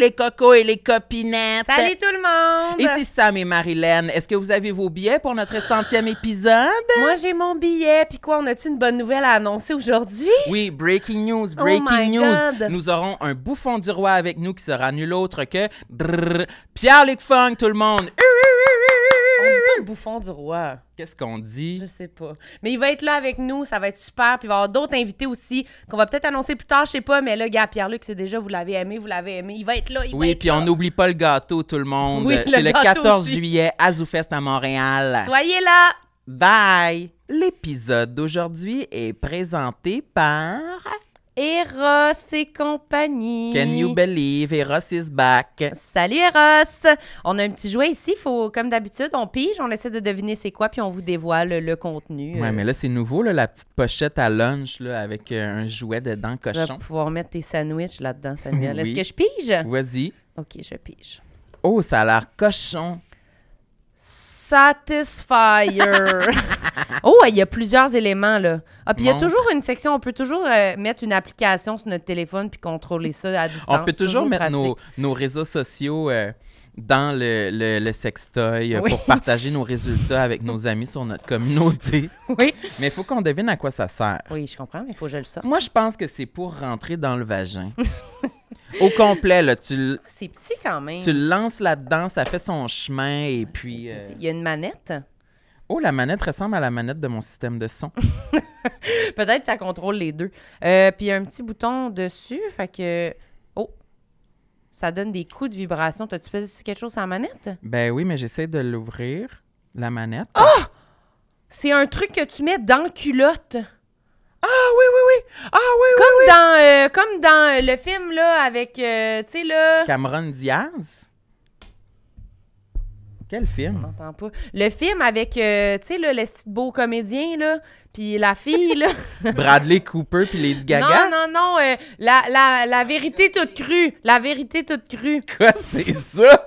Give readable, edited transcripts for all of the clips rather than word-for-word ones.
les cocos et les copinettes! Salut tout le monde! Ici Sam et Marilyn. Est-ce que vous avez vos billets pour notre 100e épisode? Moi, j'ai mon billet. Puis quoi, on a-tu une bonne nouvelle à annoncer aujourd'hui? Oui, breaking news, Oh breaking my news. God. Nous aurons un bouffon du roi avec nous qui sera nul autre que Pierre-Luc Funk, tout le monde. On dit pas le bouffon du roi. Qu'est-ce qu'on dit? Je sais pas. Mais il va être là avec nous, ça va être super. Puis il va y avoir d'autres invités aussi qu'on va peut-être annoncer plus tard, je sais pas. Mais là, gars, Pierre-Luc, c'est déjà, vous l'avez aimé. Il va être là, Oui, puis on n'oublie pas le gâteau, tout le monde. Oui, c'est le gâteau 14 aussi. juillet à ZooFest à Montréal. Soyez là! Bye! L'épisode d'aujourd'hui est présenté par... Eros et compagnie. Can you believe Eros is back? Salut Eros! On a un petit jouet ici, faut comme d'habitude, on pige, on essaie de deviner c'est quoi, puis on vous dévoile le contenu. Ouais, mais là, c'est nouveau, là, la petite pochette à lunch là, avec un jouet dedans, Tu vas cochon. pouvoir mettre tes sandwichs là-dedans, Samuel. Oui. Est-ce que je pige? Vas-y. OK, je pige. Oh, ça a l'air cochon. Satisfyer. Oh, il y a plusieurs éléments, là. Ah, puis il y a Montre. toujours une section, on peut toujours mettre une application sur notre téléphone puis contrôler ça à distance. On peut toujours mettre pratique. nos réseaux sociaux dans le sextoy Oui. pour partager nos résultats avec nos amis sur notre communauté. Oui. Mais il faut qu'on devine à quoi ça sert. Oui, je comprends, mais il faut que je le sorte. Moi, je pense que c'est pour rentrer dans le vagin. Au complet, là, tu C'est petit quand même. le lances là-dedans, ça fait son chemin et puis... Il y a une manette. Oh, la manette ressemble à la manette de mon système de son. Peut-être que ça contrôle les deux. Puis il y a un petit bouton dessus, fait que... Oh! Ça donne des coups de vibration. T'as-tu pesé sur quelque chose sur la manette? Ben oui, mais j'essaie de l'ouvrir, la manette. C'est un truc que tu mets dans la culotte. Ah oui, oui, oui! Ah oui, oui! Comme dans le film, là, avec, tu sais, là... Cameron Diaz? Quel On film? n'entend pas. Le film avec, tu sais, là, le petit beau comédien, là, puis la fille, là... Bradley Cooper puis Lady Gaga? Non, la vérité toute crue. La vérité toute crue. Quoi, c'est ça?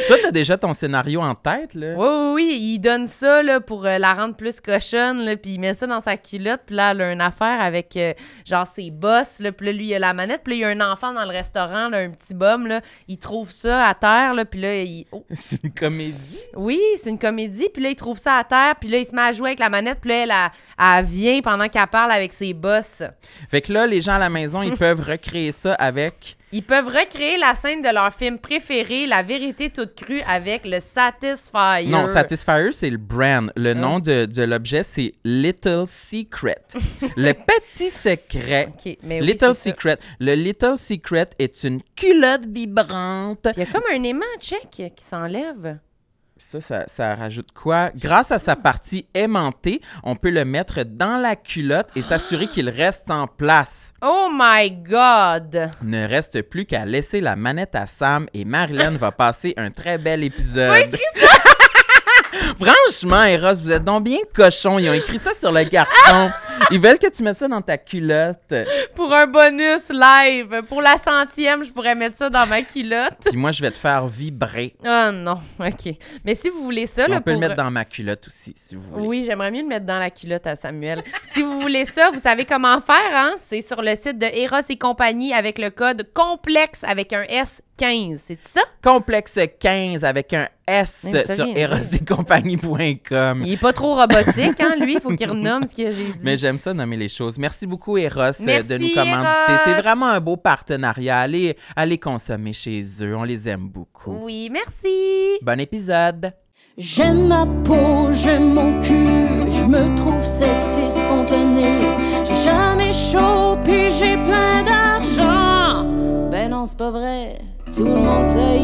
Toi, t'as déjà ton scénario en tête, là? Oui, il donne ça là, pour la rendre plus cochonne, là, puis il met ça dans sa culotte, puis là, elle a une affaire avec, genre, ses boss, là, puis là, lui, il a la manette, puis là, il y a un enfant dans le restaurant, là, un petit bum, là, il trouve ça à terre, là, puis là, Oh. C'est une comédie? Oui, c'est une comédie, puis là, il trouve ça à terre, puis là, il se met à jouer avec la manette, puis là, elle vient pendant qu'elle parle avec ses boss. Fait que là, les gens à la maison, ils peuvent recréer ça avec... Ils peuvent recréer la scène de leur film préféré, La vérité toute crue, avec le Satisfyer. Non, Satisfyer, c'est le brand. Le nom de l'objet, c'est Little Secret. Le petit secret. OK, mais oui, Little c'est ça. Secret. Le Little Secret est une culotte vibrante. Il y a comme un aimant, check, qui s'enlève. Ça rajoute quoi? Grâce à sa partie aimantée, on peut le mettre dans la culotte et s'assurer qu'il reste en place. Oh my God! Ne reste plus qu'à laisser la manette à Sam et Marilyn va passer un très bel épisode. Franchement, Eros, vous êtes donc bien cochons. Ils ont écrit ça sur le carton. Ils veulent que tu mettes ça dans ta culotte. Pour un bonus live. Pour la 100e, je pourrais mettre ça dans ma culotte. Puis moi, je vais te faire vibrer. Oh non, OK. Mais si vous voulez ça, là, On peut pour... le mettre dans ma culotte aussi, si vous voulez. Oui, j'aimerais mieux le mettre dans la culotte à Samuel. Si vous voulez ça, vous savez comment faire, hein? C'est sur le site de Eros et compagnie avec le code COMPLEXE avec un S15. C'est ça? Complexe 15 avec un S Mais ça sur vient dire. erosetcompagnie.com. Il est pas trop robotique, hein, lui? Il faut qu'il renomme ce que j'ai dit. Mais j'aime ça nommer les choses. Merci beaucoup, Eros, Merci, de nous commanditer. Eros. C'est vraiment un beau partenariat. Allez consommer chez eux. On les aime beaucoup. Oui, merci! Bon épisode. J'aime ma peau, j'aime mon cul, je me trouve sexy spontané. J'ai jamais chaud, puis j'ai plein d'argent. Ben non, c'est pas vrai, tout le monde sait.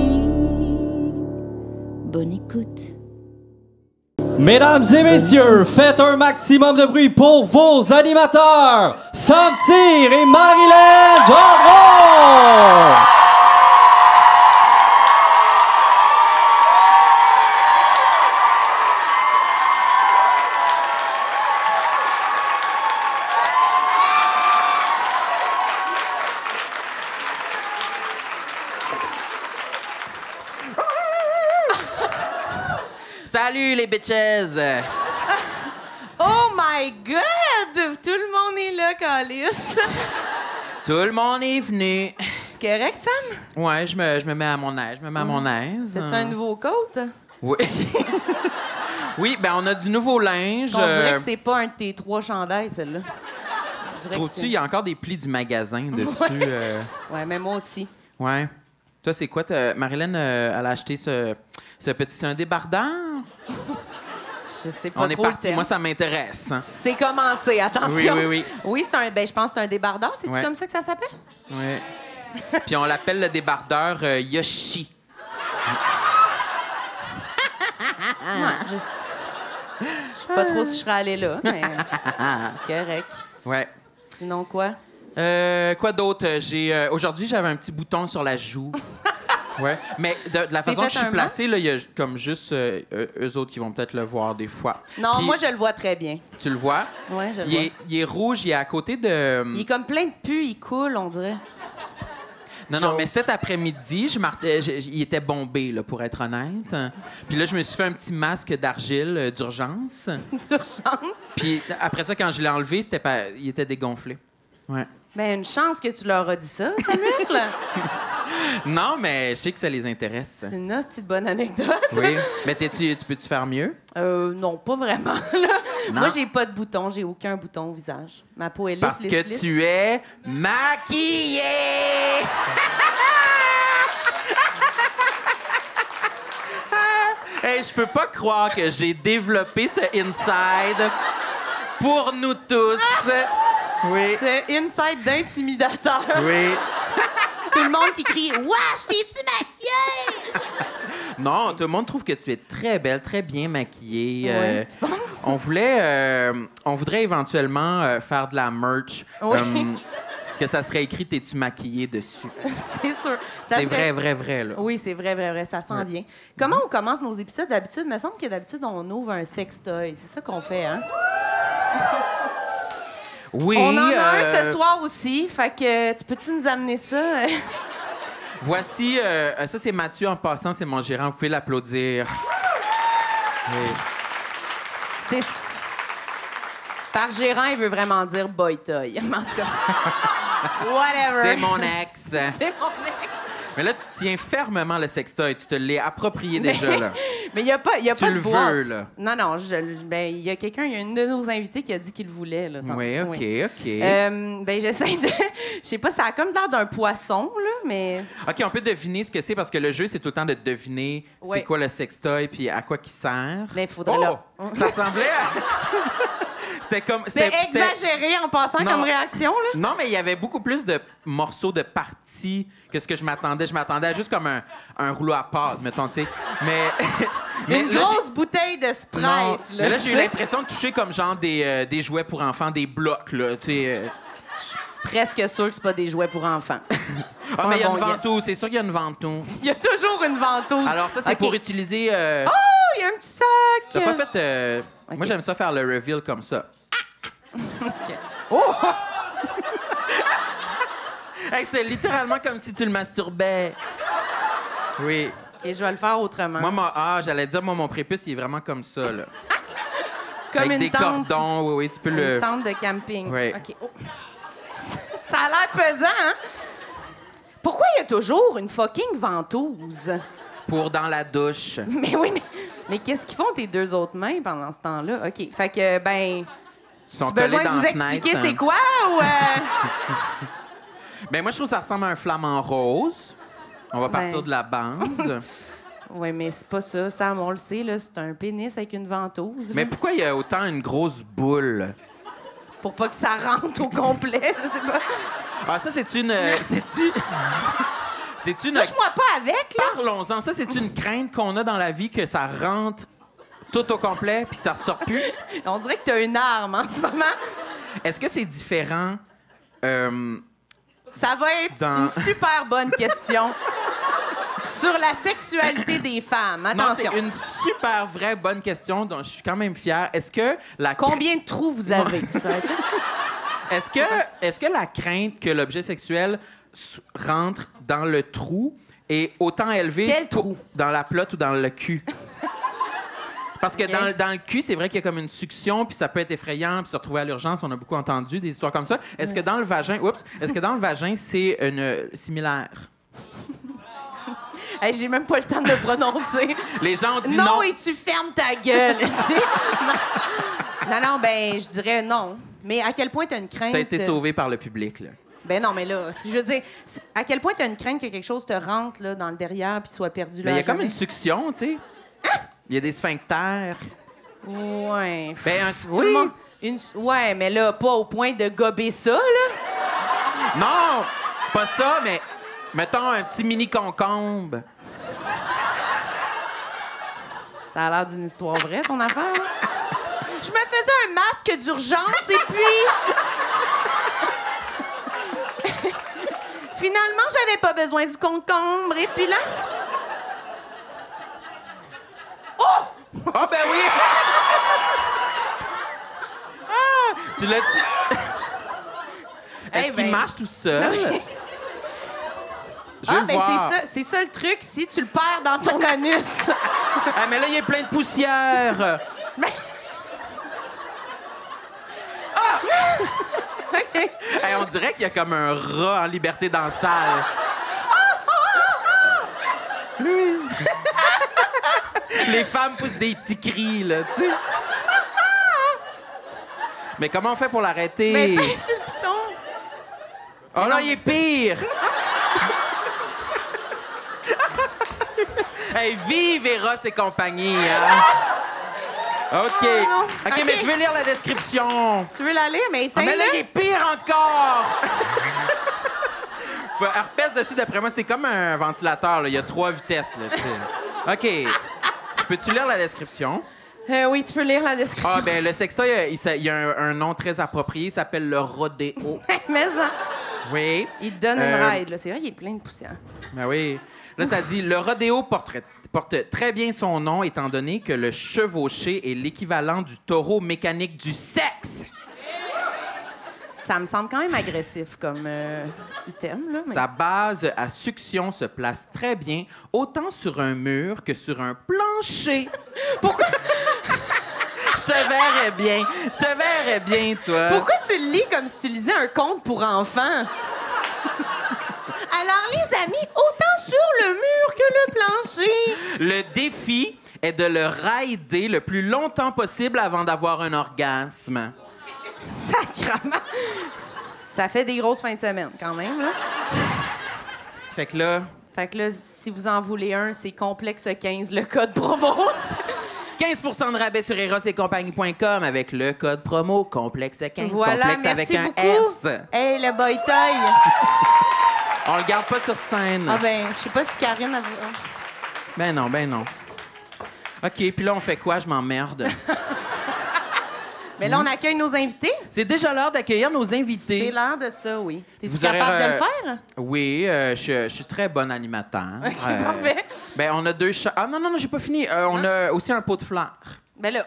Bonne écoute. Mesdames et messieurs, faites un maximum de bruit pour vos animateurs, Sam Cyr et Marilyn Gendron! Salut les bitches! Oh my God! Tout le monde est là, Calice. Tout le monde est venu. C'est correct, Sam? Ouais, je me mets à mon aise. Je me mets à mon aise. C'est un nouveau coat? Oui. Oui, ben on a du nouveau linge. On dirait que c'est pas un de tes 3 chandails, celle-là. Trouves-tu, il y a encore des plis du magasin dessus. Ouais, mais moi aussi. Ouais. Toi, c'est quoi? Marilyn, elle a acheté ce petit... C'est un débardeur? Je sais pas On est trop le parti. terme. Moi, ça m'intéresse. Hein. C'est commencé, attention. Oui. Oui, c'est un... Ben, je pense que c'est un débardeur. C'est-tu Ouais. comme ça que ça s'appelle? Oui. Puis on l'appelle le débardeur Yoshi. Ouais, je sais pas trop si je serais allée là, mais correct. Ouais. Sinon quoi? Quoi d'autre? Aujourd'hui, j'avais un petit bouton sur la joue. Ouais. Mais de la façon fait que je suis un placé, il y a comme juste eux autres qui vont peut-être le voir des fois. Non, Puis, moi je le vois très bien. Tu le vois? Ouais, je le vois. Il est rouge, il est à côté de... Il est comme plein de pus, il coule, on dirait. Non, mais cet après-midi, il était bombé, là, pour être honnête. Puis là, je me suis fait un petit masque d'argile d'urgence. D'urgence. Puis après ça, quand je l'ai enlevé, il était dégonflé. Ouais. Ben, une chance que tu leur as dit ça, Samuel. Non, mais je sais que ça les intéresse. C'est une hostie de bonne anecdote. Oui. Mais tu peux-tu faire mieux? Non, pas vraiment. Là. Non. Moi, j'ai pas de bouton, j'ai aucun bouton au visage. Ma peau est lisse, Parce que lisse. tu es maquillée! Hey, je peux pas croire que j'ai développé ce inside pour nous tous. Oui. C'est inside d'intimidateur. Oui. Tout le monde qui crie « Wesh, t'es-tu maquillée? » Non, tout le monde trouve que tu es très belle, très bien maquillée. Ouais, tu penses? On voudrait éventuellement faire de la merch. Oui. Que ça serait écrit « T'es-tu maquillée » dessus. C'est sûr. Ça C'est serait- vrai, là. Oui, c'est vrai, ça s'en vient. Comment on commence nos épisodes d'habitude? Il me semble que d'habitude, on ouvre un sextoy. C'est ça qu'on fait, hein? Oui. On en a un ce soir aussi, fait que tu peux-tu nous amener ça? Voici, ça c'est Mathieu en passant, c'est mon gérant. Vous pouvez l'applaudir. Oui. C'est... Par gérant, il veut vraiment dire boy toy. En tout cas, whatever. C'est mon ex. C'est mon ex. Mais là, tu tiens fermement le sextoy. Tu te l'es approprié déjà, là. Mais il n'y a pas, y a Tu pas de le boîte. veux, là. Non, ben, il y a quelqu'un, il y a une de nos invités qui a dit qu'il le voulait. Là, tantôt. Oui, OK. Ben, j'essaie de... Je sais pas, ça a comme l'air d'un poisson, là, mais... OK, on peut deviner ce que c'est parce que le jeu, c'est tout le temps de deviner Ouais. c'est quoi le sextoy puis à quoi il sert. Mais il faudrait... Oh! Ça ressemblait à... C'était comme... C'est exagéré en passant Non. comme réaction, là. Non, mais il y avait beaucoup plus de morceaux de parties que ce que je m'attendais. Je m'attendais à juste comme un rouleau à pâte, mettons, tu sais. Mais Une là, grosse bouteille de Sprite, Non, là. mais là, j'ai eu tu sais. l'impression de toucher comme genre des jouets pour enfants, des blocs, là, tu sais. Presque sûr que c'est pas des jouets pour enfants. Ah, mais il y a un une bon guess. ventouse, c'est sûr qu'il y a une ventouse. Il y a toujours une ventouse. Alors ça, c'est OK. pour utiliser... Oh, il y a un petit sac. T'as pas fait... OK. Moi, j'aime ça faire le reveal comme ça. OK. Oh! Hey, c'est littéralement comme si tu le masturbais. Oui. Et je vais le faire autrement. J'allais dire, moi, mon prépuce, il est vraiment comme ça, là. Comme Avec une des tente. cordons, oui, tu peux Une le... tente de camping. Oui. OK. Oh. Ça a l'air pesant, hein? Pourquoi il y a toujours une fucking ventouse? Pour dans la douche. Mais oui, mais qu'est-ce qu'ils font tes deux autres mains pendant ce temps-là? OK. Fait que, ben... Ils sont Tu as besoin collés de dans vous la fenêtre, expliquer hein. c'est quoi ou... Ben moi, je trouve que ça ressemble à un flamant rose. On va partir Ben. de la base. Oui, mais c'est pas ça. Sam, on le sait, là, c'est un pénis avec une ventouse. Mais là. pourquoi il y a autant une grosse boule? Pour pas que ça rentre au complet, je sais pas. Ah, ça, c'est une... C'est une... Touche-moi pas avec, là. Parlons-en. Ça, c'est une crainte qu'on a dans la vie que ça rentre tout au complet puis ça ressort plus. On dirait que t'as une arme en ce moment. Est-ce que c'est différent... Ça va être Dans- une super bonne question sur la sexualité des femmes. Non, Attention. c'est une super vraie bonne question dont je suis quand même fier. Est-ce que la Combien de trous vous avez? Ça va être ça? Est-ce que la crainte que l'objet sexuel rentre dans le trou est autant élevée Quel trou? dans la plotte ou dans le cul? Parce que Ok. dans le cul, c'est vrai qu'il y a comme une succion, puis ça peut être effrayant, puis se retrouver à l'urgence. On a beaucoup entendu des histoires comme ça. Est-ce que dans le vagin, c'est similaire? Hey, j'ai même pas le temps de le prononcer. Les gens ont dit non, non. et tu fermes ta gueule. non, ben, je dirais non. Mais à quel point t'as une crainte... T'as été sauvé par le public, là. Ben non, mais là, je veux dire, à quel point t'as une crainte que quelque chose te rentre là, dans le derrière puis soit perdu là. Mais il y a à comme jamais? une succion, tu sais. Il y a des sphincters. Ouais. Ben, Tout le monde- Ouais, mais là, pas au point de gober ça, là. Non, pas ça, mais mettons un petit mini concombre. Ça a l'air d'une histoire vraie, ton affaire. Je me faisais un masque d'urgence et puis... Finalement, j'avais pas besoin du concombre et puis là... Oh, ben oui! Ah, tu l'as dit. Est-ce Eh qu'il ben. marche tout seul? Oui. Je veux Ah, le ben voir. c'est ça le truc si tu le perds dans ton anus. Ah, mais là, il y a plein de poussière. Ben- OK. Hey, on dirait qu'il y a comme un rat en liberté dans la salle. Oui. Les femmes poussent des petits cris, là, tu sais. Mais comment on fait pour l'arrêter? Ben, pince sur le piton. Oh non, il est pire! Hey, vive Eros et compagnie, hein? OK. non. OK, OK. mais je vais lire la description. Tu veux la lire? Mais Ah, mais là, éteins-le. il est pire encore! Faut herpès dessus, d'après moi, c'est comme un ventilateur, là. Il y a 3 vitesses, là, tu sais. OK. Je peux-tu lire la description? Oui, tu peux lire la description. Ah, ben le sextoy, il y a un nom très approprié. Il s'appelle le rodéo. Mais ça, Oui. il te donne une ride, là. C'est vrai, il est plein de poussière. Ben oui. Là, ça dit le rodéo porte très bien son nom, étant donné que le chevauché est l'équivalent du taureau mécanique du sexe. Ça me semble quand même agressif comme item, là. Mais... Sa base à succion se place très bien, autant sur un mur que sur un plancher. Pourquoi? Je te verrais bien. Je te verrais bien, toi. Pourquoi tu le lis comme si tu lisais un conte pour enfants? Alors, les amis, autant sur le mur que le plancher. Le défi est de le rider le plus longtemps possible avant d'avoir un orgasme. Sacrement. Ça fait des grosses fins de semaine, quand même, là. Fait que là, Fait que là, si vous en voulez un, c'est complexe 15, le code promo. 15 de rabais sur erosetcompagnie.com avec le code promo complexe 15. Voilà, complexe merci avec un beaucoup. S. Hey, le boy toy. On le garde pas sur scène. Ah ben, je sais pas si Karine a... Ben non, ben non. OK, puis là, on fait quoi? Je m'emmerde. Mais là, on accueille nos invités. C'est déjà l'heure d'accueillir nos C'est invités. l'heure de ça, oui. T'es-tu Vous aurez, capable de le faire? Oui, je suis très bon animateur. OK, parfait. Ben, on a 2 chats. Ah non, j'ai pas fini. On a aussi un pot de fleurs. Ben là,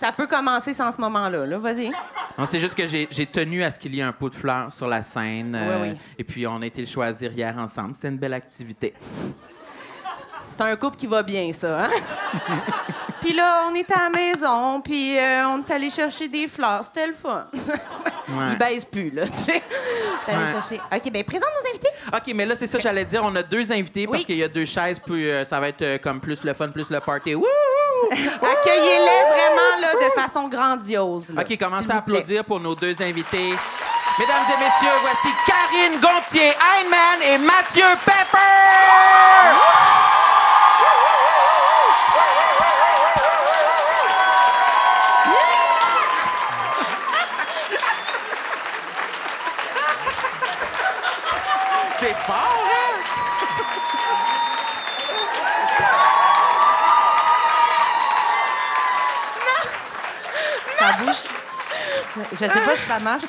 ça peut commencer sans ce moment-là. Là. Vas-y. Non, c'est juste que j'ai tenu à ce qu'il y ait un pot de fleurs sur la scène. Oui. Et puis, on a été le choisir hier ensemble. C'était une belle activité. C'est un couple qui va bien, ça, hein? Puis là, on est à la maison, puis on est allé chercher des fleurs. C'était le fun. Ouais. Ils baisent plus, là, tu sais. T'es allé Ouais. chercher... OK, ben présente nos invités. OK, mais là, c'est ça, j'allais dire. On a 2 invités parce Oui. qu'il y a 2 chaises, puis ça va être comme plus le fun, plus le party. Wouhou! Accueillez-les vraiment, là, de façon grandiose. Là, OK, commencez s'il à vous plaît. applaudir pour nos 2 invités. Mesdames et messieurs, voici Karine Gontier, Heinemann et Mathieu Pepper! C'est fort, hein? Ça bouge. Je sais pas si ça marche.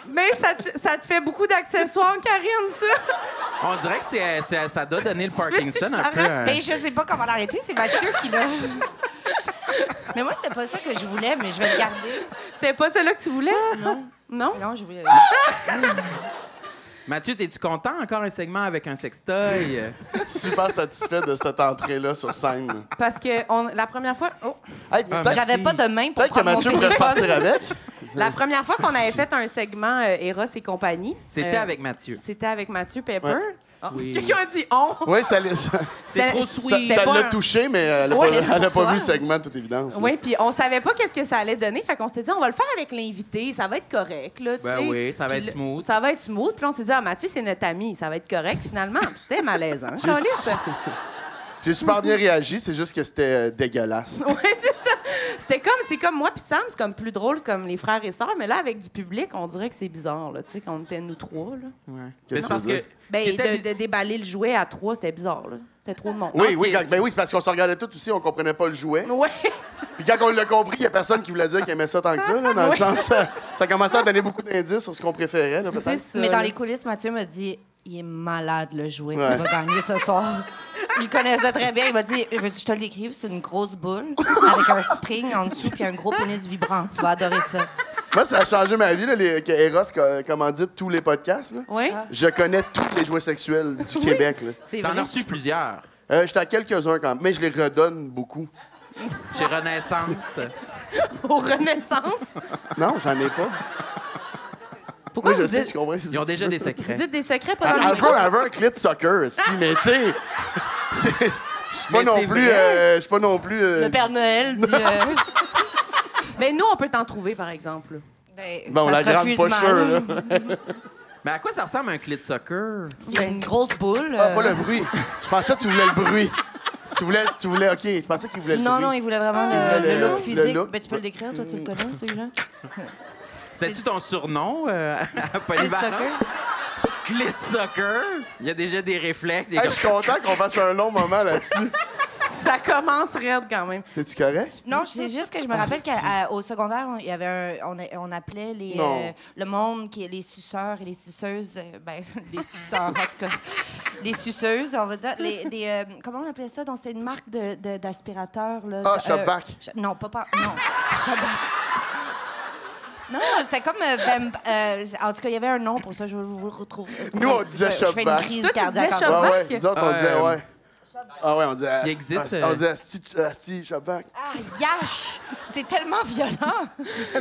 Mais ça te fait beaucoup d'accessoires, Karine, ça. On dirait que ça doit donner le Parkinson un peu. Mais je sais pas comment l'arrêter, c'est Mathieu qui l'a. Mais moi, c'était pas ça que je voulais, mais je vais le garder. C'était pas cela que tu voulais? Non. Non? Non, je voulais. Mathieu, es-tu content? Encore un segment avec un sextoy? Super satisfait de cette entrée-là sur scène. Parce que la première fois... Oh, Hey, peut-être J'avais pas de main pour peut-être que prendre mon Mathieu pourrait téléphone. partir avec. la première fois qu'on avait fait un segment Eros et compagnie... C'était avec Mathieu. C'était avec Mathieu Pepper. Ouais. Ah, Oui. Quelqu'un a dit « on ». Oui, ça C'est trop sweet. C'était pas l'a un- touché, mais elle Ouais, n'a pas pourquoi? vu le segment, de toute évidence. Oui, puis on savait pas qu'est-ce que ça allait donner. Fait qu'on s'était dit, on va le faire avec l'invité. Ça va être correct, là, tu Ben sais. oui, ça va Puis être smooth. Ça va être smooth. Puis on s'est dit, ah, Mathieu, c'est notre ami. Ça va être correct, finalement. Puis c'était malaisant. Calisse. J'ai super bien réagi, c'est juste que c'était dégueulasse. Oui, c'est ça. C'est comme moi puis Sam, c'est comme plus drôle comme les frères et sœurs, mais là, avec du public, on dirait que c'est bizarre, là, tu sais, quand on était nous trois, là. Ouais. Qu'est-ce Mais c'est parce que tu veux que... dire? Ben, ce qui était- de déballer le jouet à trois, c'était bizarre, là. C'était trop de monde. Oui, ce oui, qui est- ben oui, c'est parce qu'on se regardait tous aussi, on comprenait pas le jouet. Ouais. Puis quand on l'a compris, il y a personne qui voulait dire qu'il aimait ça tant que ça, là, dans le sens... ça commençait à donner beaucoup d'indices sur ce qu'on préférait, là, C'est peut-être. ça. Mais dans là. les coulisses, Mathieu m'a dit il est malade le jouet. Ouais. Tu vas gagner ce soir. Il connaissait très bien. Il m'a dit veux-tu que je te l'écrive? C'est une grosse boule avec un spring en dessous puis un gros pénis vibrant. Tu vas adorer ça. Moi, ça a changé ma vie, là, que Eros commandite tous les podcasts. Là. Oui, Je connais tous les jouets sexuels du Québec. Là. c'est T'en vrai. as reçu plusieurs. J'étais à quelques-uns quand même, mais je les redonne beaucoup. Chez Renaissance. Aux Renaissance. Non, j'en ai pas. Pourquoi Oui, je vous sais, dites, je comprends. Ils ont déjà des vous secrets. dites des secrets pas dans le Elle micro? veut un clit soccer, si, mais tu sais... Je suis pas Mais non c'est plus... vrai. Je suis pas non plus... Le Père Noël dit Mais nous, on peut t'en trouver, par exemple. ben, Bon, ça la se grande refuse pocheur, mal. là. Mais à quoi ça ressemble un clit de soccer? C'est une grosse boule. Ah, pas le bruit. Je pensais que tu voulais le bruit. Tu voulais... OK, je pensais qu'il voulait le Non, bruit. non, il voulait vraiment voulait le le- look le physique. look. Ben, tu peux le décrire, toi, tu le connais, celui-là? C'est-tu ton surnom à Clit Polyvalent? soccer? Clit soccer? Il y a déjà des réflexes. il est Hey, comme- je suis content qu'on fasse un long moment là-dessus. Ça commence raide quand même. T'es-tu correct? Non, c'est juste que je me rappelle qu'au secondaire, il y avait on appelait Non. le monde qui est les suceurs et les suceuses, ben les suceurs en tout cas, les suceuses, on va dire, comment on appelait ça? Donc c'était une marque d'aspirateur là. Ah, Shopvac. Non, non, Shopvac. Non, c'était comme en tout cas, il y avait un nom pour ça. Je vais vous le retrouver. Nous, on disait Je fais une Shopvac. crise Toi, tu cardiaque. disais en Shopvac? Ouais, ouais. Nous autres, on disait, ouais. Ah ouais, on disait... Il existe, On disait, Asti, Shopvac. Ah, yash! C'est tellement violent!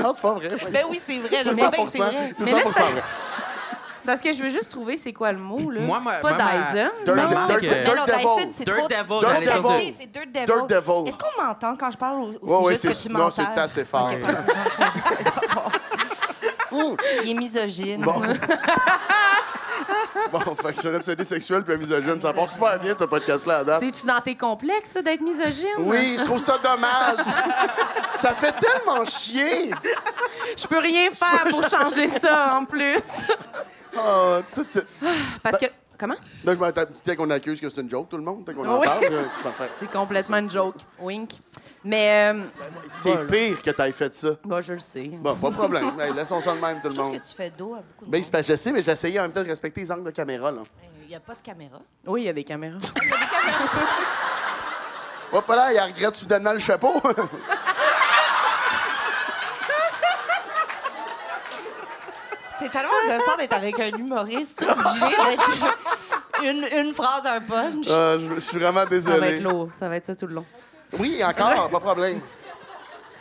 Non, c'est pas vrai. Ben oui, c'est vrai. Je C'est savais que c'est 100%. vrai. C'est Mais là, 100% vrai. C'est parce que je veux juste trouver c'est quoi le mot, là. Moi, pas Dyson. Dirt- non. Dirt- Mais non, Dirt Dyson, Devil. c'est Dirt trop... Devil, Dirt j'allais Devil. dire. Ok, c'est Dirt Devil. Dirt Devil. Est-ce qu'on m'entend quand je parle ou Ouais, c'est juste c'est... que tu Non, m'entends? c'est assez fort. Ok, pardon. Il est misogyne. Bon. Bon, fait que je suis un obsédé sexuel puis un misogyne. Ça part super bien, ce podcast-là, à date. C'est-tu dans tes complexes, ça, d'être misogyne? Oui, je trouve ça dommage. Ça fait tellement chier. Je peux rien faire pour changer ça, en plus. Oh, tout cette... Parce que... Comment? Là, je m'attends peut-être qu'on accuse que c'est une joke, tout le monde. Peut-être qu'on en Oui. parle. Parfait. C'est complètement une joke. Wink. Mais... C'est pire que t'aies fait ça. Bon, je le sais. Bon, pas de problème. Hey, laissons ça de même, tout le Je trouve monde. que tu fais dos à beaucoup de Ben, monde. c'est parce que je sais, mais j'essayais en même temps de respecter les angles de caméra, là. Il n'y a pas de caméra. Oui, il y a des caméras. Hop là, il regrette soudainement le chapeau. C'est tellement intéressant d'être avec un humoriste, obligé d'être une phrase, un punch. Je suis vraiment Ça va désolé. être lourd. Ça va être ça tout le long. Oui, encore, pas de problème.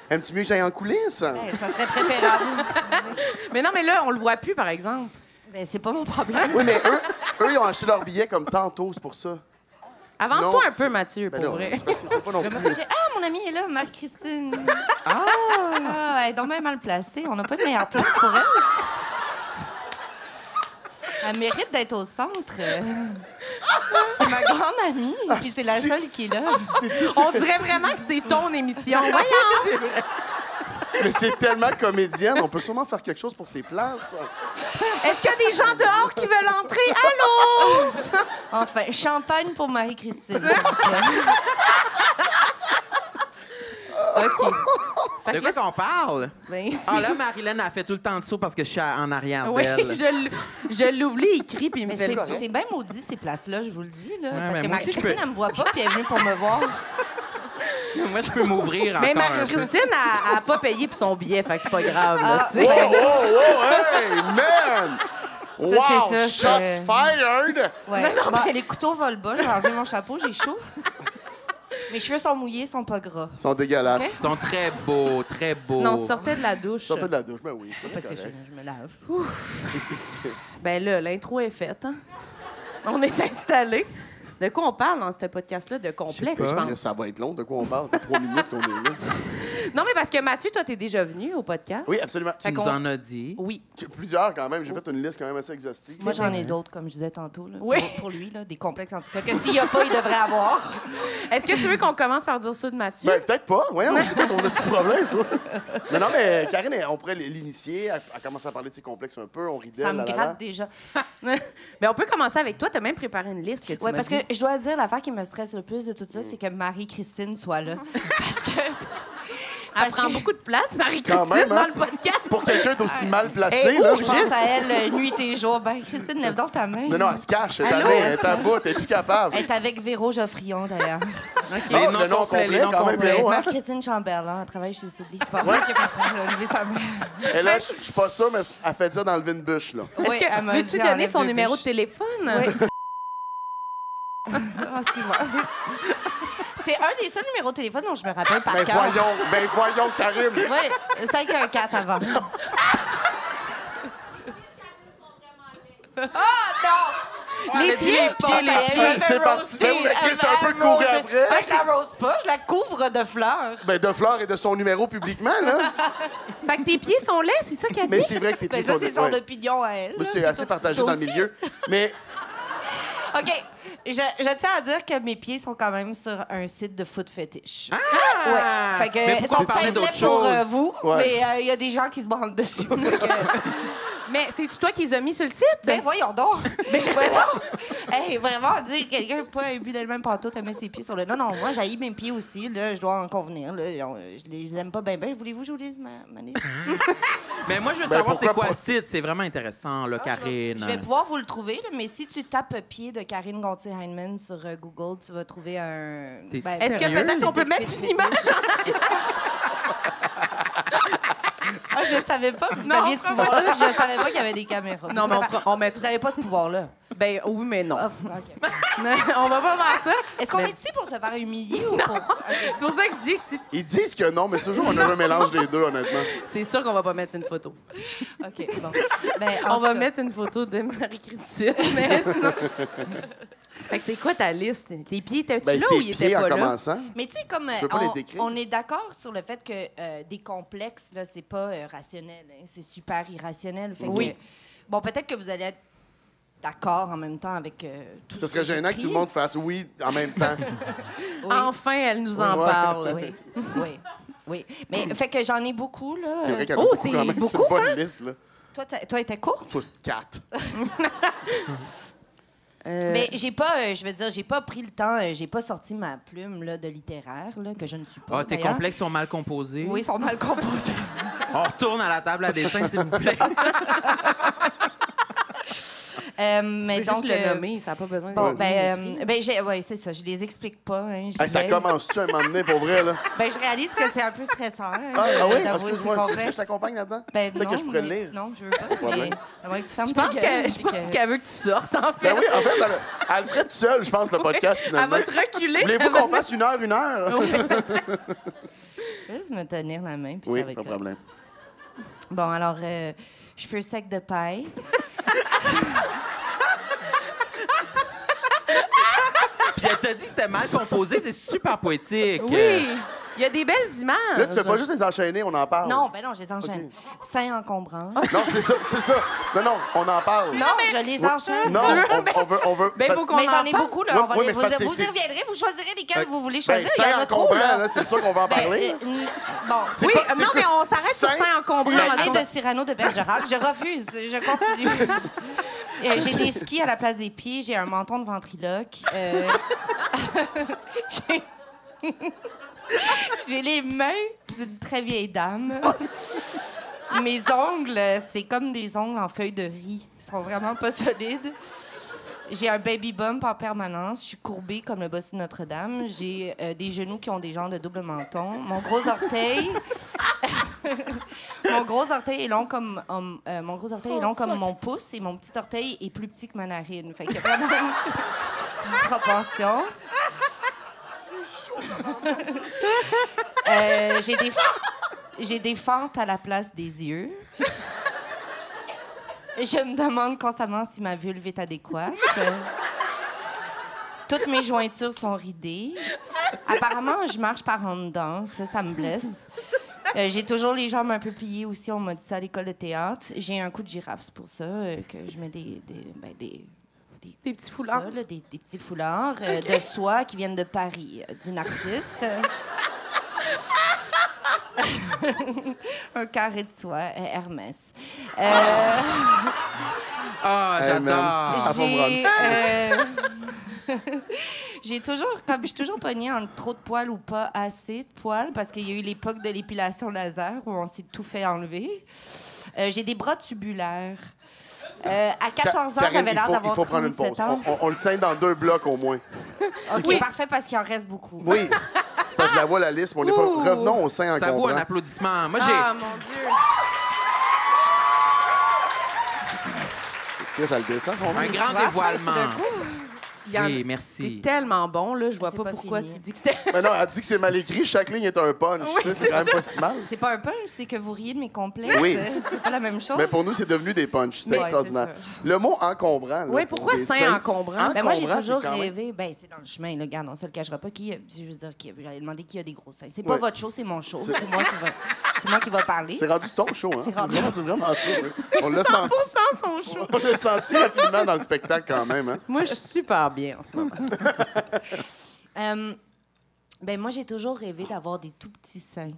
Aimes-tu mieux que j'aille en coulisses? Ben, ça serait préférable. Mais non, mais là, on le voit plus, par exemple. Ben, c'est pas mon problème. Oui, mais eux, ils ont acheté leur billet comme tantôt, c'est pour ça. Avance-toi Sinon, un peu, Mathieu, Ben pour là, vrai. c'est parce que je peux pas non plus. Ah, mon amie est là, Marie-Christine. Ah! Elle est donc bien mal placée. On n'a pas de meilleure place pour elle. Elle mérite d'être au centre. C'est ma grande amie, puis c'est la seule qui est là. On dirait vraiment que c'est ton émission. Voyons! Mais c'est tellement comédienne, on peut sûrement faire quelque chose pour ses places. Est-ce qu'il y a des gens dehors qui veulent entrer? Allô? Enfin, champagne pour Marie-Christine. s'il vous plaît. OK. Fait De que quoi là, qu'on parle? ben, Ah là, Marilyn a fait tout le temps de saut parce que je suis en arrière oui, d'elle. je l'oublie, il crie, puis il me Mais fait le c'est bien maudit, ces places-là, je vous le dis. Là, Ouais, parce mais que moi aussi, je Marie-Christine, peux- elle me voit pas, puis elle est venue pour me voir. Moi, je peux m'ouvrir Mais encore un peu. Marie-Christine a pas payé pour son billet, fait que c'est pas grave, là, tu sais. Oh, oh, oh, hey, man! Wow! c'est ça. Shots fired! Ouais. Bon, les couteaux volent bas. J'ai enlevé mon chapeau, j'ai chaud. Mes cheveux sont mouillés, ils sont pas gras. Ils sont dégueulasses. Ils sont très beaux, très beaux. Non, tu sortais de la douche. Sortez de la douche, ben oui. Parce que je me lave. Ben là, l'intro est faite. Hein? On est installés. De quoi on parle dans ce podcast-là? De complexe, je pense. Ça va être long. De quoi on parle? Ça fait 3 minutes qu'on est là. Non, mais parce que Mathieu, toi, t'es déjà venu au podcast. Oui, absolument. Tu nous en as dit. Oui. Plusieurs, quand même. J'ai fait une liste quand même assez exhaustive. Moi, j'en ai d'autres, comme je disais tantôt. Là, Oui. pour lui, là, des complexes, en tout cas, que s'il n'y a pas, il devrait avoir. Est-ce que tu veux qu'on commence par dire ça de Mathieu? Ben, peut-être pas. Voyons, c'est pas ton petit problème, toi. Non, mais Karine, on pourrait l'initier. Elle commence à parler de ses complexes un peu. On rit d'elle. Ça me gratte déjà. Ben, on peut commencer avec toi. T'as même préparé une liste que tu Oui, m'as parce dit. que je dois dire, l'affaire qui me stresse le plus de tout ça, c'est que Marie-Christine soit là. Parce que... Elle prend beaucoup de place, Quand Marie-Christine, même, hein? dans le podcast. Pour quelqu'un d'aussi mal placé, Hey, là. Je pense à elle nuit et jour. Ben, Christine, lève donc ta main. Non, elle se cache. Allô? Elle est à bout. Elle est plus capable. Elle est avec Véro Geoffrion, d'ailleurs. Les Non, noms le nom complets, complet, les noms quand même, complets. Véro, hein? Marie-Christine Chamberlain, elle travaille chez Sidley. Pas moi qui est parfaite, elle a levé sa main. Et là, je suis pas sûr, mais elle fait dire d'enlever une bûche, là. Est-ce Oui, que elle m'a veux-tu dit, donner enlève son deux numéro de bûches. téléphone? Oui. Ah, excuse-moi. C'est un des seuls numéros de téléphone dont je me rappelle par cœur. Voyons, Karine. Oui, 514 avant. Les pieds, C'est parti. Ben oui, mais Chris, t'as un peu couru après. Je la rose pas, je la couvre de fleurs. Ben, de Fleur et de son numéro publiquement, là. Fait que tes pieds sont laids, c'est ça qu'elle dit? Mais c'est vrai que tes pieds Ben ça, sont... c'est son ouais. opinion à elle. Mais là. c'est assez partagé Toi dans le aussi? milieu. Mais OK. Je tiens à dire que mes pieds sont quand même sur un site de foot fétiche. Ah! Ouais. Fait que Mais ils pourquoi sont on parlait peut-être d'autre laids pour chose? vous, Ouais. mais il y a des gens qui se branlent dessus. Fait que- Mais c'est-tu toi qui les as mis sur le site? Ben voyons donc. Mais je sais pas. Hey, vraiment, dire que quelqu'un n'a pas un but d'elle-même pantoute à mettre ses pieds sur le... Non, non, moi, j'haïs mes pieds aussi, là, je dois en convenir, là. Je les aime pas bien. Voulez-vous que je vous lise ma liste? Mais moi, je veux Ben, savoir c'est pourquoi quoi pas? le site. C'est vraiment intéressant, là, Karine. Je vais pouvoir vous le trouver, là, mais si tu tapes pied de Karine Gontier-Heinemann sur Google, tu vas trouver un... T'es Est-ce que Sérieux? peut-être qu'on peut mettre une image? Ah, je savais pas que vous Non, aviez ce c'est pas pouvoir-là. Je savais pas qu'il y avait des caméras. Non, mais on met... Vous avez pas ce pouvoir-là. Ben oui, mais non. Ah, OK. On va pas faire ça. Est-ce qu'on Mais- est ici pour se faire humilier ou pour... OK. C'est pour ça que je dis que ils disent que non, mais c'est toujours un heureux mélange des deux, honnêtement. c'est sûr qu'on va pas mettre une photo. OK, bon. Ben, en On tout va cas, mettre une photo de Marie-Christine, mais sinon... Fait que c'est quoi ta liste? Les pieds, étais-tu Ben, là ou ils ses étaient pieds en pas là? commençant. Mais tu sais, comme Je veux pas les décrire. on est d'accord sur le fait que des complexes, là, c'est pas rationnel. Hein, c'est super irrationnel. Fait Oui. que, bon, peut-être que vous allez être d'accord en même temps avec tout Ce ce serait j'ai gênant que écrit. tout le monde fasse oui en même temps. Oui. Enfin, elle nous en Ouais. parle. Oui, oui, oui. Mais fait que j'en ai beaucoup, là. C'est vrai qu'il y en a Oh, beaucoup c'est quand même. C'est beaucoup, une bonne liste, là. Toi, était courte? Faut 4. Mais j'ai pas, je veux dire, j'ai pas pris le temps, j'ai pas sorti ma plume là, de littéraire, là, que je ne suis pas. Ah, tes d'ailleurs. complexes sont mal composés. Oui, ils sont mal composés. On retourne à la table à dessin, s'il vous plaît. Mais Tu peux donc, juste le nommer, ça n'a pas besoin Bon, de... ouais, c'est ça, je les explique pas. Hein, je Hey, ça disais. commence-tu un moment donné, pour vrai, là? Ben, je réalise que c'est un peu stressant. Hein, Ah oui? d'avouer Excuse-moi, ses est-ce que complexes. je t'accompagne là-dedans? Ben, Peut-être que je pourrais le mais- lire. Non, je veux pas. problème. Mais j'aimerais que tu fermes Je ta pense gueule, que- je puis pense qu'elle veut que tu sortes, en fait. Ben oui, en fait, elle le ferait tout seul, je pense, le podcast, Elle finalement. va te reculer. Voulez-vous qu'on fasse 1 heure, 1 heure? Je vais juste me tenir la main, puis Oui, ça va être pas de correct. problème. Bon, alors, cheveux secs de paille. Puis elle t'a dit que c'était mal composé, c'est super poétique. Oui, il y a des belles images. Là, tu fais pas juste les enchaîner, on en parle. Non, ben non, je les enchaîne. Seins encombrants. Non, c'est ça, c'est ça. Non, on en parle. Non, je les enchaîne. Non, Tu veux- on veut... Ben, parce- faut qu'on Mais j'en ai en parle. beaucoup, là. Oui, On va oui, les- mais c'est parce que vous c'est- y reviendrez, vous choisirez lesquels vous voulez Ben, choisir. Il y en seins a trop, encombrants, là. là, c'est sûr qu'on va en parler. Bon, C'est Oui, quoi- c'est non, quoi- mais on s'arrête sur Seins- sein encombrant. je vais maintenant. parler de Cyrano de Bergerac. Je refuse, je continue. J'ai des skis à la place des pieds, j'ai un menton de ventriloque. J'ai- J'ai les mains d'une très vieille dame. Mes ongles, c'est comme des ongles en feuilles de riz. Ils sont vraiment pas solides. J'ai un baby bump en permanence. Je suis courbée comme le bossu de Notre-Dame. J'ai des genoux qui ont des genres de double menton. Mon gros orteil... Mon gros orteil est long comme mon pouce et mon petit orteil est plus petit que ma narine. Fait qu'il y a vraiment une proportion. J'ai des fentes à la place des yeux. Je me demande constamment si ma vulve est adéquate. Toutes mes jointures sont ridées. Apparemment, je marche par en dedans. Ça me blesse. J'ai toujours les jambes un peu pliées aussi. On m'a dit ça à l'école de théâtre. J'ai un cou de girafe, c'est pour ça que je mets des petits foulards. Ça, là, des petits foulards de soie qui viennent de Paris, d'une artiste. Un carré de soie, Hermès. J'adore. J'ai toujours, comme je suis toujours pognée entre trop de poils ou pas assez de poils, parce qu'il y a eu l'époque de l'épilation laser où on s'est tout fait enlever. J'ai des bras tubulaires. À 14 ans, j'avais l'air d'avoir 37 ans. Il faut prendre une pause. On le scinde dans 2 blocs au moins. OK, parfait, parce qu'il en reste beaucoup. Oui. C'est parce que je la vois la liste, mais on n'est pas... Revenons au sein en Ça vaut comprend. un applaudissement. Moi, Ah, mon Dieu! Ça le descend, son un grand dévoilement. Il y en- Oui, merci. C'est tellement bon, là. Je vois C'est pas pas pourquoi fini. tu dis que c'était. Mais non, elle dit que c'est mal écrit. Chaque ligne est un punch. Oui, Ça, c'est quand même pas si mal. C'est pas un punch, c'est que vous riez de mes complexes. Oui. C'est pas la même chose. Mais pour nous, c'est devenu des punchs. C'est Ouais, extraordinaire. c'est Le mot encombrant. là, Oui, pour pourquoi des sein seins, encombrant? Ben moi, j'ai encombrant, toujours c'est quand même- rêvé. Ben, c'est dans le chemin, là, regarde, on se le cachera pas. Je veux dire, j'allais demander qui a des gros seins. C'est pas Ouais. votre show, c'est mon show. C'est- C'est moi qui va parler. C'est rendu ton show, hein? C'est rendu- C'est vraiment ça. Oui. On l'a senti. Sans son show. On l'a senti rapidement dans le spectacle quand même, hein? Moi, je suis super bien en ce moment. Ben moi, j'ai toujours rêvé d'avoir des tout petits seins.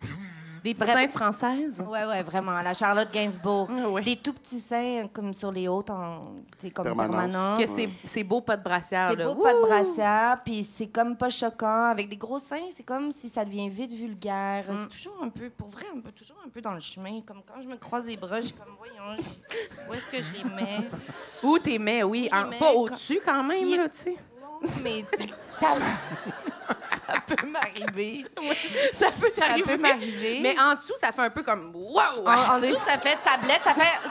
Des seins françaises. Ouais, vraiment. À la Charlotte Gainsbourg. Ah ouais. Des tout petits seins comme sur les hautes, comme Permanence. permanence. Que c'est beau, pas de brassière. C'est là. beau, pas de brassière, puis c'est comme pas choquant. Avec des gros seins, c'est comme si ça devient vite vulgaire. C'est toujours un peu, pour vrai, toujours un peu dans le chemin. Comme quand je me croise les bras, je suis comme, voyons, où est-ce que je les mets? Où t'es mets, oui. Je les mets Pas au-dessus quand même, Si- là, tu sais. Non, mais ça peut m'arriver. Ça peut Ça t'arriver. peut m'arriver. Mais en dessous, ça fait un peu comme wow! En tu sais. dessous, ça fait tablette.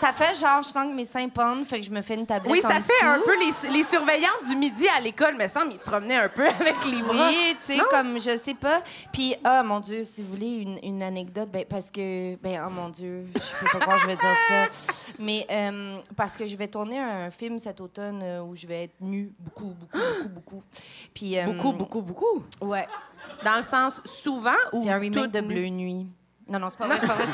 Ça fait genre, je sens que mes seins pendent, fait que je me fais une tablette. Oui, en ça fait un dessous. peu les surveillantes du midi à l'école, me semble, ils se promenaient un peu avec les bras. Oui, tu sais, Non? comme, je sais pas. Puis, mon Dieu, si vous voulez une anecdote, ben, parce que, oh mon Dieu, je sais pas comment je vais dire ça. Mais, parce que je vais tourner un film cet automne où je vais être nue beaucoup. Puis, Beaucoup. Ouais. Dans le sens souvent ou C'est un remake toute de nue? Bleu Nuit. Non, c'est pas vrai, c'est pas vrai.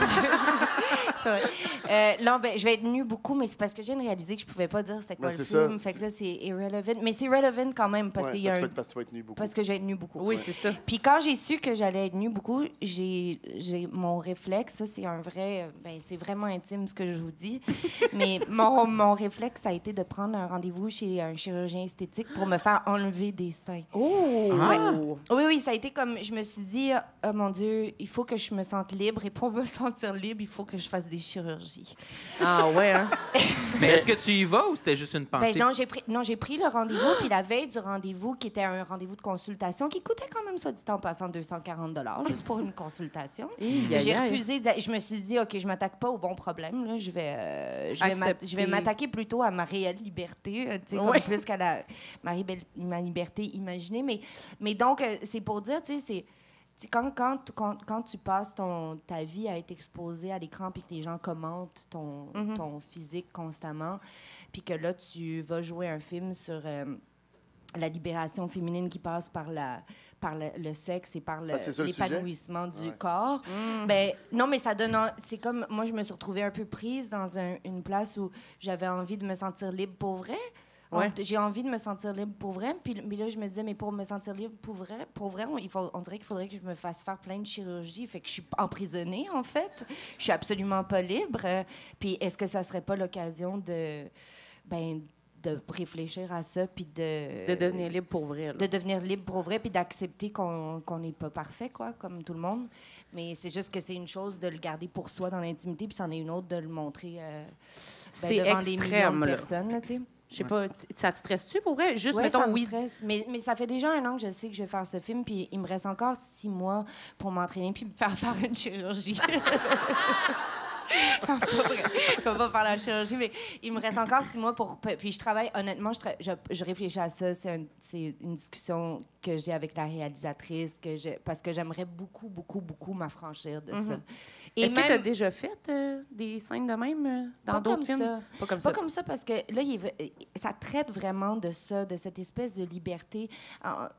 C'est vrai. Non, ben, je vais être nue beaucoup, mais c'est parce que je viens de réaliser que je pouvais pas dire c'était quoi Ben, le c'est film. ça. Fait que là, c'est irrelevant. Mais c'est relevant quand même, parce Ouais, qu'il y a un... parce que tu vas être nu beaucoup. Parce que je vais être nue beaucoup. Oui, c'est ça. Puis quand j'ai su que j'allais être nue beaucoup, j'ai mon réflexe, ça c'est un vrai, c'est vraiment intime ce que je vous dis, mais mon réflexe ça a été de prendre un rendez-vous chez un chirurgien esthétique pour me faire enlever des seins. Oh! Ouais. Oui, ça a été comme, je me suis dit, oh mon Dieu, il faut que je me sente libre et pour me sentir libre, il faut que je fasse des chirurgies. Ah ouais, hein? Mais est-ce que tu y vas ou c'était juste une pensée? J'ai pris le rendez-vous, puis la veille du rendez-vous, qui était un rendez-vous de consultation, qui coûtait quand même, ça dit en passant, 240 $ juste pour une consultation. J'ai refusé. Je me suis dit, OK, je m'attaque pas au bon problème. Là. Je vais m'attaquer plutôt à ma réelle liberté, tu sais, comme plus qu'à ma liberté imaginée. Mais donc, c'est pour dire, tu sais, quand tu passes ta vie à être exposé à l'écran puis que les gens commentent ton physique constamment, puis que là, tu vas jouer un film sur la libération féminine qui passe par le sexe et par l'épanouissement du corps. Ben, non, mais ça donne... C'est comme... Moi, je me suis retrouvée un peu prise dans une place où j'avais envie de me sentir libre pour vrai. Ouais. J'ai envie de me sentir libre pour vrai. Puis là, je me disais, mais pour me sentir libre pour vrai, on dirait qu'il faudrait que je me fasse faire plein de chirurgies. Fait que je suis emprisonnée, en fait. Je suis absolument pas libre. Puis est-ce que ça serait pas l'occasion de réfléchir à ça, puis De devenir libre pour vrai. Là. de devenir libre pour vrai, puis d'accepter qu'on n'est pas parfait, quoi, comme tout le monde. Mais c'est juste que c'est une chose de le garder pour soi dans l'intimité, puis c'en est une autre de le montrer C'est devant des millions extrême, de là. personnes, là, tu sais. Je sais pas, ça te stresse-tu pour vrai? Juste, Ouais, mettons, ça me oui. stresse. Mais ça fait déjà 1 an que je sais que je vais faire ce film, puis il me reste encore 6 mois pour m'entraîner puis me faire une chirurgie. Non, c'est pas vrai. Je vais pas faire la chirurgie, mais il me reste encore 6 mois pour... Puis je travaille, honnêtement, je réfléchis à ça. C'est une discussion que j'ai avec la réalisatrice, parce que j'aimerais beaucoup, beaucoup, beaucoup m'affranchir de ça. Et Est-ce que même- tu as déjà fait des scènes de même dans Pas d'autres comme films? ça. Pas comme Pas ça. comme ça, parce que là, ça traite vraiment de ça, de cette espèce de liberté.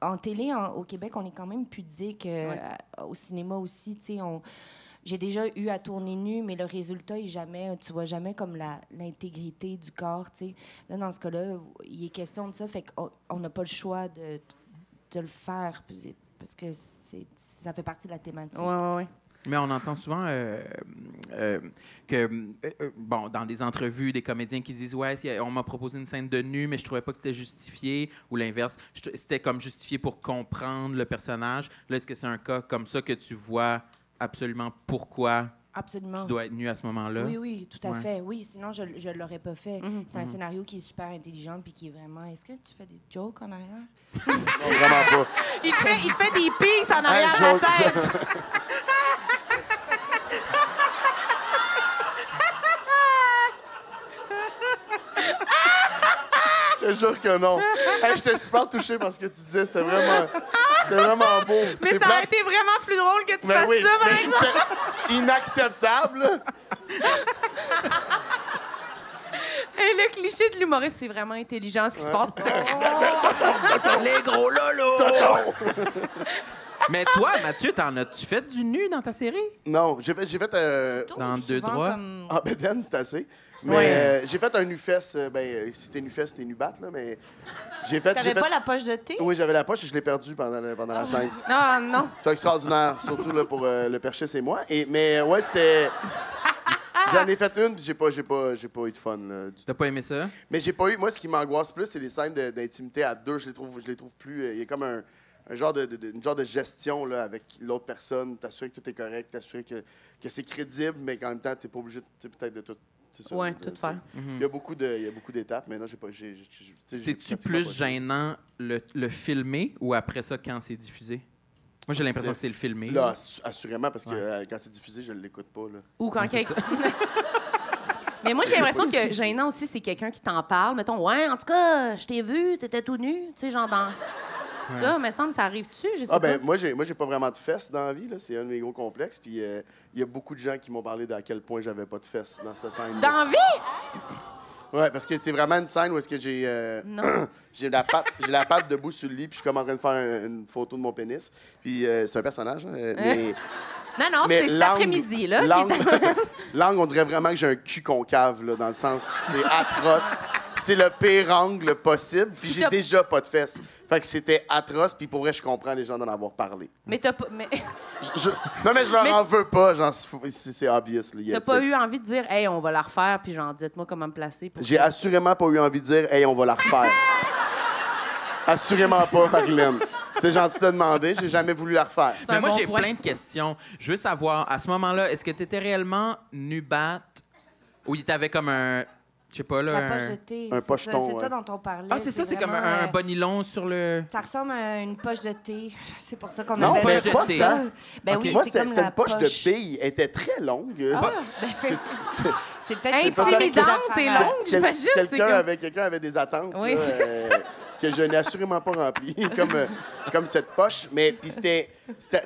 En télé, au Québec, on est quand même pudique. Au cinéma aussi, tu sais, j'ai déjà eu à tourner nu, mais le résultat est jamais... Tu vois jamais comme l'intégrité du corps, tu sais. Là, dans ce cas-là, il est question de ça, fait qu'on n'a pas le choix de le faire, parce que ça fait partie de la thématique. Ouais. Mais on entend souvent bon, dans des entrevues, des comédiens qui disent « Ouais, on m'a proposé une scène de nu, mais je trouvais pas que c'était justifié. » Ou l'inverse, c'était comme justifié pour comprendre le personnage. Là, est-ce que c'est un cas comme ça que tu vois absolument pourquoi Absolument. tu dois être nu à ce moment-là? Oui, tout à Ouais. fait. Oui, sinon, je ne l'aurais pas fait. C'est un scénario qui est super intelligent puis qui est vraiment... Est-ce que tu fais des jokes en arrière? Non, vraiment pas. Il te fait des pisses en Hey, arrière de la tête. Je te jure que non. Hey, j'étais super touché par ce que tu disais. C'était vraiment beau. Mais C'est ça aurait plate. été vraiment plus drôle que tu Ben fasses oui, ça, par mais exemple. c'était inacceptable. là. Et le cliché de l'humoriste, c'est vraiment intelligent ce qui se passe. Les gros lolos! Mais toi, Mathieu, as-tu fait du nu dans ta série? Non, j'ai fait Dans deux Souvent droits? comme- Ah, ben Dan, c'est assez. Mais Ouais. j'ai fait un nu-fest. Si c'était nu-fest, c'était nu-bat, là, mais j'ai fait... T'avais pas la poche de thé? Oui, j'avais la poche et je l'ai perdue pendant la scène. Ah non. C'est extraordinaire, surtout là, pour le percher, c'est moi. Mais ouais, c'était... J'en ai fait une, puis j'ai pas eu de fun. Là, du tout. T'as pas aimé ça? Mais j'ai pas eu... Moi, ce qui m'angoisse plus, c'est les scènes d'intimité à deux. Je les trouve plus... Il y a comme une genre de gestion là, avec l'autre personne, t'assurer que tout est correct, t'assurer que c'est crédible, mais qu'en même temps, t'es pas obligé peut-être de tout... c'est ça, Ouais, de- tout ça. faire. Il y a beaucoup d'étapes, mais non, j'ai pas... C'est-tu plus gênant le filmer ou après ça quand c'est diffusé? Moi, j'ai l'impression que c'est le filmé. Là, assurément, parce que quand c'est diffusé, je l'écoute pas. Là. Ou quand c'est quelqu'un... Mais moi, j'ai l'impression que gênant aussi, c'est quelqu'un qui t'en parle. Mettons, ouais, en tout cas, je t'ai vu, t'étais tout nu. Tu sais, genre dans... Ça, me semble, ça arrive-tu? Je sais Ah pas. ben moi j'ai pas vraiment de fesses dans la vie, là. C'est un de mes gros complexes. Puis il y a beaucoup de gens qui m'ont parlé d'à quel point j'avais pas de fesses dans cette scène. Dans la vie? Ouais, parce que c'est vraiment une scène où est-ce que j'ai Non. j'ai la patte debout sur le lit, puis je suis comme en train de faire une photo de mon pénis. Puis c'est un personnage, hein, mais Non, mais c'est cet langue- après-midi, là. Langue, langue, on dirait vraiment que j'ai un cul concave, là, dans le sens, c'est atroce. C'est le pire angle possible, puis j'ai t'as- déjà pas de fesses. Fait que c'était atroce, puis pour vrai, je comprends les gens d'en avoir parlé. Mais t'as pas... Mais... Non, mais je leur Mais- en veux pas, genre, c'est obvious. Là, T'as pas eu envie de dire, hey, on va la refaire, puis genre, dites-moi comment me placer. Pour... J'ai assurément pas eu envie de dire, hey, on va la refaire. Assurément pas, Marilyn. C'est gentil de demander, j'ai jamais voulu la refaire. C'est Mais un moi, bon j'ai point. plein de questions. Je veux savoir, à ce moment-là, est-ce que tu étais réellement nu-bat ou il t'avait comme un. Je sais pas, là. La poche de thé. un c'est pocheton, ça, c'est ouais. ça dont on parlait. Ah, c'est ça, c'est comme vraiment, un bonilon sur le. Ça ressemble à une poche de thé. C'est pour ça qu'on Non, appelle poche de ça. thé. Ben Ok. oui, Moi, c'est c'était comme c'était la une poche de bille. Elle était très longue. Ben, C'est- c'est peut-être Intimidante et longue, j'imagine. c'est Quelqu'un avait des attentes Oui, là, c'est que je n'ai assurément pas remplies, comme cette poche. Mais puis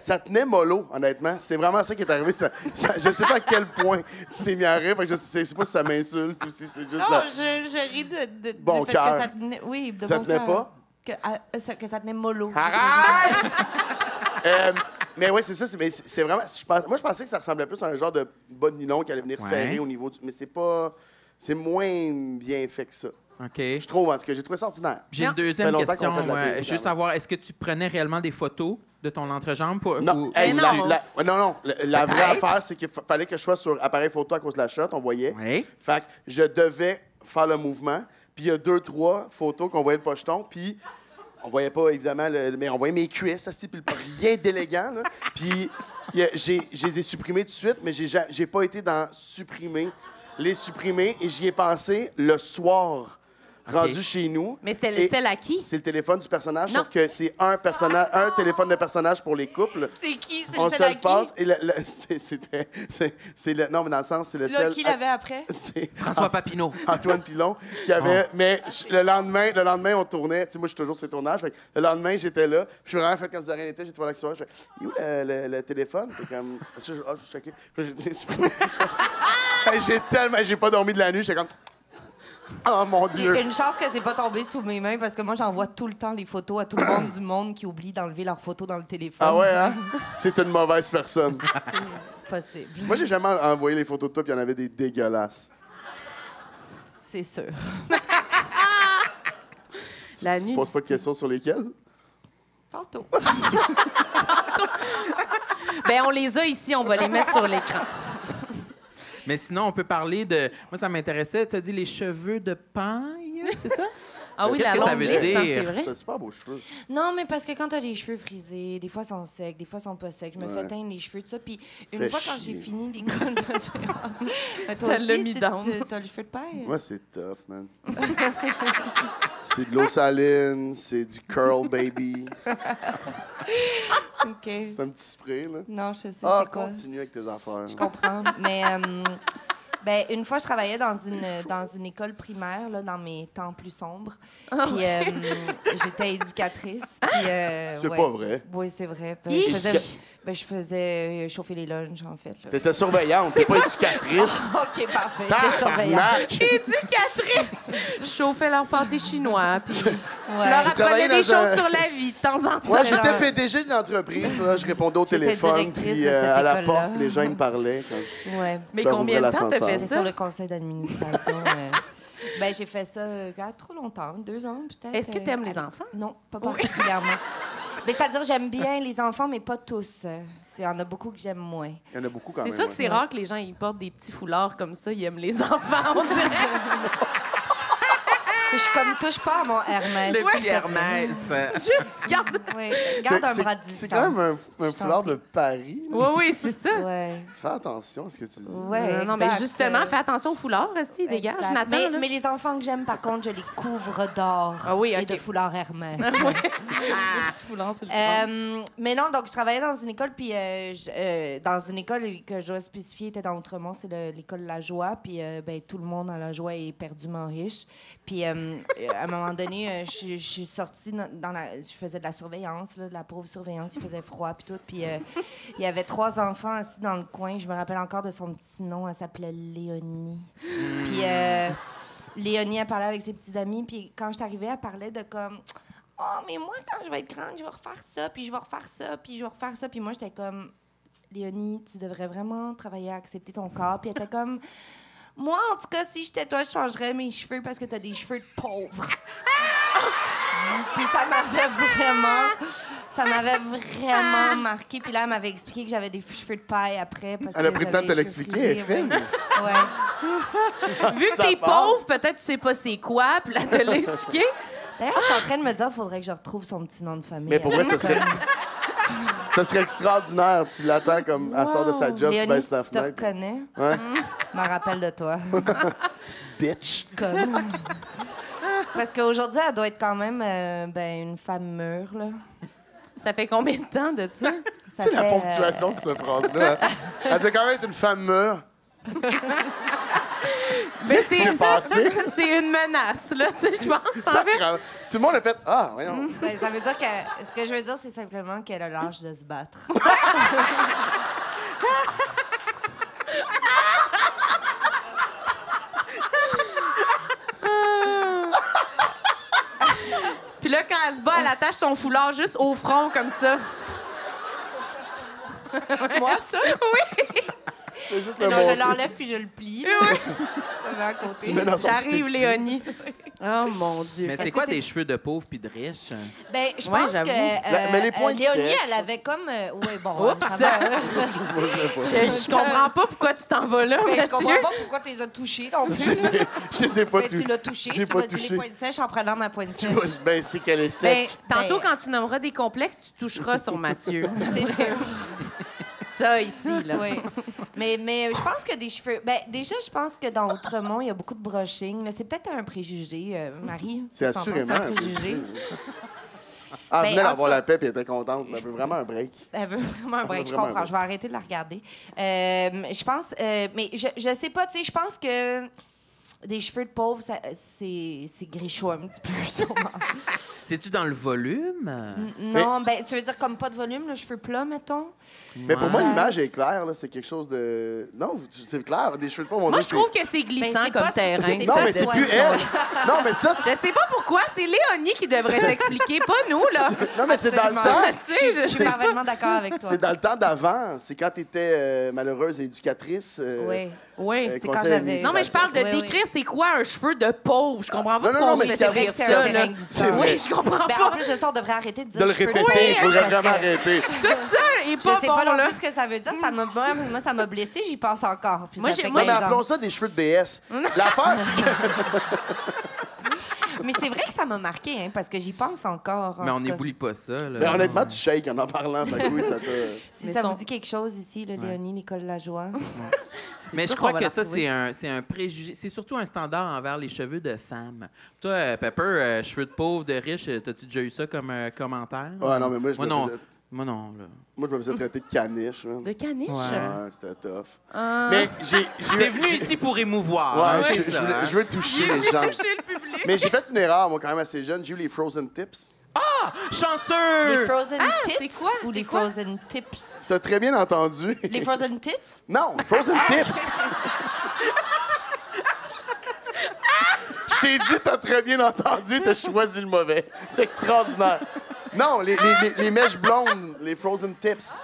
ça tenait mollo, honnêtement. C'est vraiment ça qui est arrivé. Je sais pas à quel point tu t'es mis à rire. Fait que je sais pas si ça m'insulte ou si c'est juste... Non, la- je ris Bon du fait cœur. que ça tenait... Oui, de Ça bon tenait cœur. pas? Que ça tenait mollo. Mais oui, c'est ça. C'est vraiment... Moi, je pensais que ça ressemblait plus à un genre de bas de nylon qui allait venir Ouais. serrer au niveau du... Mais c'est pas... C'est moins bien fait que ça. OK. Je trouve, en tout cas, j'ai trouvé ça ordinaire. J'ai une Ça deuxième fait longtemps question. qu'on fait de la ouais. télé, Je veux quand savoir, est-ce que tu prenais réellement des photos de ton entrejambe? Non, ou- hey, Mais la- non. la- non. La vraie Peut-être. affaire, c'est qu'il fallait que je sois sur appareil photo à cause de la shot, on voyait. Oui. Fait que je devais faire le mouvement. Puis il y a 2-3 photos qu'on voyait le pocheton. Puis on voyait pas, évidemment, mais on voyait mes cuisses, ça, puis rien d'élégant. Là. Puis je les ai supprimées tout de suite, mais j'ai pas été dans supprimer, les supprimer. Et j'y ai pensé le soir rendu chez nous. Mais c'était Et celle à qui? C'est le téléphone du personnage, Non. sauf que c'est un personnage, un téléphone de personnage pour les couples. C'est qui? On C'est se celle à le qui? passe et non, mais dans le sens, c'est le Là, seul. qui l'avait après? C'est François Papineau. Antoine Pilon qui avait. Mais le lendemain, on tournait. Tu sais, moi, je suis toujours sur les tournages. Fait que le lendemain, j'étais là. Puis je suis vraiment fait comme si de rien n'était. J'étais voir l'action. Je fais, il est où le téléphone? C'est comme. Je suis choqué. Puis j'ai dit, j'ai pas dormi de la nuit. J'étais comme. Oh mon Dieu! Une chance que c'est pas tombé sous mes mains parce que moi, j'envoie tout le temps les photos à tout le monde du monde qui oublie d'enlever leurs photos dans le téléphone. Ah ouais, hein? T'es une mauvaise personne. C'est possible. Moi, j'ai jamais envoyé les photos de toi, puis il y en avait des dégueulasses. C'est sûr. La Tu nuit. poses pas de questions sur lesquelles? Tantôt. Ben, on les a ici, on va les mettre sur l'écran. Mais sinon, on peut parler de... Moi, ça m'intéressait. Tu as dit les cheveux de paille, c'est ça? Ah oui, Qu'est-ce la que ça longue veut liste, hein, dire? c'est vrai. T'as super beaux cheveux. Non, mais parce que quand t'as des cheveux frisés, des fois ils sont secs, des fois ils sont pas secs. Je me fais teindre les cheveux, tout ça. Puis une Fais fois, quand chier. j'ai fini l'école de Ça l'a mis down. T'as les cheveux de paille? Moi, c'est tough, man. C'est de l'eau saline, c'est du curl baby. OK. C'est un petit spray, là. Non, je sais Ah, c'est quoi. continue avec tes affaires. Je comprends. Mais ben, une fois, je travaillais dans une école primaire, là, dans mes temps plus sombres. Puis j'étais éducatrice. Puis, C'est pas vrai. Oui, c'est vrai. Hi! Je faisais chauffer les lunchs, en fait. Là. T'étais surveillante, t'es pas éducatrice. OK, parfait. J'étais surveillante. Tabarnak! Éducatrice! Je chauffais leur pâté chinois, puis je leur Ouais. apprenais travaillé des dans un- choses sur la vie de temps en temps. Moi, j'étais PDG d'une entreprise. Là, je répondais au J'étais téléphone, directrice puis de cette à la école-là. porte, les gens ils me parlaient. Ouais. Mais Je leur combien de ouvrais temps t'as l'ascenseur. fait C'est ça? sur le conseil d'administration. Ben, j'ai fait ça trop longtemps, 2 ans peut-être. Est-ce que t'aimes les enfants? Non, pas particulièrement. Mais c'est-à-dire, j'aime bien les enfants, mais pas tous. Il y en a beaucoup que j'aime moins. Il y en a beaucoup quand C'est même. sûr que c'est rare que les gens ils portent des petits foulards comme ça, ils aiment les enfants, on dirait. Je suis comme, touche pas à mon Hermès. Le petit Hermès. Juste, garde. Oui, garde un bras de distance. C'est quand même un foulard de Paris. là. Oui, oui, c'est ça. Ouais. Fais attention à ce que tu dis. Ouais, Non, mais exact. justement, fais attention aux foulards, Resti, dégage, Exact. Nathan. là. Mais les enfants que j'aime, par contre, je les couvre d'or Ah oui, et ok. de foulards Hermès. Des petits foulards sur le front. Mais non, donc je travaillais dans une école, puis dans une école que je dois spécifier était dans Outremont, c'est l'école La Joie, puis ben, tout le monde dans La Joie est éperdument riche. Puis à un moment donné, je suis sortie je faisais de la surveillance, là, de la pauvre surveillance, il faisait froid, puis tout. Puis il y avait 3 enfants assis dans le coin, je me rappelle encore de son petit nom, elle s'appelait Léonie. Puis Léonie, elle parlait avec ses petits amis, puis quand je suis arrivée, elle parlait de comme... Oh, mais moi, quand je vais être grande, je vais refaire ça, puis je vais refaire ça, puis je vais refaire ça. Puis moi, j'étais comme, Léonie, tu devrais vraiment travailler à accepter ton corps. Puis elle était comme, moi, en tout cas, si j'étais toi, je changerais mes cheveux parce que t'as des cheveux de pauvre. Puis ça m'avait vraiment marqué. Puis là, elle m'avait expliqué que j'avais des cheveux de paille après. Parce Elle a que pris le temps de te j'avais les cheveux l'expliquer, elle est frisés, fine. Ouais. Vu que Ça t'es part. pauvre, peut-être tu sais pas c'est quoi, puis là, te l'expliquer. D'ailleurs, je suis en train de me dire, il faudrait que je retrouve son petit nom de famille. Mais pour vrai, ça serait extraordinaire. Tu l'attends comme elle sort de sa job, tu Léonie, baisses si ta tu te fenêtre. reconnais, Ouais. je me rappelle de toi. Bitch. Parce qu'aujourd'hui, elle doit être quand même une femme mûre, là. Ça fait combien de temps de ça? Ça C'est la fait, ponctuation de cette phrase-là. Elle doit quand même être une femme mûre. Qu'est-ce qui s'est passé? C'est une menace, là, tu sais, je pense. Ça En fait. prend- Tout le monde a fait « Ah, voyons. Ben, ça veut dire que... Ce que je veux dire, c'est simplement qu'elle a l'âge de se battre. Puis là, quand elle se bat, elle attache son foulard juste au front, comme ça. Moi, ça? Oui! C'est juste le Non, je montrer. l'enlève puis je le plie. Oui. Je le mets à côté. Tu mets dans son petit J'arrive, étui. Léonie. Oh, mon Dieu. Mais Est-ce c'est que quoi c'est- des cheveux de pauvre puis de riche? Ben, je Ouais, pense j'avoue. que... Mais les points de Léonie, sexe. elle avait comme... oui, bon, Oups! ça va. Excuse-moi, je l'ai pas. Je comprends pas pourquoi tu t'en vas là, Ben, je Mathieu. comprends pas pourquoi tu les as touchés non plus. Je sais pas Ben, tout. tu l'as touché, J'ai tu pas m'as dit touché. les points de sèche en prenant ma pointe sèche. Ben, c'est qu'elle est Ben, sec. tantôt, Ben, quand tu nommeras des complexes, tu toucheras sur Mathieu. C'est sûr. ça ici, là. Oui. Mais je pense que des cheveux... Ben, déjà, je pense que dans Outremont, il y a beaucoup de brushing. là. C'est peut-être un préjugé, Marie. C'est Tu t'en penses, assurément un préjugé. Ah, Ben, elle venait en d'avoir tout cas- la paix et elle était contente. Elle veut vraiment un break. Elle veut vraiment un break, je Vraiment un comprends. break. Je vais arrêter de la regarder. Je pense... mais je sais pas, tu sais, je pense que des cheveux de pauvre, c'est grichot un petit peu, sûrement. C'est-tu dans le volume? Non, ben, tu veux dire comme pas de volume, le cheveu plat, mettons? Mais pour moi, Ouais. l'image est claire. là. C'est quelque chose de... Non, c'est clair. Des cheveux de pauvre, on Moi, dit je trouve que c'est Ben, glissant c'est comme pas- terrain. c'est Non, ça, mais c'est ouais, plus ils elle. sont- Non, mais ça, c'est... Je sais pas pourquoi, c'est Léonie qui devrait s'expliquer, pas nous, là. Non, mais c'est dans le Absolument. temps... Tu sais, Je suis parfaitement d'accord avec toi. C'est dans le temps d'avant. C'est quand tu étais malheureuse et éducatrice. Oui. Oui. C'est conseil quand j'avais... Non, mais je parle de Oui, oui. décrire c'est quoi un cheveu de pauvre. Je comprends pas Non, non, pourquoi non, on mais se c'est fait vrai dire que c'est ça, un là. terrain glissant. Oui, je comprends Ben, pas. en plus de ça, on devrait arrêter de dire De le cheveux de répéter, il pauvre, faudrait parce vraiment que arrêter. Tout ça est Je pas sais bon, pas non là. plus ce que ça veut dire. Moi, ça m'a blessée, j'y pense encore. Puis Moi, ça j'ai- fait moi, Non, mais 15 ans. appelons ça des cheveux de BS. L'affaire, c'est que... Mais c'est vrai que ça m'a marqué, hein, parce que j'y pense encore. en Mais on tout cas. n'éboulit pas ça. Là. Mais honnêtement, tu shakes en parlant. Fait que oui, ça te... Si Mais ça son- vous dit quelque chose ici, là, Léonie, l'école de la joie. Mais je sûr crois qu'on va que la ça, retrouver. c'est un préjugé. C'est surtout un standard envers les cheveux de femmes. Toi, Pepper, cheveux de pauvre, de riche, t'as-tu déjà eu ça comme commentaire? Ah non, mais moi, je Moi, me non. faisais... Moi, non. Là. Moi, je me faisais traiter de caniche. man. De caniche? Ouais. C'était tough. Ah. Mais T'es venu ici pour émouvoir. Ouais, hein, je, c'est ça, veux- hein? je veux toucher les gens. Mais j'ai fait une erreur, moi, quand même assez jeune. J'ai eu les Frozen Tips. Chanceux! Les Frozen Tits? c'est quoi? Ou C'est les quoi? Frozen Tips? T'as très bien entendu. Les Frozen Tits? Non, Frozen Tips. Je t'ai dit, t'as très bien entendu, t'as choisi le mauvais. C'est extraordinaire. Non, les mèches blondes, les Frozen Tips.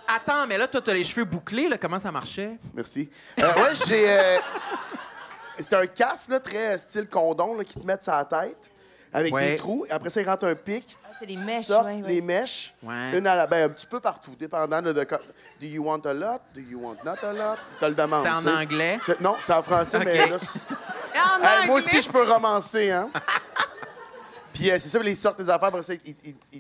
Attends, mais là, toi, t'as les cheveux bouclés, là. Comment ça marchait? Merci. Ouais, j'ai... C'était un casque, là, très style condom, là, qui te met sur la tête, avec Ouais. des trous. Et après ça, il rentre un pic. c'est les mèches, sortent ouais, ouais. les mèches, Ouais. une à la... Ben, un petit peu partout, dépendant de... Do you want a lot? Do you want not a lot? Tu le demandes, C'était tu sais. en anglais? Non, c'est en français, Ok. mais là... En Hey, moi anglais. aussi, je peux romancer, hein? Puis c'est ça, ils sortent des affaires, après ça,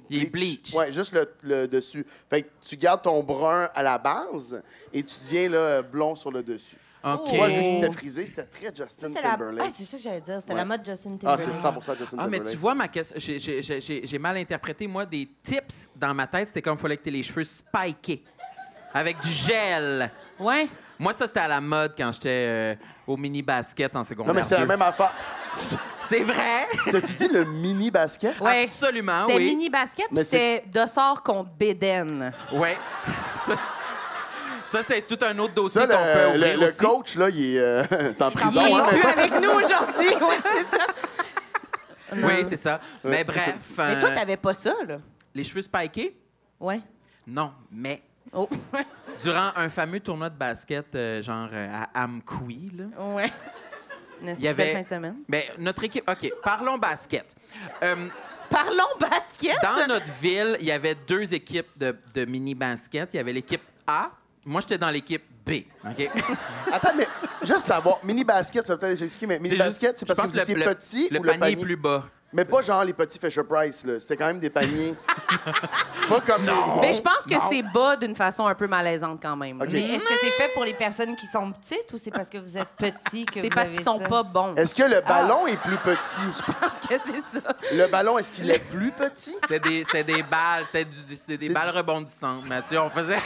Ils bleach. Ouais, juste le dessus. Fait que tu gardes ton brun à la base et tu deviens là, blond sur le dessus. OK. Moi, vu que c'était frisé, c'était très Ça, Justin c'était la... Timberlake. Ah, c'est ça que j'allais dire. C'était Ouais. la mode Justin Ah, Timberlake. c'est 100% Justin Ah, Timberlake. mais tu vois, ma question, j'ai mal interprété. Moi, des tips dans ma tête, c'était comme il fallait que tu aies les cheveux spikés, avec du gel. Ouais. Moi, ça, c'était à la mode quand j'étais au mini-basket en secondaire. Non, mais c'est la 2. même affaire. C'est vrai? T'as-tu dit le mini basket? Ouais. Absolument, C'était oui. mini basket, Mais puis c'était Dossard contre Béden. Oui. Ça, c'est tout un autre dossier Ça, qu'on peut ouvrir le aussi. coach, là, il est en prison. Il hein, est mais- plus avec nous aujourd'hui. Ouais, c'est ça. Oui, c'est ça. Mais bref. Mais toi, t'avais pas ça, là. Les cheveux spikés? Ouais. Non, mais Oh. durant un fameux tournoi de basket, à Amqui, là, Ouais. il y C'était avait... fin de semaine. Ben, notre équipe... OK, parlons basket. Parlons basket. Dans notre ville, il y avait 2 équipes de mini-basket. Il y avait l'équipe A. Moi, j'étais dans l'équipe B. OK? Attends, mais juste savoir, mini basket, ça va peut-être expliquer, mais mini basket, c'est je parce que pense vous étiez petit le ou le panier panier? plus bas. Mais pas genre les petits Fisher Price, là. C'était quand même des paniers. Pas comme non. Mais je pense que c'est bas d'une façon un peu malaisante quand même. OK. Mais est-ce que c'est fait pour les personnes qui sont petites ou c'est parce que vous êtes petits que C'est vous parce avez qu'ils sont ça? pas bons. Est-ce que le ballon est plus petit? Je pense que c'est ça. Le ballon, est-ce qu'il est plus petit? C'était des balles. C'était des C'est balles du- rebondissantes. Mais tu sais, on faisait...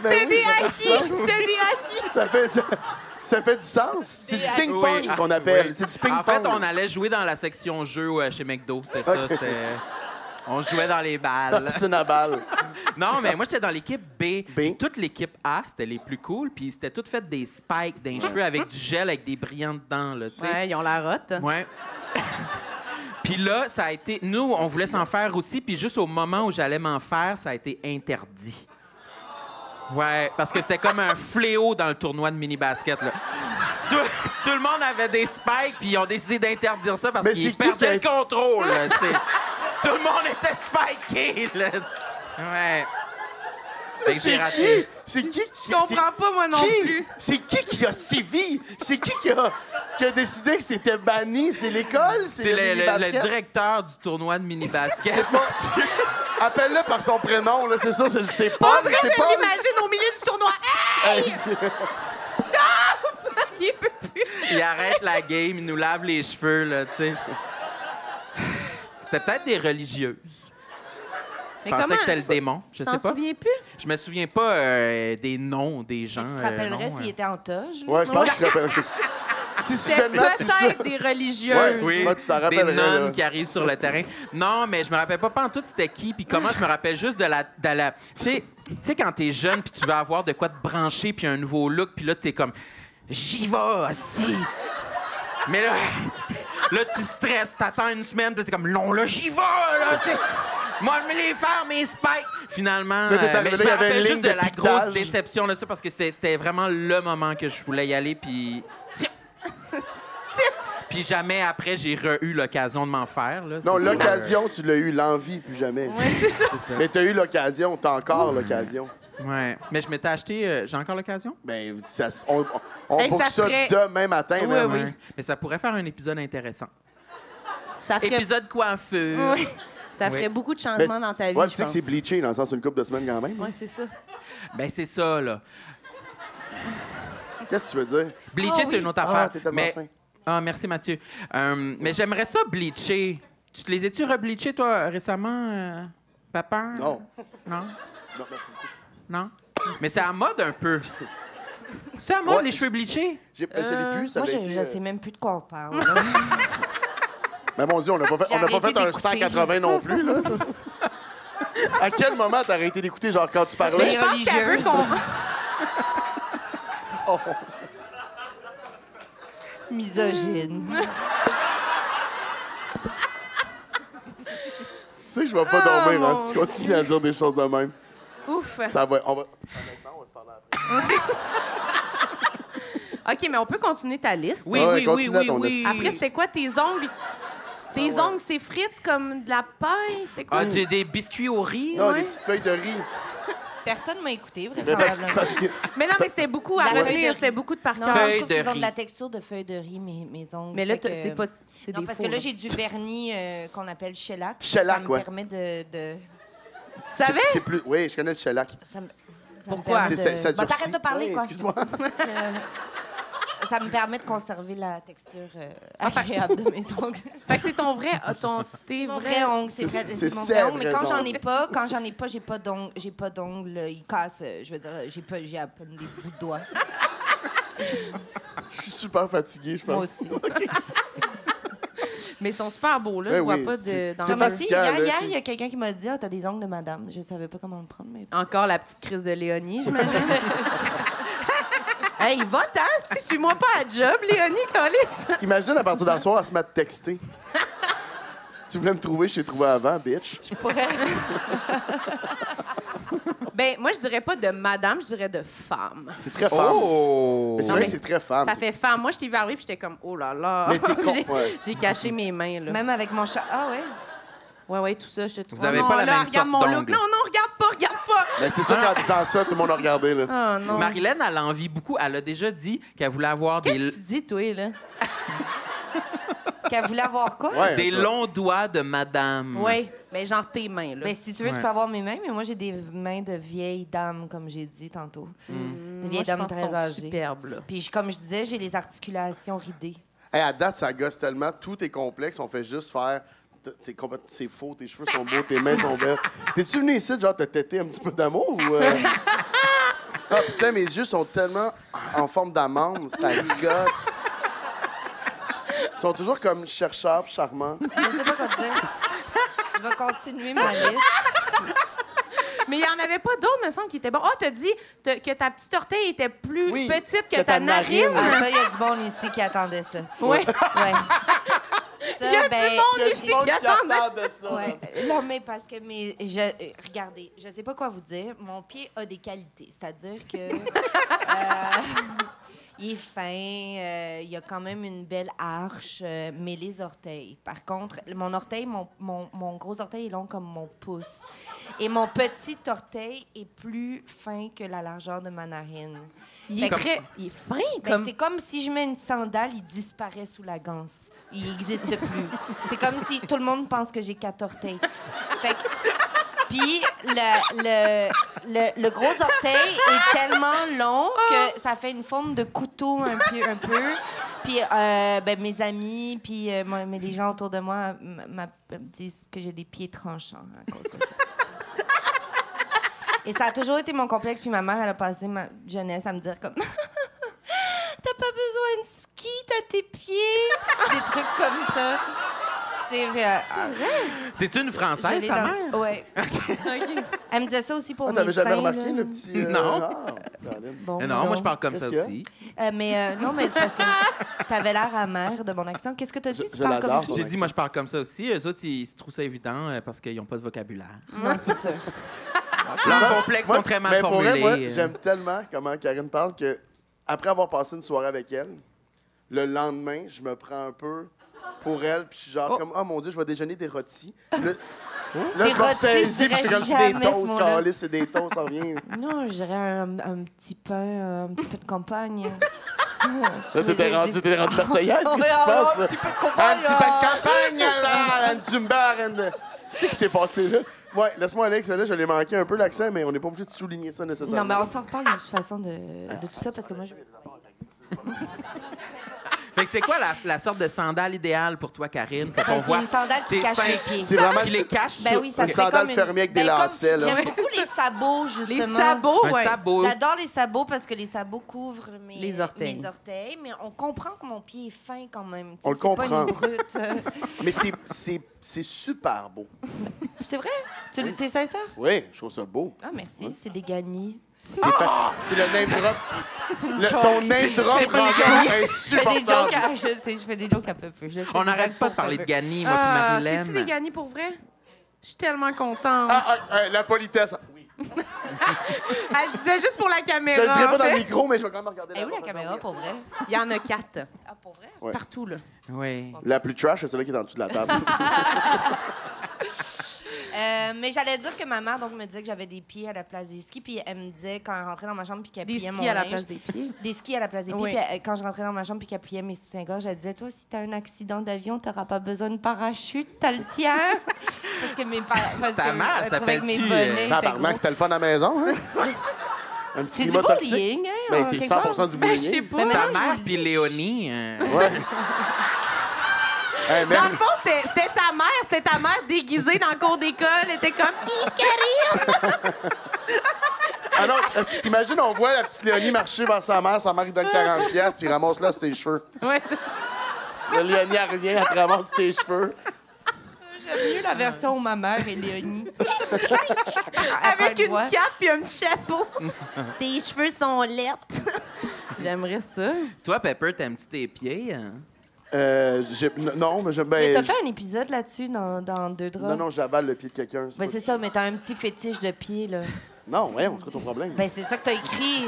Ben C'était oui, des ça fait du acquis. sens. C'était des acquis. Ça fait du sens. C'est du ping-pong Oui. qu'on appelle. Oui. C'est du ping-pong. En fait, on allait jouer dans la section jeux chez McDo. C'était ça. OK. On jouait dans les La balles. piscine à balles. Non, mais moi, j'étais dans l'équipe B. B. Puis toute l'équipe A, c'était les plus cool. Puis c'était tout fait des spikes d'un cheveu avec du gel, avec des brillants dedans, là, tu sais. Ouais, ils ont la rotte. Ouais. Puis là, ça a été... Nous, on voulait s'en faire aussi. Puis juste au moment où j'allais m'en faire, ça a été interdit. Ouais, parce que c'était comme un fléau dans le tournoi de mini-basket, là. Tout le monde avait des spikes, puis ils ont décidé d'interdire ça parce Mais qu'ils c'est qui perdaient qui a- le contrôle. Là. Tout le monde était spiké, là. Ouais. Fait que j'ai C'est raté. qui? C'est qui? Je comprends pas, moi non plus. C'est qui a sévi? C'est qui a décidé que c'était banni? C'est l'école? C'est le le mini-basket? directeur du tournoi de mini-basket. C'est pas... Appelle-le par son prénom, là, c'est ça, c'est Paul. On dirait que je l'imagine au milieu du tournoi. Hey! Stop! Il peut plus. Il arrête la game, il nous lave les cheveux, là, tu sais. C'était peut-être des religieuses. Je Mais pensais comment? que c'était le démon, je sais T'en pas. souviens plus? Je me souviens pas des noms des gens. Tu te rappellerais non, s'il était en toge? Ouais, je pense que tu te rappelles. Si C'est soudainement, tout ça... peut-être des religieuses. Ouais, Oui, tu t'en des rappellerais, nonnes là. qui arrivent sur le terrain. Non, mais je me rappelle pas en tout c'était qui, puis comment je me rappelle juste de la... Tu sais, quand t'es jeune, puis tu veux avoir de quoi te brancher, puis un nouveau look, puis là, t'es comme... J'y vais, hostie! Mais là, tu stresses, t'attends une semaine, puis t'es comme... Non, là, j'y vais, là, tu sais! Moi, je vais les faire, mes spikes! Finalement, Là, t'es mais arrivé, je il y me avait une rappelle juste ligne de de la piquetage. grosse déception là-dessus, parce que c'était vraiment le moment que je voulais y aller, puis... Puis jamais après, j'ai eu l'occasion de m'en faire. Là. Non, C'est- l'occasion, tu l'as eu, l'envie, plus jamais. Ouais, c'est ça. C'est ça. Mais t'as eu l'occasion, t'as encore l'occasion. Ouais. Mais je m'étais acheté... j'ai encore l'occasion? Ben, on Hey, book ça ça serait- demain matin, Oui, même. oui. Ouais. Mais ça pourrait faire un épisode intéressant. Ça ferait, Épisode coiffeur. Oui. Ça ferait Oui. beaucoup de Mais changements dans ta vie, ouais, je tu sais que pense. c'est bleaché dans le sens d'une couple de semaines quand même. Oui, c'est ça. Ben, c'est ça, là. Qu'est-ce que tu veux dire? Bleacher, Oh, c'est oui. une autre affaire. Ah, t'es tellement mais... fin. Ah, merci, Mathieu. Mais j'aimerais ça bleacher. Tu te les es-tu rebleachés, toi, récemment, papa? Non. Non? Non, merci beaucoup. Non? Mais c'est à mode un peu. C'est à mode, Ouais. les cheveux bleachés? Ça l'est plus, ça Moi, l'a je été... ne sais même plus de quoi on parle. là. Mais mon Dieu, on n'a pas fait, J'ai on n'a pas arrêté fait un d'écouter. 180 non plus, là. À quel moment t'as arrêté d'écouter, genre, quand tu parlais? Mais Je pense qu'elle veut religieuse. qu'on... Oh. Misogyne. Tu sais que je vais pas dormir, hein, si tu continues à dire des choses de même. Ouf. Ça va... Honnêtement, on va se parler après. OK, mais on peut continuer ta liste. Oui, Ouais, oui, oui, continue à oui, ton oui. Après, c'était quoi tes ongles? Tes ongles, c'est frites comme de la paille? C'était quoi? Ah, des biscuits au riz? Non, Ouais. des petites feuilles de riz. Personne m'a écouté, Mais vraisemblablement. parce que... Mais non, mais c'était beaucoup à La feuille de retenir. riz. C'était beaucoup de par Non, cœur. Feuille je trouve de qu'ils ont riz. de la texture de feuilles de riz, mes ongles. Mais là, Fait que- c'est pas... C'est Non, des parce faux, que là, là. j'ai du vernis qu'on appelle shellac. Shellac, Ça me ouais. permet de... Tu savais? C'est plus... Oui, je connais le shellac. Ça me Pourquoi? permet C'est- ça Bah, durcit. t'arrêtes de parler, Oui, quoi. excuse-moi. Ça me permet de conserver la texture agréable de mes ongles. Fait que c'est ton vrai... tes Mon vrais vrai ongle, c'est C'est- vrai, c'est c'est mon ses vrai ongle. Mais vrais quand j'en ongles. ai pas, j'ai pas d'ongles. Ils cassent. Je veux dire, j'ai à peine des bouts de doigts. Je suis super fatigué, je pense. Moi aussi. Mais ils sont super beaux, là. Ben Je vois oui, pas c'est- de... dans c'est la- Moi pas- aussi, fatigant, hier, là, hier, tu- il y a quelqu'un qui m'a dit « Ah, t'as des ongles de madame. » Je savais pas comment le prendre, mais... Encore la petite crise de Léonie, j'imagine. Hey, va-t'en! Si, suis-moi pas à job, Léonie, Colis! Imagine à partir d'un soir, elle se met à te texter. Tu voulais me trouver, je t'ai trouvé avant, bitch. Ben, moi, je dirais pas de madame, je dirais de femme. C'est très femme. Oh! Mais c'est Non, vrai mais que c'est très femme. Ça fait femme. Moi, je t'ai vu arriver, puis j'étais comme, oh là là. Mais t'es con, J'ai- ouais. J'ai caché mes mains, là. Même avec mon chat. Ah ouais? Ouais, tout ça, je te trouve. Vous avez non, pas la là, même regarde sorte mon look. d'ongles. Non, regarde pas! Mais c'est sûr qu'en disant ça, tout le monde a regardé, là. Oh non. Marilyn, elle a envie beaucoup. Elle a déjà dit qu'elle voulait avoir Qu'est-ce des, que tu dis, toi, là? Qu'elle voulait avoir quoi? Ouais, des ça. longs doigts de madame. Oui, ben genre tes mains, là. Ben, si tu veux, Ouais. tu peux avoir mes mains, mais moi, j'ai des mains de vieilles dames, comme j'ai dit tantôt. Des Moi, vieilles je dames pense très qu'elles sont âgées. superbes, là. Puis, comme je disais, j'ai les articulations ridées. Hey, à date, ça gosse tellement. Tout est complexe. On fait juste faire... C'est faux, tes cheveux sont beaux, tes mains sont belles. T'es-tu venu ici, genre, te têter un petit peu d'amour ou... Ah, putain, mes yeux sont tellement en forme d'amande, ça gosse. Ils sont toujours comme chercheurs, puis charmants. Je sais pas quoi te dire. Je vais continuer ma liste. Mais il n'y en avait pas d'autres, me semble, qui étaient bons. Oh, t'as dit que ta petite orteille était plus Oui, petite que que ta ta narine. narine. Ah, ça, il y a du monde ici qui attendait ça. Oui. Ouais. Ça, Il y a du monde Il y a ici du monde qui qui attend. attend de ça. Ouais. Non, mais parce que regardez, je sais pas quoi vous dire. Mon pied a des qualités. C'est-à-dire que il est fin, il y a quand même une belle arche, mais les orteils. Par contre, mon orteil, mon gros orteil est long comme mon pouce. Et mon petit orteil est plus fin que la largeur de ma narine. Il est Fait que- très... Il est fin, Ben, comme... c'est comme si je mets une sandale, il disparaît sous la ganse. Il n'existe plus. C'est comme si tout le monde pense que j'ai 4 orteils. Fait que Puis le gros orteil est tellement long que ça fait une forme de couteau un peu. Puis mes amis, puis mais les gens autour de moi me disent que j'ai des pieds tranchants à cause de ça. Et ça a toujours été mon complexe. Puis ma mère, elle a passé ma jeunesse à me dire comme... T'as pas besoin de ski, t'as tes pieds. Des trucs comme ça. C'est-tu une Française, ta mère? Oui. Elle me disait ça aussi pour mes t'avais jamais seins, remarqué là. le petit... Non. Bon, Non, moi, je parle comme ça Qu'est-ce aussi. non, mais parce que t'avais l'air amer de mon accent. Qu'est-ce que t'as dit? Tu Je parles comme l'adore. qui? J'ai dit, moi, je parle comme ça aussi. Eux autres, ils se trouvent ça évident parce qu'ils n'ont pas de vocabulaire. Non, c'est ça. Leurs complexes sont très mal Mais pour formulés. vrai, moi, j'aime tellement comment Karine parle que après avoir passé une soirée avec elle, le lendemain, je me prends un peu pour elle, puis je suis genre comme, oh mon Dieu, je vais déjeuner des rôtis. Là, Des je me rôtis, ressaisis, je puis je suis dirais comme, c'est des jamais ce toasts, mot-là. câlisse, c'est des toasts, ça revient. Non, je dirais un petit pain, un petit peu de campagne. Là, t'es rendu Versailles, qu'est-ce qui se passe, là? Un petit peu de campagne. Un petit peu de campagne, là, un dumbar, c'est ce qui s'est passé, là. Ouais, laisse-moi Alex, là, je l'ai manqué un peu l'accent, mais on n'est pas obligé de souligner ça nécessairement. Non, mais on s'en reparle de toute façon de tout ça, parce que moi, je... Fait que c'est quoi la sorte de sandale idéale pour toi, Karine? Pour qu'on c'est voit une sandale qui tes cache seins. les pieds. C'est vraiment Qui les cache? Ben oui, ça une fait sandale comme une... fermée avec des Ben, comme- lacets, là. J'aime Ouais, beaucoup les sabots, justement. Les sabots, Un ouais. sabot. J'adore les sabots parce que les sabots couvrent Les orteils. mes orteils, mais on comprend que mon pied est fin quand même. Tu sais, On le c'est pas comprend. une brute. Mais c'est super beau. C'est vrai? T'es sincère? Oui, je trouve ça beau. Ah, merci. C'est des gagnés. C'est le name drop. C'est une Ton name drop C'est pas rend des tout jokes. Je fais des jokes, insupportable. je sais, je fais des jokes un peu peu. On n'arrête pas de parler de Gani, moi puis Marilyn. C'est-tu des gagnés pour vrai? Je suis tellement contente. La politesse. Oui. Elle disait juste pour la caméra. Je le dirai pas en dans le fait. micro, mais je vais quand même regarder Elle est où la caméra, pour vrai? Il y en a 4. Ah, pour vrai? Ouais. Partout, là. Oui. La plus trash, c'est celle-là qui est en dessous de la table. Mais j'allais dire que ma mère donc, me disait que j'avais des pieds à la place des skis, puis elle me disait quand elle rentrait dans ma chambre puis qu'elle Des pliait mon skis à la linge, place des pieds. des skis à la place des pieds. Oui. Puis quand je rentrais dans ma chambre puis qu'elle pliait mes soutiens-gorge, elle disait toi si t'as un accident d'avion, t'auras pas besoin de parachute, t'as le tien. Parce que mes parents Ta mère, elle trouvait que mes s'appelle-tu, bonnets étaient Tabarnak, gros. c'était le fun à la maison, hein? Un petit C'est du climat toxique. bullying, hein? Ben, en c'est quelque part. 100% du Ben, je sais bullying. pas. Ben, Ta maintenant, je mère vous puis le dis. Léonie. Ouais. Hey, Dans merde. le fond, c'était ta mère déguisée dans le cours d'école. Elle était comme Ah non, imagine, on voit la petite Léonie marcher vers sa mère lui donne 40$ puis ramasse là ses cheveux. Ouais. La Léonie, elle revient, elle te ramasse tes cheveux. J'aime mieux la version où ma mère et Léonie. Avec une cape et un petit chapeau. Tes cheveux sont laids. J'aimerais ça. Toi, Pepper, t'aimes-tu tes pieds? Hein? Non, mais j'aime Mais bien. t'as fait un épisode là-dessus dans Deux draps. Non, j'avale le pied de quelqu'un. Ben, c'est ça, mais t'as un petit fétiche de pied, là. Non, ouais, on trouve ton problème. Ben, c'est ça que t'as écrit.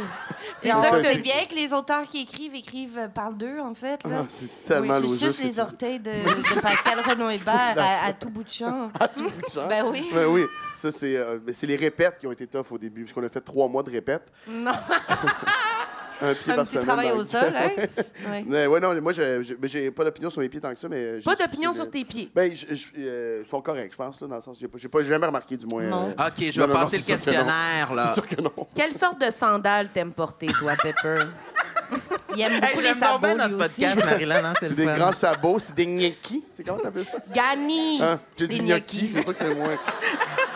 C'est Ah, ça que c'est- c'est bien que les auteurs qui écrivent parlent d'eux, en fait. Là. Ah, c'est tellement oui, loser. c'est juste ce que les tu orteils de Pascal Renaud-Hébert à tout bout de champ. dis. Tout le champ. Ben oui. Ben oui, ça, c'est les répètes qui ont été tough au début, puisqu'on a fait 3 mois de répètes. Non. Un pied Un par petit semaine. travail dans au le- sol, hein? Ouais. Ouais, non, moi, j'ai pas d'opinion sur mes pieds tant que ça, mais... Pas d'opinion sur tes pieds. Ben, ils sont corrects, je pense, là, dans le sens... J'ai pas jamais remarqué, du moins. Non. OK, je Non, vais non, passer non, le c'est sûr que non. questionnaire, là. C'est sûr que non. Quelle sorte de sandales t'aimes porter, toi, Pepper? Il aime Hey, beaucoup les j'aime donc sabots, bien lui notre aussi. podcast, Marilyn, hein, c'est C'est le des fun. grands sabots, c'est des gnocchis. C'est comment t'appelles ça? Gani! Hein? J'ai Des dit gnocchi, c'est sûr que c'est moins.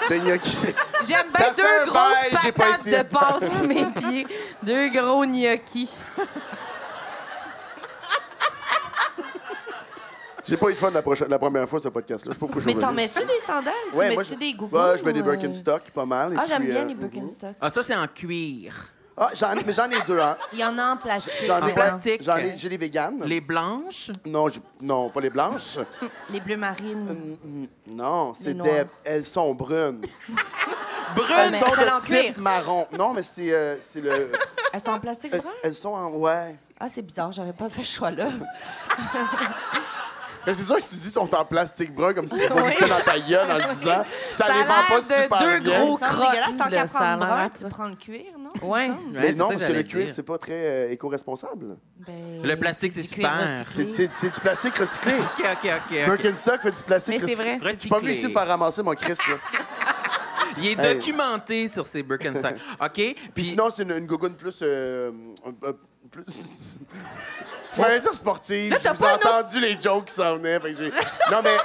Des gnocchis. J'aime Ça bien fait un deux grosses bail, j'ai pas patates été. de pâte sur mes pieds. Deux gros gnocchis. J'ai pas eu de fun la première fois, ce podcast-là. Je sais pas pourquoi je Mais suis t'en revenu. mets-tu des sandales? Tu Ouais, moi, mets-tu des gougounes? Ouais, je mets des ou, Birkenstock, pas mal. et Ah, j'aime puis, bien les Birkenstock. Ah, ça, c'est en cuir. Ah, mais j'en ai deux, hein. Il y en a en plastique. J'en En ai, plastique. j'ai les véganes. Les blanches. Non, non, pas les blanches. Les bleus marines. Non, c'est Les des... noires. Elles sont brunes. Brunes. Elles mais sont celles en de type cuir. marron. Non, mais c'est le... Elles sont en plastique brun? Elles sont en... Ouais. Ah, c'est bizarre, j'aurais pas fait ce choix-là. Mais c'est sûr que si tu dis qu'ils sont en plastique brun, comme si tu volissais dans ta gueule en le disant, ça les a vend pas l'air de super deux bien. gros Ça semble crocs, dégueulasse, tant là, qu'à ça a prendre brun, l'air. tu prends le cuir, non? Ouais. Ouais, Mais c'est non, ça parce que j'allais le cuir, dire. c'est pas très éco-responsable. Ben, Le plastique, c'est du cuir super. recyclé. C'est du plastique recyclé. OK. Birkenstock fait du plastique Mais c'est recyclé. vrai. Je suis pas venu ici me faire ramasser mon Chris, là. Il est documenté sur ses Birkenstock. OK? Puis sinon, c'est une gougoune plus... plus... Je voulais dire sportive. Là, J'ai entendu les jokes qui s'en venaient. Fait que non, mais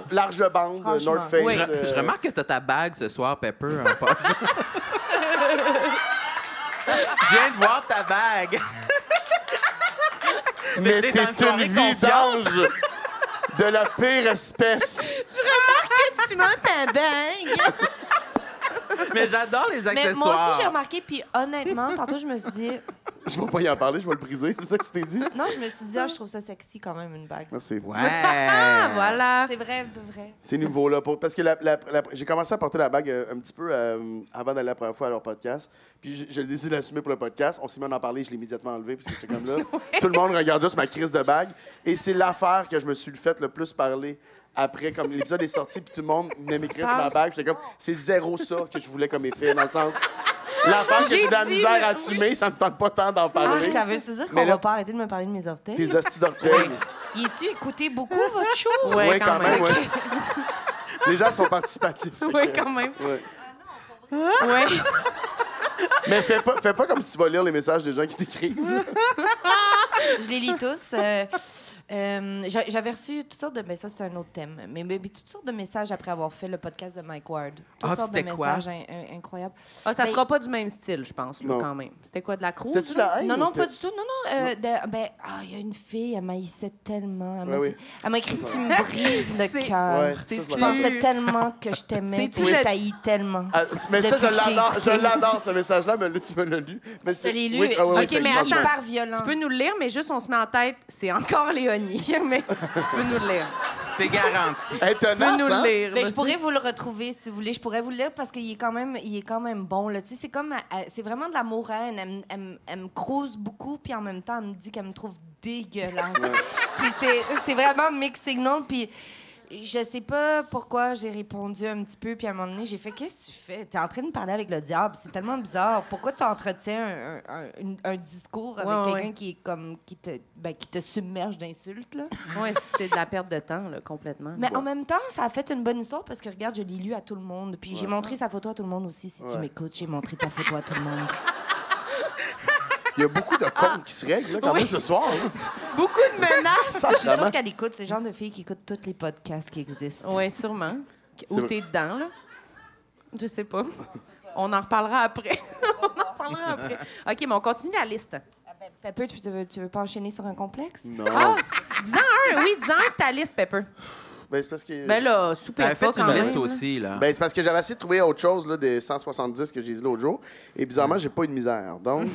large bande, North Face. Oui. Je remarque que t'as ta bague ce soir, Pepper, en passant. Je viens de voir ta bague. Mais t'es t'es dans une soirée une confiante. vidange de la pire espèce. Tu montes ta bague. Mais j'adore les Mais accessoires. moi aussi, j'ai remarqué, puis honnêtement, tantôt, je me suis dit... Je vais pas y en parler, je vais le briser. C'est ça que tu t'es dit? Non, je me suis dit, je trouve ça sexy quand même, une bague. Merci. Ouais. Ah, voilà. C'est vrai, de vrai. C'est nouveau, là. Parce que j'ai commencé à porter la bague un petit peu avant d'aller la première fois à leur podcast. Puis je décide d'assumer pour le podcast. On s'est mis à en parler, je l'ai immédiatement enlevé, parce que j'étais comme là. Tout le monde regarde juste ma crise de bague. Et c'est l'affaire que je me suis fait le plus parler après, comme l'épisode est sorti, puis tout le monde venait m'écrire sur ma bague. J'étais comme, c'est zéro ça que je voulais comme effet, dans le sens. L'affaire que j'ai de la misère à assumer, ça me tente pas tant d'en Ah, parler. ça veut-tu dire Mais qu'on là- va pas arrêter de me parler de mes orteils? Tes hosties d'orteils. Y es-tu écouté beaucoup, votre show? Ouais, Oui, quand même, ouais. Les gens sont participatifs. fait Oui, que- quand même. Ouais. Ouais. Mais fais pas comme si tu vas lire les messages des gens qui t'écrivent. Je les lis tous. J'avais reçu toutes sortes de messages, c'est un autre thème, mais toutes sortes de messages après avoir fait le podcast de Mike Ward. Toutes Ah, sortes de c'était quoi? messages incroyables. Ah, ça Ben- sera pas du même style, je pense, là, Non. quand même. C'était quoi, de la croûte? C'était-tu de la haine? Non, ou non, c'était- pas du tout. Non, non. Il y a une fille, elle m'haïssait tellement. Ouais, Elle m'a écrit « Tu me brises le C'est- cœur. Ouais, C'est-tu- ça, Je pensais tellement que je t'aimais, C'est-tu puis je le- t'haïs tellement. Ah, mais ça, Depuis que j'ai je écouté. l'adore, ce message-là, mais là, tu me l'as lu. Mais Je l'ai lu. Oui, ah, oui, oui, Ok, c'est mais franchement- attends. Super violent. Tu peux nous le lire, mais juste on se met en tête, c'est encore Léonie, mais tu peux nous le lire. C'est garanti. Étonnant, Tu peux nous hein? le lire. Ben, là, je pourrais vous le retrouver si vous voulez. Je pourrais vous le lire parce qu'il est quand même bon. Là. Tu sais, c'est comme, c'est vraiment de l'amour-haine. Elle me crouse beaucoup, puis en même temps, elle me dit qu'elle me trouve dégueulasse. Puis c'est vraiment mixed signal. Puis je sais pas pourquoi j'ai répondu un petit peu, puis à un moment donné, j'ai fait « Qu'est-ce que tu fais? T'es en train de parler avec le diable. C'est tellement bizarre. Pourquoi tu entretiens un discours avec Ouais, quelqu'un ouais. qui est comme qui te submerge d'insultes? » là? Ouais, c'est de la perte de temps, là, complètement. Mais en même temps, ça a fait une bonne histoire parce que, regarde, je l'ai lu à tout le monde. Puis j'ai montré sa photo à tout le monde aussi. Si tu Ouais. m'écoutes, j'ai montré ta photo à tout le monde. Il y a beaucoup de comptes qui se règlent, là, quand Oui. même, ce soir. là. Beaucoup de menaces! Je suis sûre qu'elle écoute. C'est le genre de fille qui écoute tous les podcasts qui existent. Oui, sûrement. Ou vrai. t'es dedans, là. Je sais pas. On en reparlera après. On en reparlera après. OK, mais on continue la liste. Pepper, tu veux pas enchaîner sur un complexe? Non. Ah! Dis-en un, oui, dis-en un de ta liste, Pepper. Ben, c'est parce que... Ben là, souper T'avais pas fait quand une même. liste là. aussi, là. Ben, c'est parce que j'avais essayé de trouver autre chose là, des 170 que j'ai dit l'autre jour. Et bizarrement, j'ai pas eu de misère. Donc.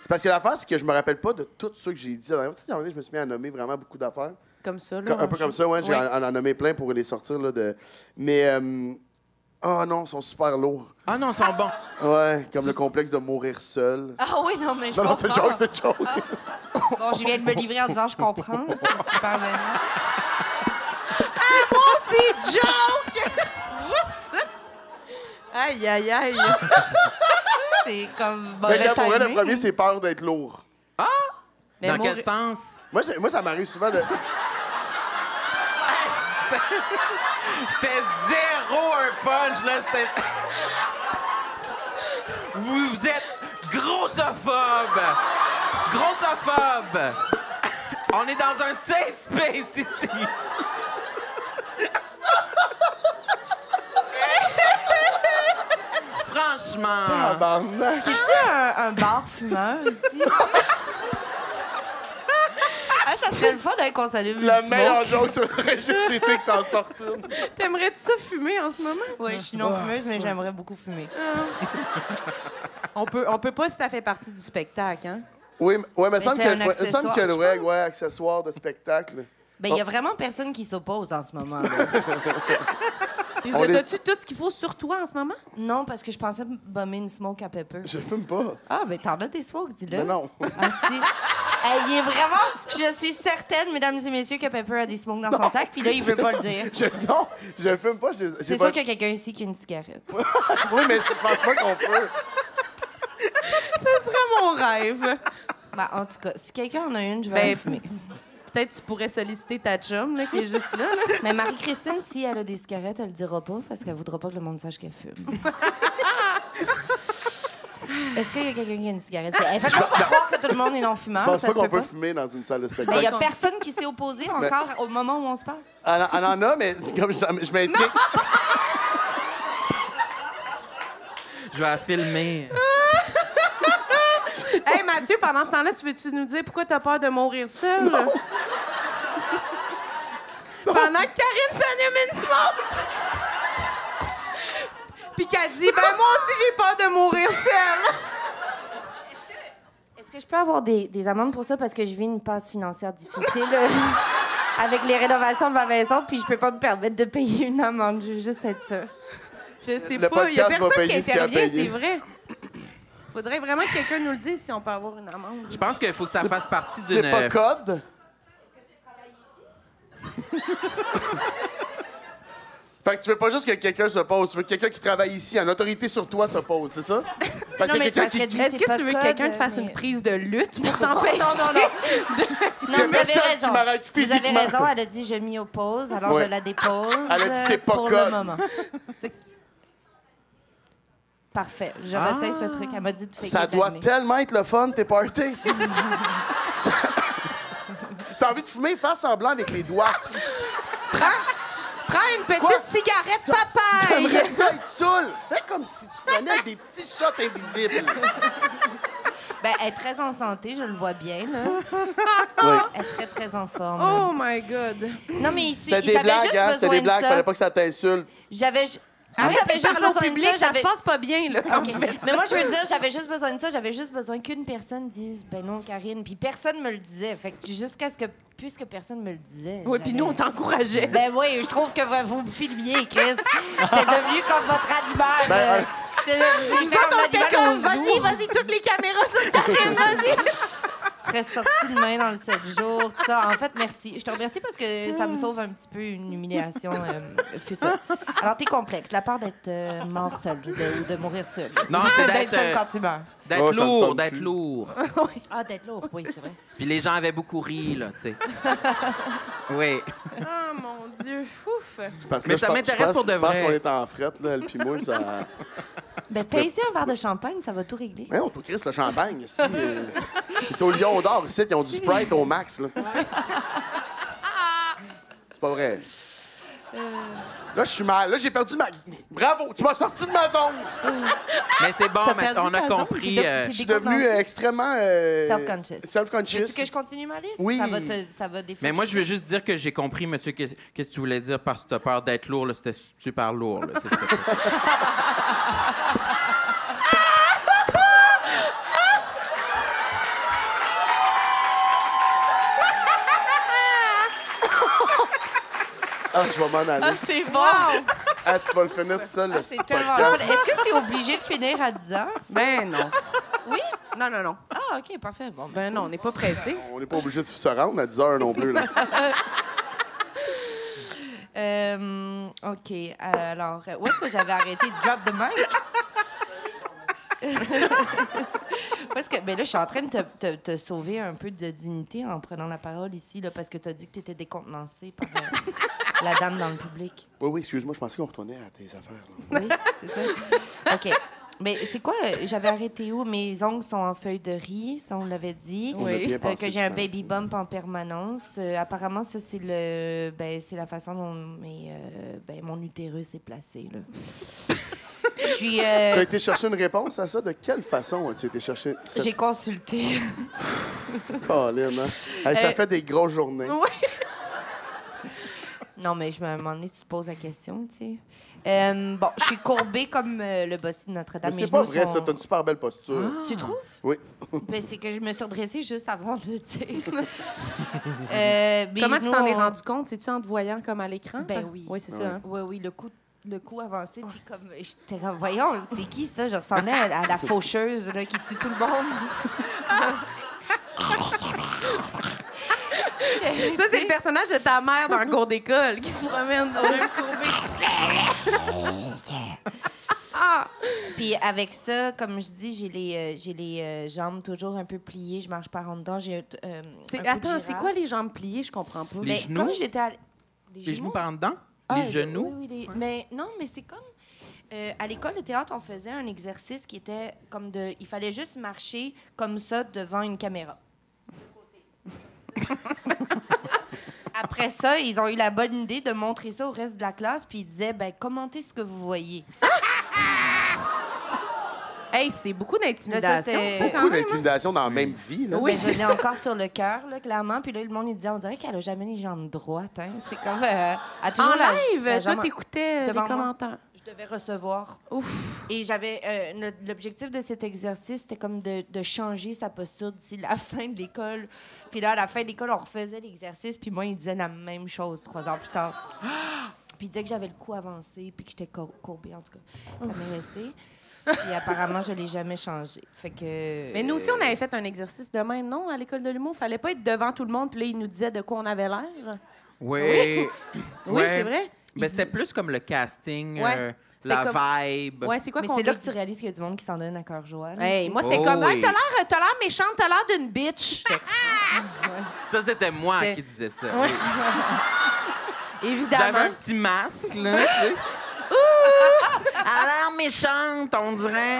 C'est parce que l'affaire, c'est que je me rappelle pas de tout ce que j'ai dit. Tu sais, à un moment donné, je me suis mis à nommer vraiment beaucoup d'affaires. Comme ça, là. Un peu comme ça, ouais. J'ai Ouais. en nommé plein pour les sortir. Là, Mais. Oh non, ils sont super lourds. Ah non, ils sont bons. Ouais, comme le complexe de mourir seul. Ah oui, non, mais je Non, non, c'est comprends. joke, c'est joke. Bon, je viens de me livrer en disant « Je comprends ». C'est super bien. C'est joke! Oups! Aïe, aïe, aïe. C'est comme Mais mauvais pour vrai, le timing. premier, c'est peur d'être lourd. Mais Dans quel mourir- sens? Moi, ça m'arrive souvent de. C'était zéro un punch, là. C'était... Vous êtes grossophobe. Grossophobe. On est dans un safe space ici. Franchement. Tabarnak. C'est-tu un bar fumeur ici? Ah, ça serait le fun hein, qu'on s'allume La une meilleure smoke. joke sur été que t'en sortes une. T'aimerais-tu ça fumer en ce moment? Oui, je suis non fumeuse, mais j'aimerais beaucoup fumer. On peut pas si ça fait partie du spectacle, hein? Oui, mais il semble c'est que, un ouais, il semble accessoire, que je ouais, pense. accessoire de spectacle. Ben, il y a vraiment personne qui s'oppose en ce moment. là. On est- T'as-tu tout ce qu'il faut sur toi en ce moment? Non, parce que je pensais bomber une smoke à Pepper. Je fume pas. Ah, ben t'en as des smokes, dis-le. Mais non. Ah, si. Hey, il est vraiment... Je suis certaine, mesdames et messieurs, que Pepper a des smokes dans son sac, puis là, il veut pas le dire. Non, je fume pas. C'est sûr qu'il y a quelqu'un ici qui a une cigarette. Oui, mais je pense pas qu'on peut. Ce serait mon rêve. Ben, en tout cas, si quelqu'un en a une, je vais Ben, en fumer. peut-être tu pourrais solliciter ta chum, là, qui est juste là. Là. Mais Marie-Christine, si elle a des cigarettes, elle le dira pas parce qu'elle voudra pas que le monde sache qu'elle fume. Est-ce qu'il y a quelqu'un qui a une cigarette? Elle fait pas croire que tout le monde est non-fumeur. Je pense ça pas se qu'on peut peut fumer dans une salle de Mais spectacle. il y a personne qui s'est opposé encore au moment où on se parle. Elle en a, mais comme je maintiens. Je vais la filmer. Hey, Mathieu, pendant ce temps-là, tu veux-tu nous dire pourquoi t'as peur de mourir seul? Pendant que Karine s'anime une smoke! Puis qu'elle dit, ben moi aussi, j'ai peur de mourir seule! Est-ce que je peux avoir des amendes pour ça parce que je vis une passe financière difficile avec les rénovations de ma maison puis je peux pas me permettre de payer une amende. Je veux juste être sûre. Je sais Le pas, il y a podcast va personne qui payer ce qu'il a intervient, payé. c'est vrai. Faudrait vraiment que quelqu'un nous le dise si on peut avoir une amende. Je pense qu'il faut que ça fasse partie d'une... C'est pas code? Fait que tu veux pas juste que quelqu'un se pose, tu veux que quelqu'un qui travaille ici, en autorité sur toi, se pose, c'est ça? Parce Non, qu'il y mais a quelqu'un c'est qui... parce Est-ce que tu veux que quelqu'un te fasse une prise de lutte pour t'empêcher? Non, S'il y vous a avez personne qui raison. m'arrête Vous avez physiquement. raison, elle a dit je m'y oppose, alors Ouais. je la dépose. Elle a dit, c'est pas pour code. le moment. Parfait, je retiens ce truc. Elle m'a dit de faire Ça doit tellement être le fun, tes parties. T'as envie de fumer? Fais semblant avec les doigts. Prends une petite Quoi? cigarette, papa! T'aimerais ça être saoul? Fais comme si tu prenais des petits shots invisibles. Ben, elle est très en santé, je le vois bien, là. Oui. Elle est très, très en forme. Oh my God! Non, mais C'était des j'avais blagues, juste hein? besoin C'était des de blagues, ça. fallait pas que ça t'insulte. J'avais Arrête j'avais de juste parler au besoin de public, ça se j'avais- passe pas bien, là, quand OK. tu fais Mais moi, je veux dire, j'avais juste besoin de ça. J'avais juste besoin qu'une personne dise, ben non, Karine. Puis personne me le disait. Fait que jusqu'à ce que, puisque personne me le disait. Oui, puis nous, on t'encourageait. Ben oui, je trouve que vous me filmiez, Chris. J'étais devenue comme votre animal. Ben, J'étais devenue Nous autres, on était l'animal comme, au zoo. vas-y, toutes les caméras sur Karine, vas-y! Je serais sortie de main dans le 7 jours, tout ça. En fait, merci. Je te remercie parce que ça me sauve un petit peu une humiliation future. Alors, t'es complexe. La peur d'être mort seul ou de mourir seul. Non, c'est d'être seul d'être quand tu meurs. d'être Oh, ça me lourd, tente d'être plus. lourd. Ah, d'être lourd, oui, c'est vrai. Puis les gens avaient beaucoup ri, là, tu sais. Oui. Oh mon Dieu, ouf! Parce que Mais là, ça je pense- m'intéresse je pense- pour de Je pense vrai. qu'on est en frette, là, elle puis moi, ça... Ben, t'as ici un verre de champagne, ça va tout régler. Mais on peut Chris, le champagne, ici. C'est au Lion d'Or, ici, ils ont du Sprite au max, là. C'est pas vrai. Là, je suis mal. Là, j'ai perdu ma... Bravo, tu m'as sorti de ma zone. Mais c'est bon, T'as Mathieu, perdu on a ta zone, compris. t'es Je suis devenu extrêmement... Self-conscious. Self-conscious. Veux-tu que je continue ma liste? Oui. Ça va définir. Mais moi, je veux juste dire que j'ai compris, Mathieu, qu'est-ce que tu voulais dire parce que tu as peur d'être lourd. Là, c'était super lourd. Là, Ah, je vais m'en aller. c'est bon! Ah, tu vas le finir tout seul, le C'est tellement podcast. fun. Est-ce que c'est obligé de finir à 10 heures? Ben non. Oui? Non, non, non. Ah, OK, parfait. Bon, Ben non, on n'est pas pressé. On n'est pas obligé de se rendre à 10 heures non plus, là. OK. Alors, où est-ce que j'avais arrêté de drop the mic? Parce que, ben là, je suis en train de te sauver un peu de dignité en prenant la parole ici, là, parce que tu as dit que tu étais décontenancée par la dame dans le public. Oui, oui, excuse-moi, je pensais qu'on retournait à tes affaires. Là. Oui, c'est ça. OK. Mais c'est quoi? J'avais arrêté où? Mes ongles sont en feuilles de riz, ça, on l'avait dit. On a bien passé Que du j'ai un temps baby là-dessus. bump en permanence. Apparemment, ça, c'est c'est la façon dont mon utérus est placé, là. Je suis... T'as été chercher une réponse à ça? De quelle façon as-tu été chercher cette... J'ai consulté. Colin, hein? Hey, ça fait des grosses journées. Non, mais à un moment donné, tu te poses la question, tu sais. Bon, je suis courbée comme le bossu de Notre-Dame. Mais Mes c'est pas genoux vrai, sont- ça. T'as une super belle posture. Tu trouves? Oui. Ben, c'est que je me suis redressée juste avant de le dire. Comment tu t'en es rendu compte? C'est-tu en te voyant comme à l'écran? Ben oui. Oui, c'est ça. hein? Oui, le coup avancé, puis comme... J'étais comme, voyons, c'est qui ça? Je ressemblais à la faucheuse là, qui tue tout le monde. Ça, c'est le personnage de ta mère dans le cours d'école qui se promène dans un courbé. Puis avec ça, comme je dis, j'ai les jambes toujours un peu pliées. Je marche par en dedans. J'ai un peu de Attends, c'est girafe. quoi les jambes pliées? Je comprends pas. Les Mais genoux? quand j'étais à... Les genoux par en dedans? Ah, Les genoux? Oui, mais non, mais c'est comme... à l'école de théâtre, on faisait un exercice qui était comme de... Il fallait juste marcher comme ça devant une caméra. Après ça, ils ont eu la bonne idée de montrer ça au reste de la classe, puis ils disaient, ben commentez ce que vous voyez. Hey, c'est beaucoup Là, ça, d'intimidation, c'était- ça, quand Beaucoup même. d'intimidation dans la même vie. Là. Oui, Ben, c'est je l'ai ça. encore sur le cœur, là, clairement. Puis là, le monde, il disait, on dirait qu'elle a jamais les jambes droites. Hein. C'est comme... elle a toujours En la live, toi, jambe- t'écoutais les devant moi. commentaires. Je devais recevoir. Et j'avais... l'objectif de cet exercice, c'était comme de changer sa posture d'ici la fin de l'école. Puis là, à la fin de l'école, on refaisait l'exercice. Puis moi, il disait la même chose 3 ans plus tard. Puis il disait que j'avais le cou avancé, puis que j'étais courbée, en tout cas. Ça m'est resté. Puis apparemment, je l'ai jamais changé. Fait que... Mais nous aussi, on avait fait un exercice de même, non, à l'école de l'humour. Fallait pas être devant tout le monde, puis là, ils nous disaient de quoi on avait l'air. Oui. Oui, c'est vrai. Ben, c'était plus comme le casting, Ouais. C'était la comme- vibe. Ouais, c'est quoi Mais qu'on c'est là dit? que tu réalises qu'il y a du monde qui s'en donne à cœur joie. là, Hey, tu sais. moi, c'est Oh comme, oui. hey, t'as l'air méchante, t'as l'air d'une bitch. Ça, c'était moi C'était- qui disais ça. Ouais. J'avais Évidemment. un petit masque, là. tu sais. Elle a l'air méchante, on dirait.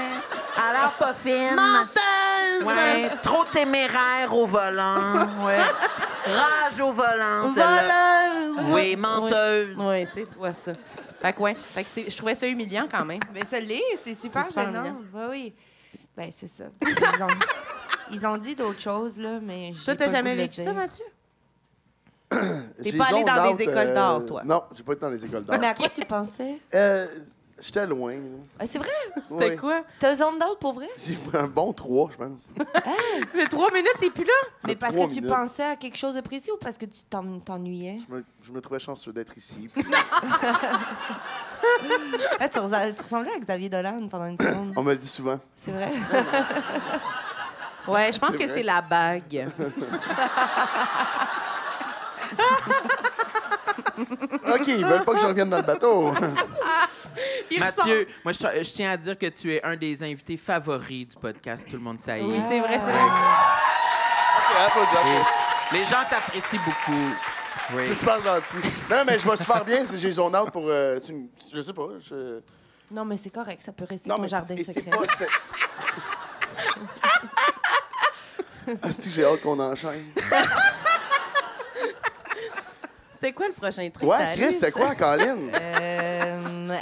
Elle a l'air pas fine. Menteuse! Ouais, trop téméraire au volant. Ouais. Rage au volant, celle-là. Voleuse! Oui, menteuse. Oui, c'est toi, ça. Fait que, ouais. Fait que je trouvais ça humiliant quand même. Mais ça l'est, c'est super C'est super gênant. mignon. Oui, oui. Ben, c'est ça. Ils ont dit d'autres choses, là, mais j'ai Toi, pas t'as le jamais goût de le vécu ça, dire. Mathieu? J'ai pas allé zone dans out, des écoles d'art, toi? Non, j'ai pas été dans les écoles d'art. Mais à quoi tu pensais? J'étais loin. là. Ah, c'est vrai? C'était Oui. quoi? T'as zone d'autre pour vrai? J'ai fait un bon 3, je pense. Mais 3 minutes, t'es plus là? Mais parce 3 que tu minutes. pensais à quelque chose de précis ou parce que tu t'ennuyais? Je me trouvais chanceux d'être ici. Ah, tu ressemblais à Xavier Dolan pendant une seconde. On me le dit souvent. C'est vrai? Ouais, je pense C'est que vrai. c'est la bague. OK, ils veulent pas que je revienne dans le bateau. Mathieu, moi, je tiens à dire que tu es un des invités favoris du podcast. Tout le monde sait. Oui, c'est vrai, c'est vrai. OK, applaudis. Les gens t'apprécient beaucoup. Oui. C'est super gentil. Non, mais je vais super bien si j'ai zone out pour... je sais pas. Non, mais c'est correct, ça peut rester Non, ton mais jardin c'est secret. pas... Asti, j'ai hâte qu'on enchaîne. C'était quoi le prochain truc? Ouais, ça, Chris, Alice? c'était quoi, Colin?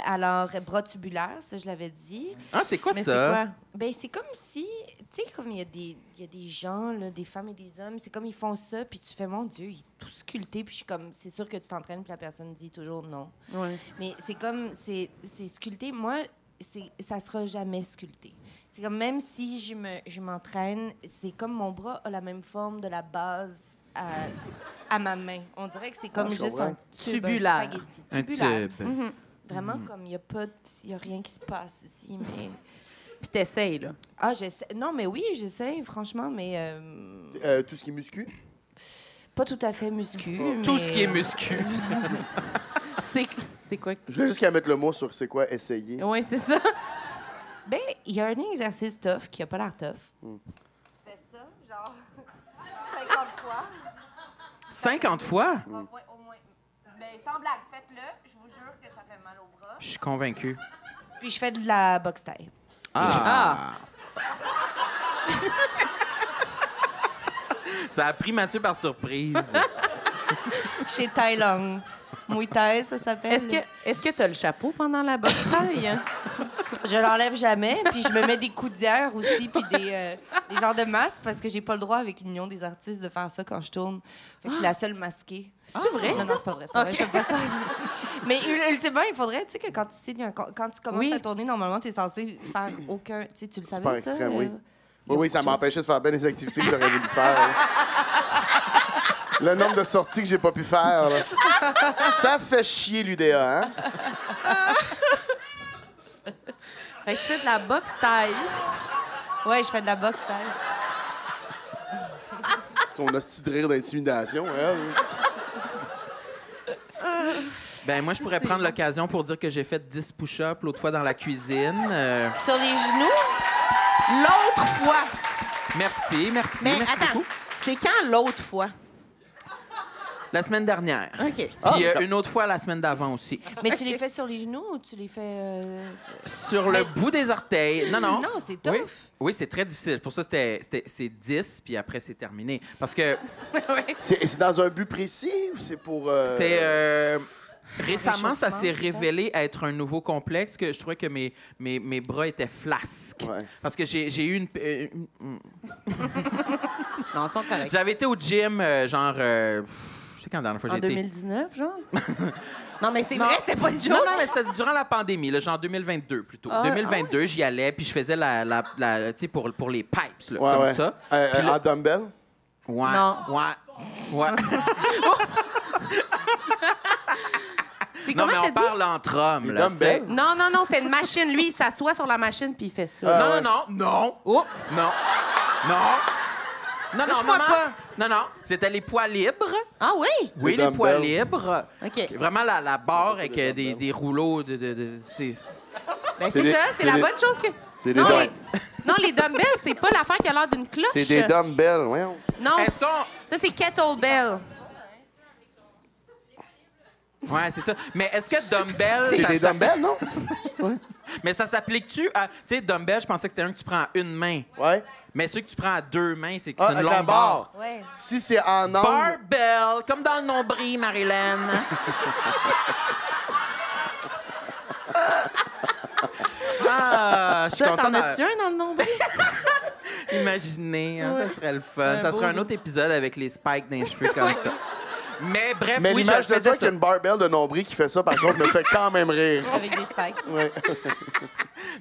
Alors, bras tubulaires, ça, je l'avais dit. Ah, c'est quoi Mais c'est ça? quoi? Ben, c'est comme si, tu sais, comme il y a des gens, là, des femmes et des hommes, c'est comme ils font ça, puis tu fais, mon Dieu, il est tout sculpté, puis je suis comme, c'est sûr que tu t'entraînes, puis la personne dit toujours non. Ouais. Mais c'est comme, c'est sculpté. Moi, ça sera jamais sculpté. C'est comme, même si je m'entraîne, c'est comme mon bras a la même forme de la base à ma main. On dirait que c'est comme je juste comprends. un tube, Tubulaire. un spaghetti. Un Tubulaire. tube. Vraiment, comme il n'y a rien qui se passe ici, mais... Puis t'essayes, là. Ah, j'essaie. Non, mais oui, j'essaie, franchement, mais Tout ce qui est muscu? pas tout à fait muscu. Tout mais- ce qui est muscu. C'est quoi? Je voulais juste qu'elle mette le mot sur c'est quoi essayer. Oui, c'est ça. Ben, il y a un exercice tough qui a pas l'air tough. Tu fais ça, genre 50 fois. 50 fois? Ouais, au moins. Ben, sans blague, faites-le. Je vous jure que ça fait mal au bras. Je suis convaincu. Puis je fais de la boxe taille. Ah! Ça a pris Mathieu par surprise. Chez Tai Long. Muay Thai, ça s'appelle. Est-ce que t'as le chapeau pendant la bataille? Je l'enlève jamais, puis je me mets des coudières aussi, puis des genres de masques, parce que j'ai pas le droit avec l'Union des artistes de faire ça quand je tourne. Fait que je suis la seule masquée. C'est-tu vrai, Non, ça? non, c'est pas vrai. C'est pas vrai, Ok. je fais pas ça. Mais ultimement, il faudrait, tu sais, que quand tu signes quand tu commences Oui. à tourner, normalement, tu es censé faire aucun... Tu sais, tu le savais, Super ça? extrême, oui. Il y a Oui, beaucoup ça de m'empêchait de faire bien les activités que j'aurais voulu faire. là. Le nombre de sorties que j'ai pas pu faire, là. Ça fait chier l'UDA, hein? Fait que tu fais de la boxe taille. choses. Ouais, je fais de la boxe taille. Son hostie de rire d'intimidation, elle. Ben moi, je pourrais prendre l'occasion pour dire que j'ai fait 10 push-ups l'autre fois dans la cuisine. Sur les genoux? L'autre fois. Merci Mais merci attends, beaucoup. c'est quand l'autre fois? La semaine dernière. OK. Puis une autre fois la semaine d'avant aussi. Mais tu les fais sur les genoux ou tu les fais... Sur le bout des orteils. Non. Non, c'est tough. Oui, c'est très difficile. Pour ça, c'est 10, puis après, c'est terminé. Parce que C'est dans un but précis ou c'est pour... récemment, ça s'est réchauffement, révélé être un nouveau complexe que je trouvais que mes bras étaient flasques. Ouais. Parce que j'ai eu une... Non, ils sont corrects. J'avais été au gym, genre... je sais quand la dernière fois En j'ai été... 2019, genre? Non, mais c'est Non. vrai, c'est pas une joke. Non, mais c'était durant la pandémie, là, genre 2022 plutôt. 2022, j'y allais, puis je faisais tu sais, pour les pipes, là, comme ça. Puis là- En dumbbell? Ouais. Non. Ouais. C'est Non, mais comment on t'as dit? parle entre hommes, Les là, tu sais. dumbbells? Non, c'était une machine. Lui, il s'assoit sur la machine puis il fait ça. Ah, ouais. Non. Oh! Non. Non, Touche-moi maman. pas. Non. C'était les poids libres. Ah oui? Oui, Les les poids dumbbells. libres. OK. Vraiment la barre avec des des rouleaux de Ben, C'est c'est des- ça, c'est c'est la des- bonne chose que... C'est des Non, dumbbells. non, les dumbbells, c'est pas l'affaire qui a l'air d'une cloche. C'est des dumbbells, voyons. Non, Est-ce qu'on... ça, c'est kettlebell. Ouais, c'est ça. Mais est-ce que dumbbell... C'est ça- des ça- dumbbells, non? Mais ça s'applique-tu à... Tu sais, dumbbell, je pensais que c'était un que tu prends à une main. Ouais. Mais ceux que tu prends à deux mains, c'est que Ah, c'est une avec la longue barre. barre. Ouais. Si c'est en angle... Barbell, comme dans le nombril, Marilyn. Ah, je suis Ça, content. t'en as-tu un dans le nombril? Imaginez, hein, ça serait le fun. Ça beau serait un goût. autre épisode avec les spikes dans les cheveux comme ça. Mais bref, Mais oui, je l'image de faisais toi qu'il y ça. a une barbell de nombril qui fait ça, par contre, me fait quand même rire. Avec des spikes. Ouais.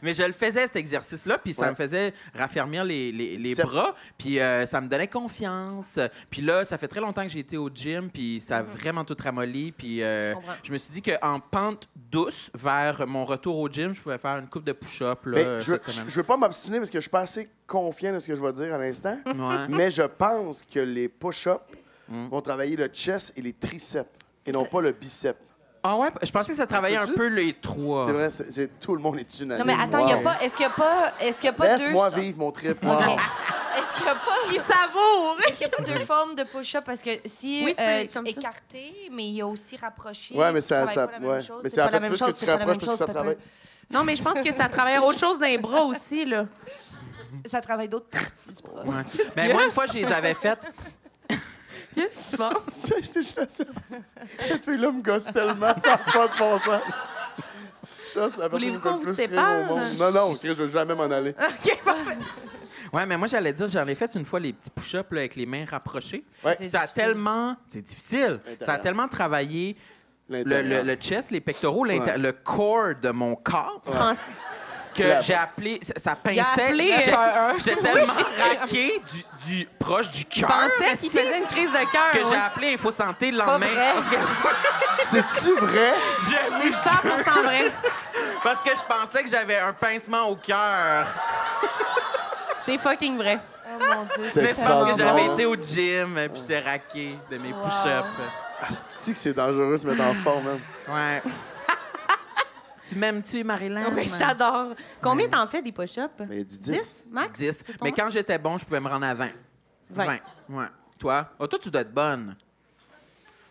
Mais je le faisais, cet exercice-là, puis ça Ouais. me faisait raffermir les C'est- bras, puis ça me donnait confiance. Puis là, ça fait très longtemps que j'ai été au gym, puis ça a vraiment tout ramolli. Puis comprends. je me suis dit qu'en pente douce vers mon retour au gym, je pouvais faire une coupe de push-up là, Mais cette semaine. je veux pas m'obstiner parce que je suis pas assez confiant de ce que je vais dire à l'instant. Ouais. Mais je pense que les push-ups vont travailler le chest et les triceps et non pas le bicep. Ah ouais? Je pensais que ça travaillait un peut-tu? peu les trois. C'est vrai, tout le monde est unanime. Non, mais attends, Wow. y a pas, est-ce qu'il n'y a pas deux... Laisse-moi vivre mon trip. Wow. OK. Est-ce qu'il n'y a pas... Il savoure! Est-ce qu'il n'y a pas deux formes de push-up? Parce que si Oui, tu peux comme ça. écarté, mais il y a aussi rapproché. Ouais, mais tu ça, travailles ça pas la même ouais. chose. Mais C'est c'est en pas la fait même plus chose, que tu c'est pas la rapproches, même plus que chose, ça ça travaille. peut- Non, mais je pense que ça travaille autre chose dans les bras aussi, là. Ça travaille d'autres parties du bras. Ouais. Ben, moi, une fois, je les avais faites. Qu'est-ce qui se passe? Cette fille-là me gosse tellement, ça n'a pas de bon sens. Ça, c'est la personne Voulez-vous qui me qu'on fait vous le plus rire sépare? au monde. Non, Chris, je veux jamais m'en aller. OK, parfait. Ouais, mais moi, j'allais dire, j'en ai fait une fois les petits push-ups là, avec les mains rapprochées. Ouais. Puis ça a tellement... C'est difficile. Ça a tellement travaillé L'intérieur. le chest, les pectoraux, le corps de mon corps que Ouais. j'ai appelé... Ça Il a pinçait. appelé J'étais tellement raqué proche du Je cœur. pensais qu'il faisait une crise de cœur. Que j'ai ouais. appelé Info Santé le lendemain. vrai. Parce que, C'est-tu vrai? je- C'est 100% vrai. parce que je pensais que j'avais un pincement au cœur. C'est fucking vrai. Oh mon Dieu. C'est Mais c'est parce que extraordinaire. j'avais été au gym puis j'étais raqué de mes push-ups. Asti que c'est dangereux de se mettre en forme, man. Ouais. Tu m'aimes-tu, Marilyn? Oui, j'adore. Combien t'en fais des push-ups? Mais dis 10. 10, max? 10. C'est ton Mais max? quand j'étais bon, je pouvais me rendre à 20. 20. Ouais. Toi? Oh, toi, tu dois être bonne.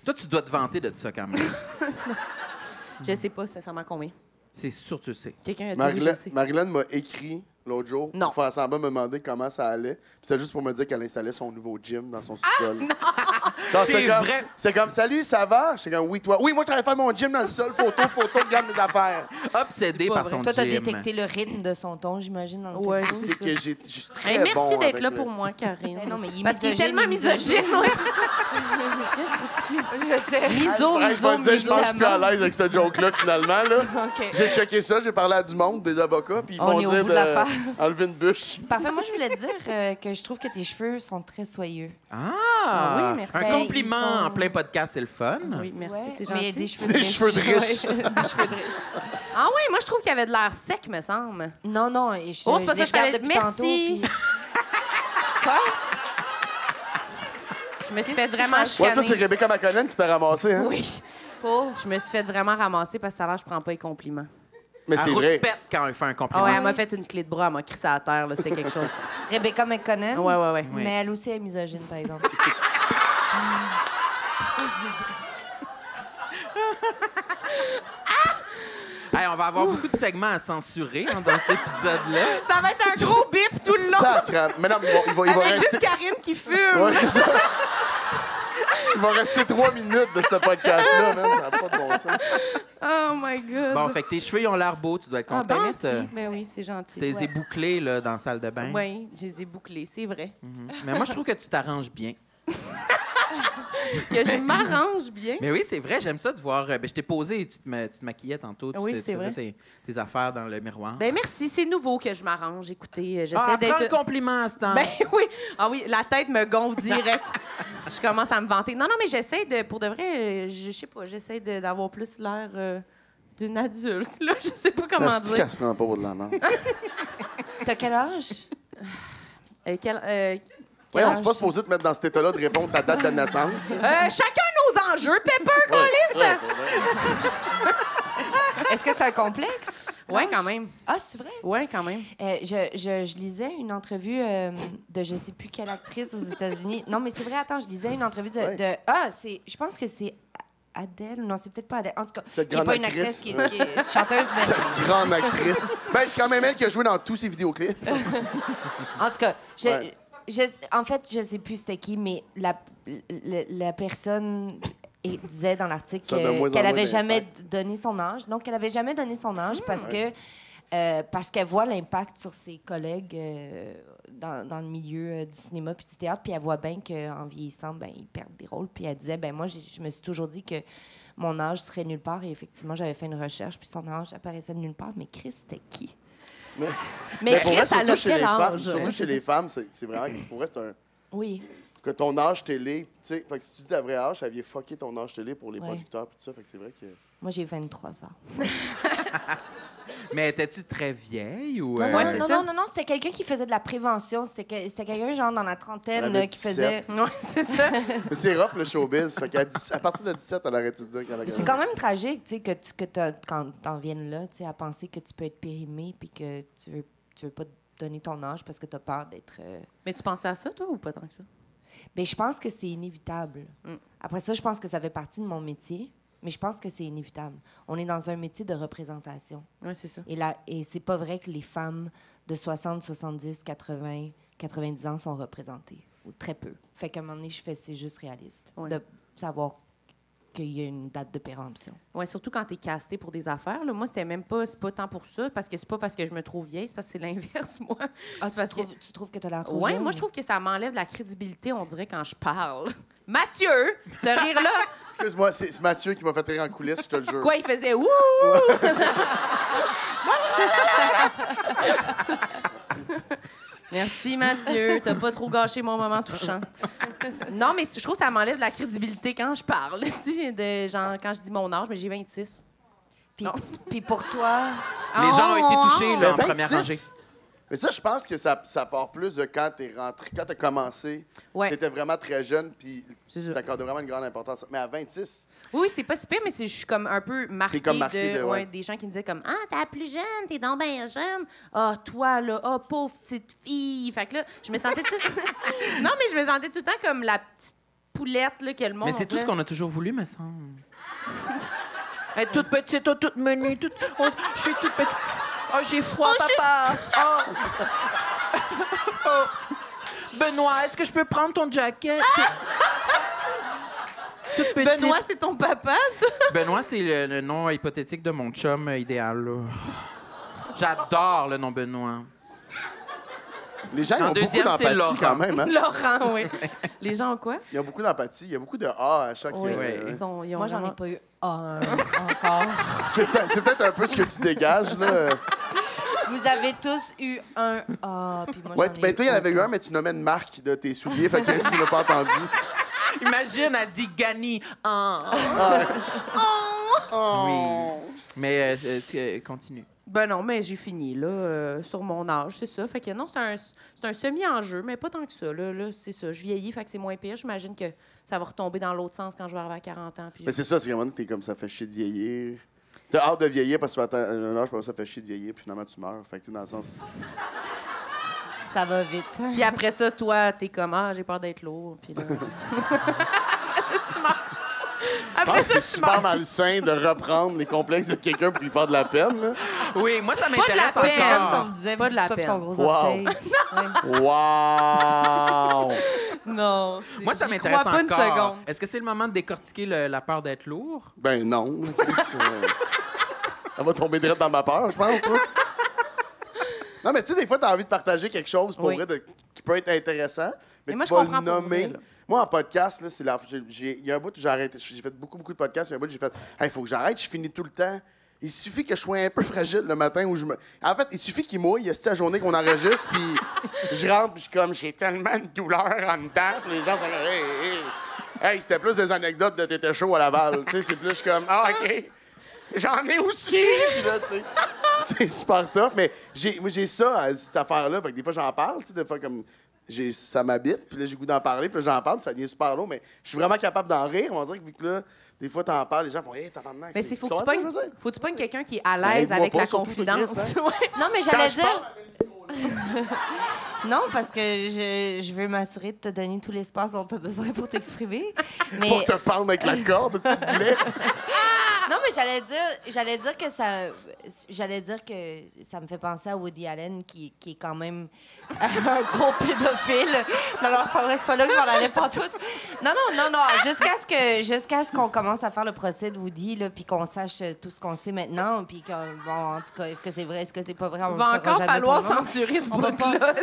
Toi, tu dois te vanter de ça quand même. Je sais pas, sincèrement, combien. C'est sûr, tu le sais. Quelqu'un a dit oui, je Marilyn, sais. Marilyn m'a écrit l'autre jour Non. pour faire semblant de me demander comment ça allait. Puis c'était juste pour me dire qu'elle installait son nouveau gym dans son sous-sol. Genre, C'est c'était comme- vrai. C'est comme, salut, ça va? J'étais comme, oui, toi. Oui, moi, je travaille faire mon gym dans le sol. Photo, regarde mes affaires. Obsédé C'est pas par vrai. son Toi, t'as gym. détecté le rythme de son ton, j'imagine, dans le Ouais, texto. C'est ça. que je suis très Hey, merci bon d'être avec là le- pour moi, Karine. Ben non, mais il est Parce qu'il est misogyne, tellement il est misogyne. misogyne. Ouais. Je veux dire. Miso, Ouais, je vais te dire, je pense que je suis plus à miso, l'aise avec cette joke-là, finalement. Là. OK. J'ai checké ça, j'ai parlé à du monde, des avocats, puis ils On vont est au dire bout de l'affaire. enlever une bûche. Parfait. Moi, je voulais te dire que je trouve que tes cheveux sont très soyeux. Ah! oui, merci. Un Ben, compliment ils sont- en plein podcast, c'est le fun. Oui, merci, Ouais, c'est mais gentil. des cheveux Des de cheveux de riche. Ouais, des cheveux de riche. Ah oui, moi, je trouve qu'il y avait de l'air sec, me semble. Non, non. Et je, Oh, c'est pas je ça, les je regarde fallait- depuis Merci. tantôt, puis- Je me suis fait vraiment Ouais, toi, c'est chicaner. Rebecca McConnell qui t'a ramassé, hein? Oui. Je me suis fait vraiment ramasser parce que ça a l'air que je prends pas les compliments. Mais Elle c'est vrai. rouspète quand elle fait un compliment. Ah ouais, elle m'a fait une clé de bras, elle m'a crissé à terre, là, c'était quelque chose. Rebecca McConnell. Ouais. Oui. Mais elle aussi est misogyne, par exemple. Hey, on va avoir beaucoup de segments à censurer dans cet épisode-là. Ça va être un gros bip tout le long. Sacre. Mais non, il va Avec rester. juste Karine qui fume. Ouais, c'est ça. Il va rester 3 minutes de ce podcast-là, man. Ça n'a pas de bon sens. Oh my God. Bon, fait que tes cheveux, ils ont l'air beaux. Tu dois être Ah, contente. ben merci. Ben oui, c'est gentil. Tu les ai bouclés là, dans la salle de bain. Oui, je les ai bouclés, c'est vrai. Mais moi, je trouve que tu t'arranges bien. Que je m'arrange bien. Mais oui, c'est vrai, j'aime ça de voir. Ben, je t'ai posé, tu te maquillais tantôt, Oui, tu c'est faisais vrai. tes affaires dans le miroir. Ben merci, c'est nouveau que je m'arrange. Écoutez, j'essaie prends le d'être... compliment à ce temps. Ben oui. Ah oui, la tête me gonfle direct. Je commence à me vanter. Non, mais j'essaie de... Pour de vrai, je sais pas, j'essaie d'avoir plus l'air d'une adulte. Là, je sais pas comment C'est dire. qu'elle se prend pas pour de la merde. T'as quel âge? Voyons, tu pas supposé te mettre dans cet état-là de répondre ta date de naissance. Chacun nos enjeux, Pepper, Collis! Est-ce que c'est un complexe? Ouais, quand même. Ah, c'est vrai? Ouais, quand même. Je lisais une entrevue de je sais plus quelle actrice aux États-Unis. Non, mais c'est vrai, attends, je lisais une entrevue je pense que c'est Adèle. Non, c'est peut-être pas Adèle. En tout cas, Cette qui n'est grande pas une actrice. actrice, qui est chanteuse, mais... Cette grande actrice. Ben, c'est quand même elle qui a joué dans tous ses vidéoclips. En tout cas, Ouais. en fait, je sais plus c'était qui, mais la personne disait dans l'article Ça a de moins en qu'elle moins avait jamais d'impact. donné son âge. Donc, elle avait jamais donné son âge parce qu'elle voit l'impact sur ses collègues dans le milieu du cinéma puis du théâtre, puis elle voit bien qu'en vieillissant, ben, ils perdent des rôles. Puis elle disait, ben moi, je me suis toujours dit que mon âge serait nulle part. Et effectivement, j'avais fait une recherche, puis son âge apparaissait de nulle part. Mais Chris, c'était qui? Mais pour Chris, vrai, elle surtout a chez quel les femmes, âge? surtout chez les femmes, c'est vraiment... Pour vrai, c'est un... Oui. Que ton âge télé, tu sais, fait que si tu dis ta vraie âge, ça vient fucker ton âge télé pour les Ouais. producteurs et tout ça, fait que c'est vrai que... Moi, j'ai 23 ans. Mais étais-tu très vieille ou... Non, Ouais, c'est ça. non, c'était quelqu'un qui faisait de la prévention. C'était quelqu'un, genre, dans la trentaine, Elle avait qui faisait... 17. Ouais, c'est ça. Mais c'est rough, le showbiz, fait qu'à à partir de 17, elle arrête de dire qu'elle a C'est quand même tragique, tu sais, quand t'en viennes là, tu sais, à penser que tu peux être périmé puis que tu veux pas te donner ton âge parce que t'as peur d'être... Mais tu pensais à ça, toi, ou pas tant que ça? Bien, je pense que c'est inévitable. Après ça, je pense que ça fait partie de mon métier, mais je pense que c'est inévitable. On est dans un métier de représentation. Oui, c'est ça. Et c'est pas vrai que les femmes de 60, 70, 80, 90 ans sont représentées. Ou très peu. Fait qu'à un moment donné, c'est juste réaliste. Ouais. De savoir qu'il y a une date de péremption. Oui, surtout quand tu es casté pour des affaires. Là. Moi, c'était même pas... C'est pas tant pour ça, parce que c'est pas parce que je me trouve vieille, c'est parce que c'est l'inverse, moi. Ah, C'est parce que... tu trouves que tu as l'air trop Oui, jeune? moi, je trouve que ça m'enlève de la crédibilité, on dirait, quand je parle. Mathieu, ce rire-là, Excuse-moi, c'est Mathieu qui m'a fait rire en coulisses, je te le jure. quoi, il faisait « Ouh! » Merci, Mathieu. T'as pas trop gâché mon moment touchant. Non, mais je trouve que ça m'enlève de la crédibilité quand je parle. Genre, quand je dis mon âge, mais j'ai 26. Puis pour toi... Les gens ont été touchés là, en Mais première 26? rangée. Mais ça, je pense que ça part plus de quand t'es rentré, quand t'as commencé. Ouais. T'étais vraiment très jeune, puis C'est ça. t'accordais vraiment une grande importance. Mais à 26, Oui, c'est pas si pire, mais je suis comme un peu marquée, T'es comme marquée de, ouais. des gens qui me disaient comme « Ah, t'es la plus jeune, t'es donc bien jeune. Ah, toi, là, ah, pauvre petite fille. » Fait que là, je me sentais tout... Non, mais je me sentais tout le temps comme la petite poulette là, que le monde... Mais c'est tout ce qu'on a toujours voulu, me semble. Être toute petite, oh, toute menue, toute... oh, je suis toute petite. Oh, j'ai froid, papa. Oh. Benoît, est-ce que je peux prendre ton jacket? Toute petite. Benoît, c'est ton papa, ça? Benoît, c'est le nom hypothétique de mon chum idéal. Là. J'adore le nom Benoît. les gens ils En ont beaucoup deuxième, c'est d'empathie Laurent. quand même. Hein? Laurent, oui. Les gens ont quoi? Ils ont beaucoup d'empathie. Il y a beaucoup de A à chaque... Oui, ouais. ils ont Moi, j'en ai vraiment- pas eu un encore. C'est peut-être un peu ce que tu dégages, là. Vous avez tous eu un A, puis moi, Ouais, j'en ai ben toi, il y en avait eu aucun. un, mais tu nommais une marque de tes souliers, fait que tu l'as pas entendu. Imagine, elle dit Gani. Oh. Oui. Mais continue. Ben non, mais j'ai fini, là, sur mon âge, c'est ça. Fait que non, c'est un semi-enjeu, mais pas tant que ça, là, c'est ça. Je vieillis, fait que c'est moins pire. J'imagine que ça va retomber dans l'autre sens quand je vais arriver à 40 ans. Puis Mais c'est ça, c'est vraiment, t'es comme ça fait chier de vieillir. T'as hâte de vieillir parce que tu vas attendre un âge, puis ça fait chier de vieillir, puis finalement tu meurs. Fait que, tu sais, dans le sens. Ça va vite. Puis après ça, toi, t'es comme, j'ai peur d'être lourd. Puis là... Je pense que c'est super malsain de reprendre les complexes de quelqu'un pour lui faire de la peine. Là. Oui, moi, ça Pas de m'intéresse la peine, Comme encore. si on me disait, Pas de la top peine. son gros Wow. orteil. Ouais. Wow! Non. Moi, ça j'y m'intéresse crois pas une encore. seconde. Est-ce que c'est le moment de décortiquer la peur d'être lourd? Ben non. Ça va tomber direct dans ma peur, je pense. Là. Non, mais tu sais, des fois, tu as envie de partager quelque chose pour Oui. vrai qui peut être intéressant, mais moi, tu je vas le comprends pour nommer. vrai, là. Moi, en podcast, là, il y a un bout où j'ai arrêté. J'ai fait beaucoup de podcasts, mais un bout où j'ai fait il faut que j'arrête, je finis tout le temps. Il suffit que je sois un peu fragile le matin où je me. En fait, il suffit qu'il mouille, il y a cette journée qu'on enregistre, puis je rentre, puis je suis comme, j'ai tellement de douleur en dedans, puis les gens sont comme, hey, c'était plus des anecdotes de T'étais chaud à Laval. Tu sais, c'est plus, je suis comme, OK, j'en ai aussi. Puis là, tu sais, c'est super tough, mais moi, j'ai ça, cette affaire-là, fait que des fois, j'en parle, tu sais, des fois, comme. Ça m'habite, puis là, j'ai le goût d'en parler, puis là, j'en parle, puis ça devient super long, mais je suis vraiment capable d'en rire. On dirait que vu que là, des fois, t'en parles, les gens font hey, t'as pas de Mais faut que tu pognes quelqu'un qui est à l'aise aide-moi avec pas, la surtout, confidence. Chris, hein. Ouais. Non, mais Quand j'allais je dire. parle, Non, parce que je veux m'assurer de te donner tout l'espace dont tu as besoin pour t'exprimer. Mais pour te pendre avec la corde, tu disais. non, mais j'allais dire que ça me fait penser à Woody Allen qui est quand même un gros pédophile. Non, c'est pas là que je m'en allais pas tout. Non, jusqu'à ce qu'on commence à faire le procès de Woody là, puis qu'on sache tout ce qu'on sait maintenant, puis bon, en tout cas, est-ce que c'est vrai, est-ce que c'est pas vrai, on Il va le saura encore jamais falloir pour le moment. censurer ce On va bout-là.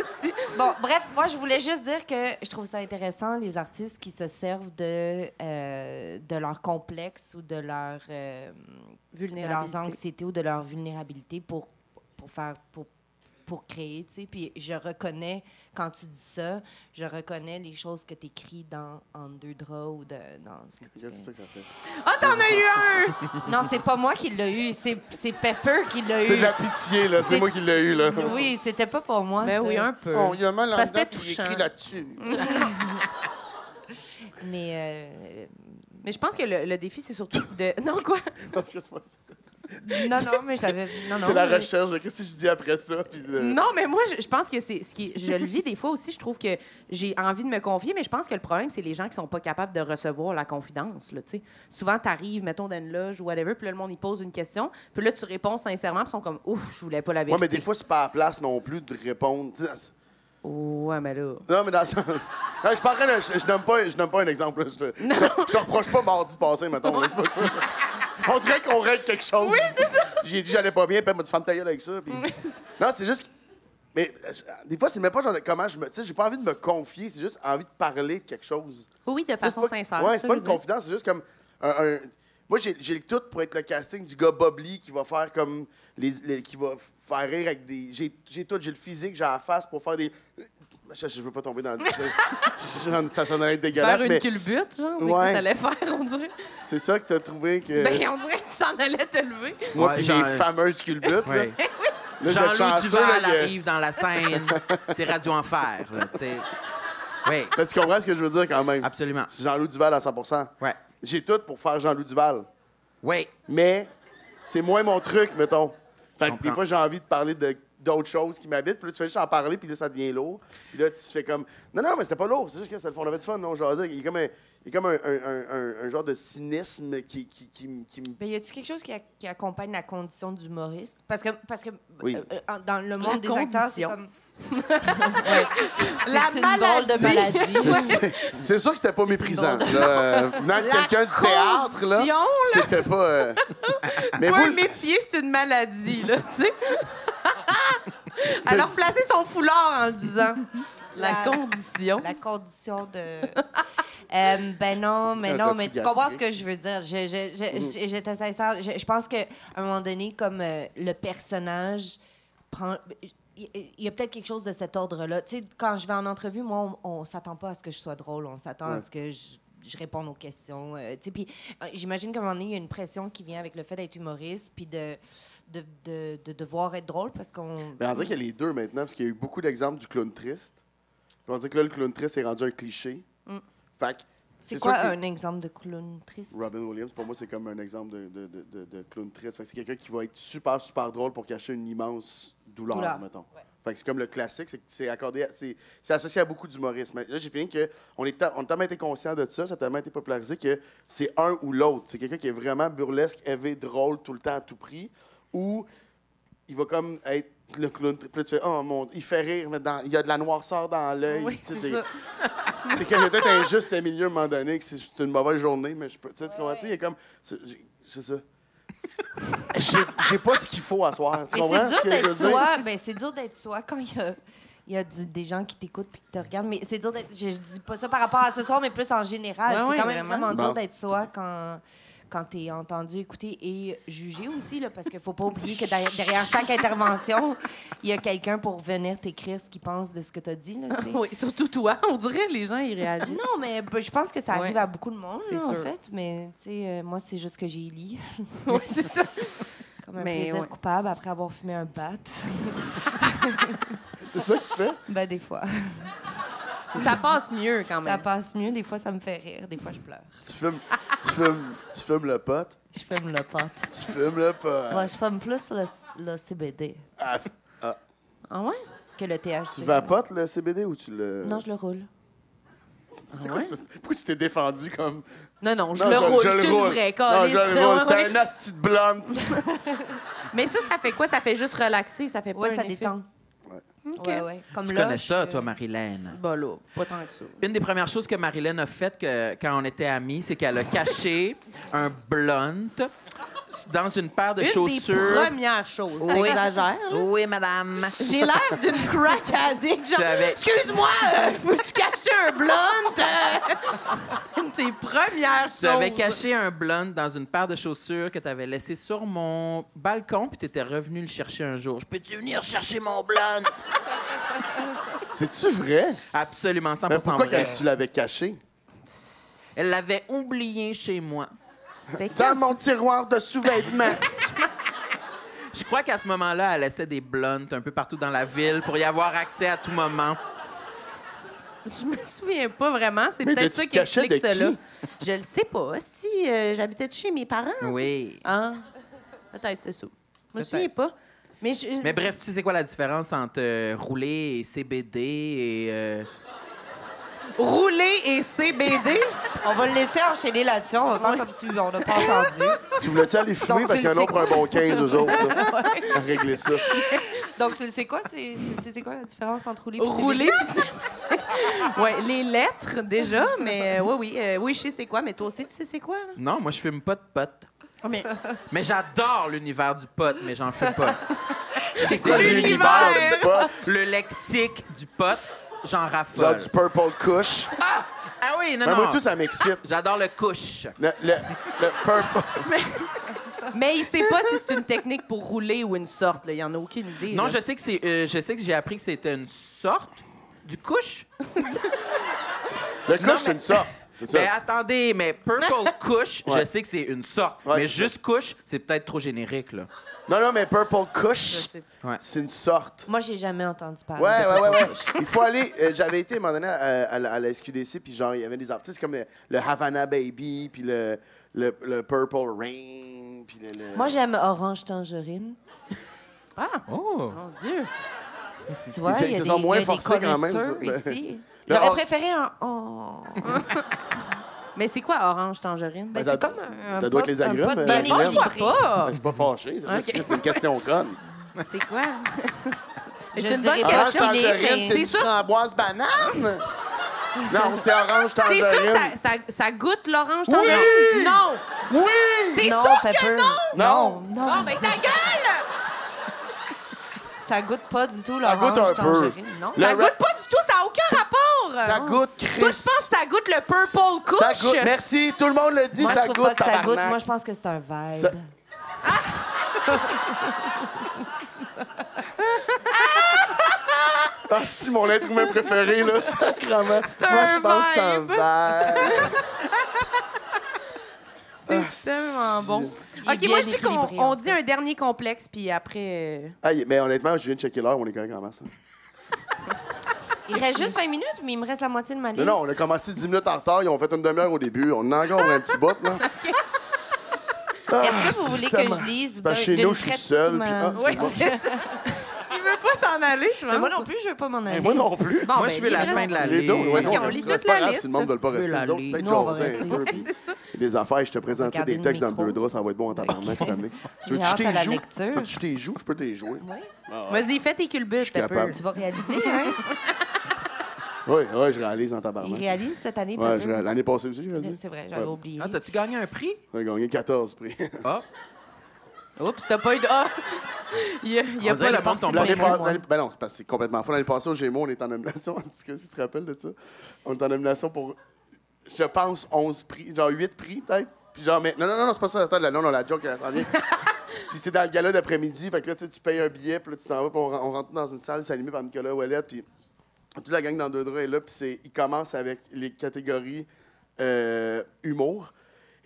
Bon, bref, moi, je voulais juste dire que je trouve ça intéressant, les artistes qui se servent de leur complexe ou de leur leurs anxiétés ou de leur vulnérabilité pour créer, tu sais. Puis je reconnais, quand tu dis ça, je reconnais les choses que tu écris dans En deux draps ou dans ce que tu C'est fais. ça que ça fait. Ah, t'en as eu un! Non, c'est pas moi qui l'ai eu, c'est Pepper qui l'a eu. C'est de la pitié, là. C'est C'est- moi qui l'ai eu, là. Oui, c'était pas pour moi, Ben ça. oui, un peu. Oh, il y a mal en parce que dedans, c'était puis il touchant. écrit là-dessus. Mais Mais je pense que le défi, c'est surtout de... Non, quoi? Non, excuse-moi. non, mais j'avais... Non, C'était la mais- recherche de qu'est-ce que je dis après ça. Puis Non, mais moi, je pense que c'est ce qui je le vis des fois aussi. Je trouve que j'ai envie de me confier, mais je pense que le problème, c'est les gens qui sont pas capables de recevoir la confidence. Là, tu sais. Souvent, tu arrives, mettons, dans une loge ou whatever, puis là, le monde, il pose une question, puis là, tu réponds sincèrement, puis ils sont comme, ouf, je voulais pas la vérité. Ouais, mais des fois, c'est pas à la place non plus de répondre. Tu sais, Ouais, mais là. non, mais dans le sens. Non, je suis pas en train de. Je nomme pas un exemple. Là. Je te reproche pas mardi passé, mettons. là, c'est pas ça. On dirait qu'on règle quelque chose. Oui, c'est ça. J'ai dit j'allais pas bien, puis elle m'a dit femme ta gueule avec ça. Puis... Non, c'est juste. Mais des fois, c'est même pas genre comment je me. Tu sais, j'ai pas envie de me confier, c'est juste envie de parler de quelque chose. Oui, de Tu sais, façon c'est pas- sincère. Ouais, ça, c'est pas je une veux dire. confidence, c'est juste comme moi, j'ai le tout pour être le casting du gars Bob Lee qui va faire comme qui va faire rire avec des. J'ai tout, j'ai le physique, j'ai la face pour faire des. Je veux pas tomber dans le. Ça sonnerait être dégueulasse, Faire une mais culbute, genre, c'est Ouais. quoi t'allais faire, on dirait? c'est ça que t'as trouvé que. Ben, on dirait que tu t'en allais te lever. moi, Ouais, puis genre- mes fameuses culbutes. Ouais. Là, vous êtes Jean-Loup chanceux, Duval là, il y a- arrive dans la scène. C'est Radio Enfer, là, tu sais. Oui, Là, tu comprends ce que je veux dire quand même? absolument. C'est Jean-Loup Duval à 100%. Ouais. J'ai tout pour faire Jean-Loup Duval. Oui. Mais c'est moins mon truc, mettons. Fait que des Comprends. fois, j'ai envie de parler d'autres choses qui m'habitent. Puis là, tu fais juste en parler, puis là, ça devient lourd. Puis là, tu fais comme... Non, mais c'était pas lourd. C'est juste que c'était le fond. On avait du fun, non? Jasait. Il y a comme un genre de cynisme qui me... Ben, y a-tu quelque chose qui accompagne la condition d'humoriste? Parce que Oui. dans le monde des condition. acteurs, c'est comme... La C'est une drôle de maladie. C'est sûr que c'était pas méprisant. drôle. Là, venant de quelqu'un du théâtre, là, condition, c'était pas... Mais Pas un vous, métier, c'est une maladie, là, tu sais. Alors, placer son foulard en le disant. La condition. La condition de... ben non, mais un non, reflux mais tu comprends ce gastrique. que je veux dire. J'étais sincère. Je pense qu'à un moment donné, comme le personnage prend... Il y a peut-être quelque chose de cet ordre-là. Tu sais, quand je vais en entrevue, moi, on s'attend pas à ce que je sois drôle. On s'attend à ce que je réponde aux questions. Tu sais, puis j'imagine qu'à un moment donné, il y a une pression qui vient avec le fait d'être humoriste, puis de devoir être drôle parce qu'on... Mais on dirait qu'il y a les deux maintenant, parce qu'il y a eu beaucoup d'exemples du clown triste. Puis on dirait que là, le clown triste est rendu un cliché. Fait que C'est sûr quoi que un exemple de clown triste? Robin Williams, pour moi, c'est comme un exemple de clown triste. Fait que c'est quelqu'un qui va être super, super drôle pour cacher une immense douleur. Mettons. Ouais. Fait que c'est comme le classique, c'est accordé, c'est associé à beaucoup d'humoristes. Mais là, j'ai fini que on a tellement été conscient de ça, ça a tellement été popularisé que c'est un ou l'autre. C'est quelqu'un qui est vraiment burlesque, élevé, drôle tout le temps à tout prix, ou il va comme être le clown. Puis là, tu fais, oh mon, il fait rire, mais il y a de la noirceur dans l'œil. Oui, c'est ça. T'es peut-être injuste à un milieu à un moment donné, que c'est une mauvaise journée, mais tu comprends-tu? Il est comme. C'est ça. J'ai pas ce qu'il faut à soir. Tu comprends ce que je veux dire? C'est dur d'être soi quand il y a des gens qui t'écoutent et qui te regardent. Mais c'est dur d'être. Je dis pas ça par rapport à ce soir, mais plus en général. C'est quand même vraiment dur d'être soi quand t'es entendu, écouté et jugé aussi, là, parce qu'il faut pas oublier que derrière chaque intervention, il y a quelqu'un pour venir t'écrire ce qu'il pense de ce que t'as dit. Là, Oui, surtout toi. On dirait que les gens, ils réagissent. Non, mais je pense que ça arrive Ouais. à beaucoup de monde, C'est là, en sûr. fait. Mais moi, c'est juste que j'ai lu. Oui, c'est ça. Comme un Mais plaisir ouais. coupable après avoir fumé un bat. C'est ça que tu fais? Ben, des fois. Ça passe mieux quand Ça même. passe mieux. Des fois, ça me fait rire. Des fois, je pleure. Tu fumes le pot? Je fume le pot. Tu fumes le pot. Moi, je fume plus le CBD Ah, Ah ouais? que le THC. tu vapotes le CBD ou tu le. Non, je le roule. C'est quoi, pourquoi tu t'es défendu comme. Non, je Non, le roule. je Je le suis une roule. vraie Non, je calisse, le roule. ouais, C'était ouais. un asti de blunt. Mais ça fait quoi? Ça fait juste relaxer, ça fait pas Ouais, un ça effet. détend. OK. Ouais. Comme Tu là, connais ça, je- toi, Marilyn? Bah là, pas tant que ça. Une des premières choses que Marilyn a faites quand on était amis, c'est qu'elle a caché un blunt dans une paire de Une chaussures. des premières choses. Oui. T'exagères, là. Oui, madame. J'ai l'air d'une crack addict. Genre, Tu avais- excuse-moi, je peux-tu cacher un blunt? Une des premières choses. Tu avais caché un blunt dans une paire de chaussures que tu avais laissé sur mon balcon, puis tu étais revenu le chercher un jour. Je peux-tu venir chercher mon blunt? C'est-tu vrai? Absolument, 100% Mais pourquoi vrai. tu l'avais caché? Elle l'avait oublié chez moi. C'était Dans mon tiroir de sous-vêtements. Je crois qu'à ce moment-là, elle laissait des blunts un peu partout dans la ville pour y avoir accès à tout moment. Je me souviens pas vraiment. C'est Mais peut-être tu ça qui cachais explique de cela. qui? Je le sais pas. Si j'habitais chez mes parents. Oui. Ah, peut-être c'est ça. Je me Peut-être. souviens pas. Mais, Mais bref, tu sais c'est quoi la différence entre rouler et CBD et... rouler et CBD. On va le laisser enchaîner là-dessus. On va faire comme si on n'a pas entendu. Tu voulais-tu aller fumer Donc, parce tu qu'il y en le a pour un bon 15 aux autres, là, à régler ça. Donc, tu sais quoi? Tu sais c'est quoi la différence entre rouler et Rouler puis ouais, les lettres déjà, mais oui, je sais c'est quoi, mais toi aussi tu sais c'est quoi là? Non, moi, je fume pas de pot. Oh, mais Mais j'adore l'univers du pot, mais j'en fume pas. C'est quoi l'univers? du pot? Le lexique du pot, j'en Genre raffole. du purple kush. Ah oui, non, Ben, non. moi, tout, ça m'excite. J'adore le couche. Le purple. mais il sait pas si c'est une technique pour rouler ou une sorte là, il y en a aucune idée. Non, là. je sais que j'ai appris que c'était une sorte du couche. Le kush, c'est une sorte. C'est ça. Mais attendez, mais Purple Kush, je Ouais. sais que c'est une sorte. Ouais, mais c'est juste Kush, c'est peut-être trop générique, là. Non, mais purple Je kush, sais. Ouais. c'est une sorte. Moi, j'ai jamais entendu parler. Ouais, de ouais, ouais, Purple ouais. Kush. Il faut aller. J'avais été à un moment donné à la SQDC, puis genre, il y avait des artistes comme le Havana Baby, puis le Purple Rain, puis le. Moi, j'aime Orange Tangerine. Ah, Oh! mon Dieu. Tu vois, Ils il y a se des, sont moins il y a des forcés quand même, connaisseurs ça. ici. Le J'aurais or- préféré un... Oh. Mais c'est quoi orange tangerine? Ben, ça- c'est comme un ça doit être les un agrumes, pot ben, bien Vilaine. équilibré. pas. Je suis pas fâché, c'est juste Ok. que c'est une question conne. C'est quoi? Je C'est une dirais bonne pas Orange question. qu'il est, tangerine, mais- c'est C'est du sûr. framboise banane? Non, c'est orange C'est tangerine. ça, ça goûte l'orange Oui! tangerine? Non! Oui! C'est Non, sûr Pepper. que non! Non! Non, Oh, ben ta gueule! ça goûte pas du tout Ça l'orange goûte un peu. tangerine. Non? Le Ça ra- goûte pas du tout, ça n'a aucun rapport! Ça goûte Toi, Chris. je pense que ça goûte le purple couche. Ça goûte. Merci, tout le monde le dit, Moi, ça je trouve goûte. pas que ça goûte. tabarnak. Moi, je pense que c'est un vibe. Ça- Ah, c'est mon être humain préféré, là, sacrément. Moi, je pense que c'est un verre. C'est tellement bon. Il est OK, moi, bien je dis équilibré, qu'on en dit un dernier complexe, puis après... Ah, mais honnêtement, je viens de checker l'heure, on est correct en masse. Il reste juste 20 minutes, mais il me reste la moitié de ma liste. Non, on a commencé 10 minutes en retard, ils ont fait une demi-heure au début. On a encore un petit bout, là. Est-ce que vous voulez que je lise Parce que chez nous, je suis seul. puis- Oui, c'est ça. Il veut pas s'en aller, je Mais pense. moi non plus, je veux pas m'en aller. Moi non plus. Bon, Moi, ben, je veux la il fin reste- de la Les liste. deux, ouais, Ok, non, on lit c'est toute pas la grave liste. si le monde ne veut pas rester. la Les autres, lire. peut-être Nous, on va jaser un rester. peu. puis il y a des affaires, je te présenterai Regarder des le textes dans micro. deux draps, ça va être bon en tabarnak cette année. Tu veux J'ai hâte que à je la t'ai joue? lecture. Tu veux que je t'ai joue? Je peux t'y jouer. Vas-y, fais tes Je culbutes, suis un peu. capable. Tu vas réaliser, hein? Oui, je réalise en Il tabarnak. réalise cette année, Ouais, peut-être. l'année passée aussi, j'ai réalisé. C'est vrai, j'avais Ouais. oublié. Ah, t'as-tu gagné un prix? J'ai gagné 14 prix. Ah. Oups, t'as pas eu de... Ah! Il y a On pas dirait de le monde porte tombe Ben non, c'est parce que c'est complètement fou. L'année passée, au Gémeaux, on est en nomination. Est-ce que tu te rappelles de ça? On est en nomination pour, je pense, 11 prix, genre 8 prix, peut-être. Puis genre, mais non, c'est pas ça. Attends, non, la joke, elle s'en vient. Puis c'est dans le gala d'après-midi. Fait que là, tu payes un billet, puis là, tu t'en vas, puis on rentre dans une salle, c'est animé par Nicolas Ouellet, puis toute la gang dans deux draps est là, puis il commence avec les catégories humour.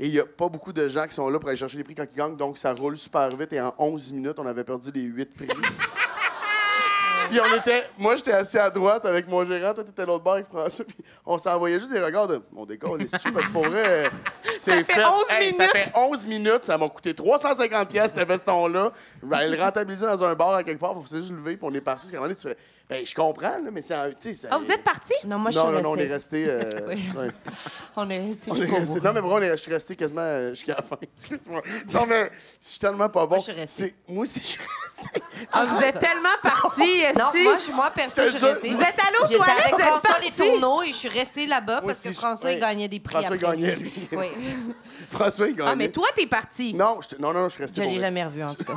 Et il n'y a pas beaucoup de gens qui sont là pour aller chercher les prix quand ils gagnent, donc ça roule super vite. Et en 11 minutes, on avait perdu les 8 prix. Puis moi, j'étais assis à droite avec mon gérant, toi, t'étais l'autre bord avec François, puis on s'envoyait juste des regards de mon décor, les dessus, parce que pour vrai, c'est fait 11 minutes. Ça fait 11 minutes, ça m'a coûté 350 pièces ce veston-là. Je vais aller le rentabiliser dans un bar à quelque part, on s'est juste levé, puis on est parti. Puis à un moment donné, tu fais, ben, je comprends, là, mais c'est un. Ah, vous êtes partis? Non, moi, je suis Non, on est restée. resté. Oui. Ouais. On est resté On est jusqu'au resté- bout. Non, mais bro, je suis resté quasiment jusqu'à la fin. Excuse-moi. Non, mais je suis tellement pas bon. Moi, je suis restée. Moi aussi, je suis resté. Ah, vous êtes tellement partis, Non, esti. moi, perso, je suis Je- restée. Vous êtes allés aux J'étais toilettes, avec vous êtes François partis. Les Tourneaux et je suis restée là-bas Moi parce que aussi, François, il ouais. gagnait des prix François, il après. gagnait, lui. Oui. François, il gagnait. Ah, mais toi, t'es parti. Non, non, je suis resté Je pour l'ai vrai. jamais revu, en tout cas.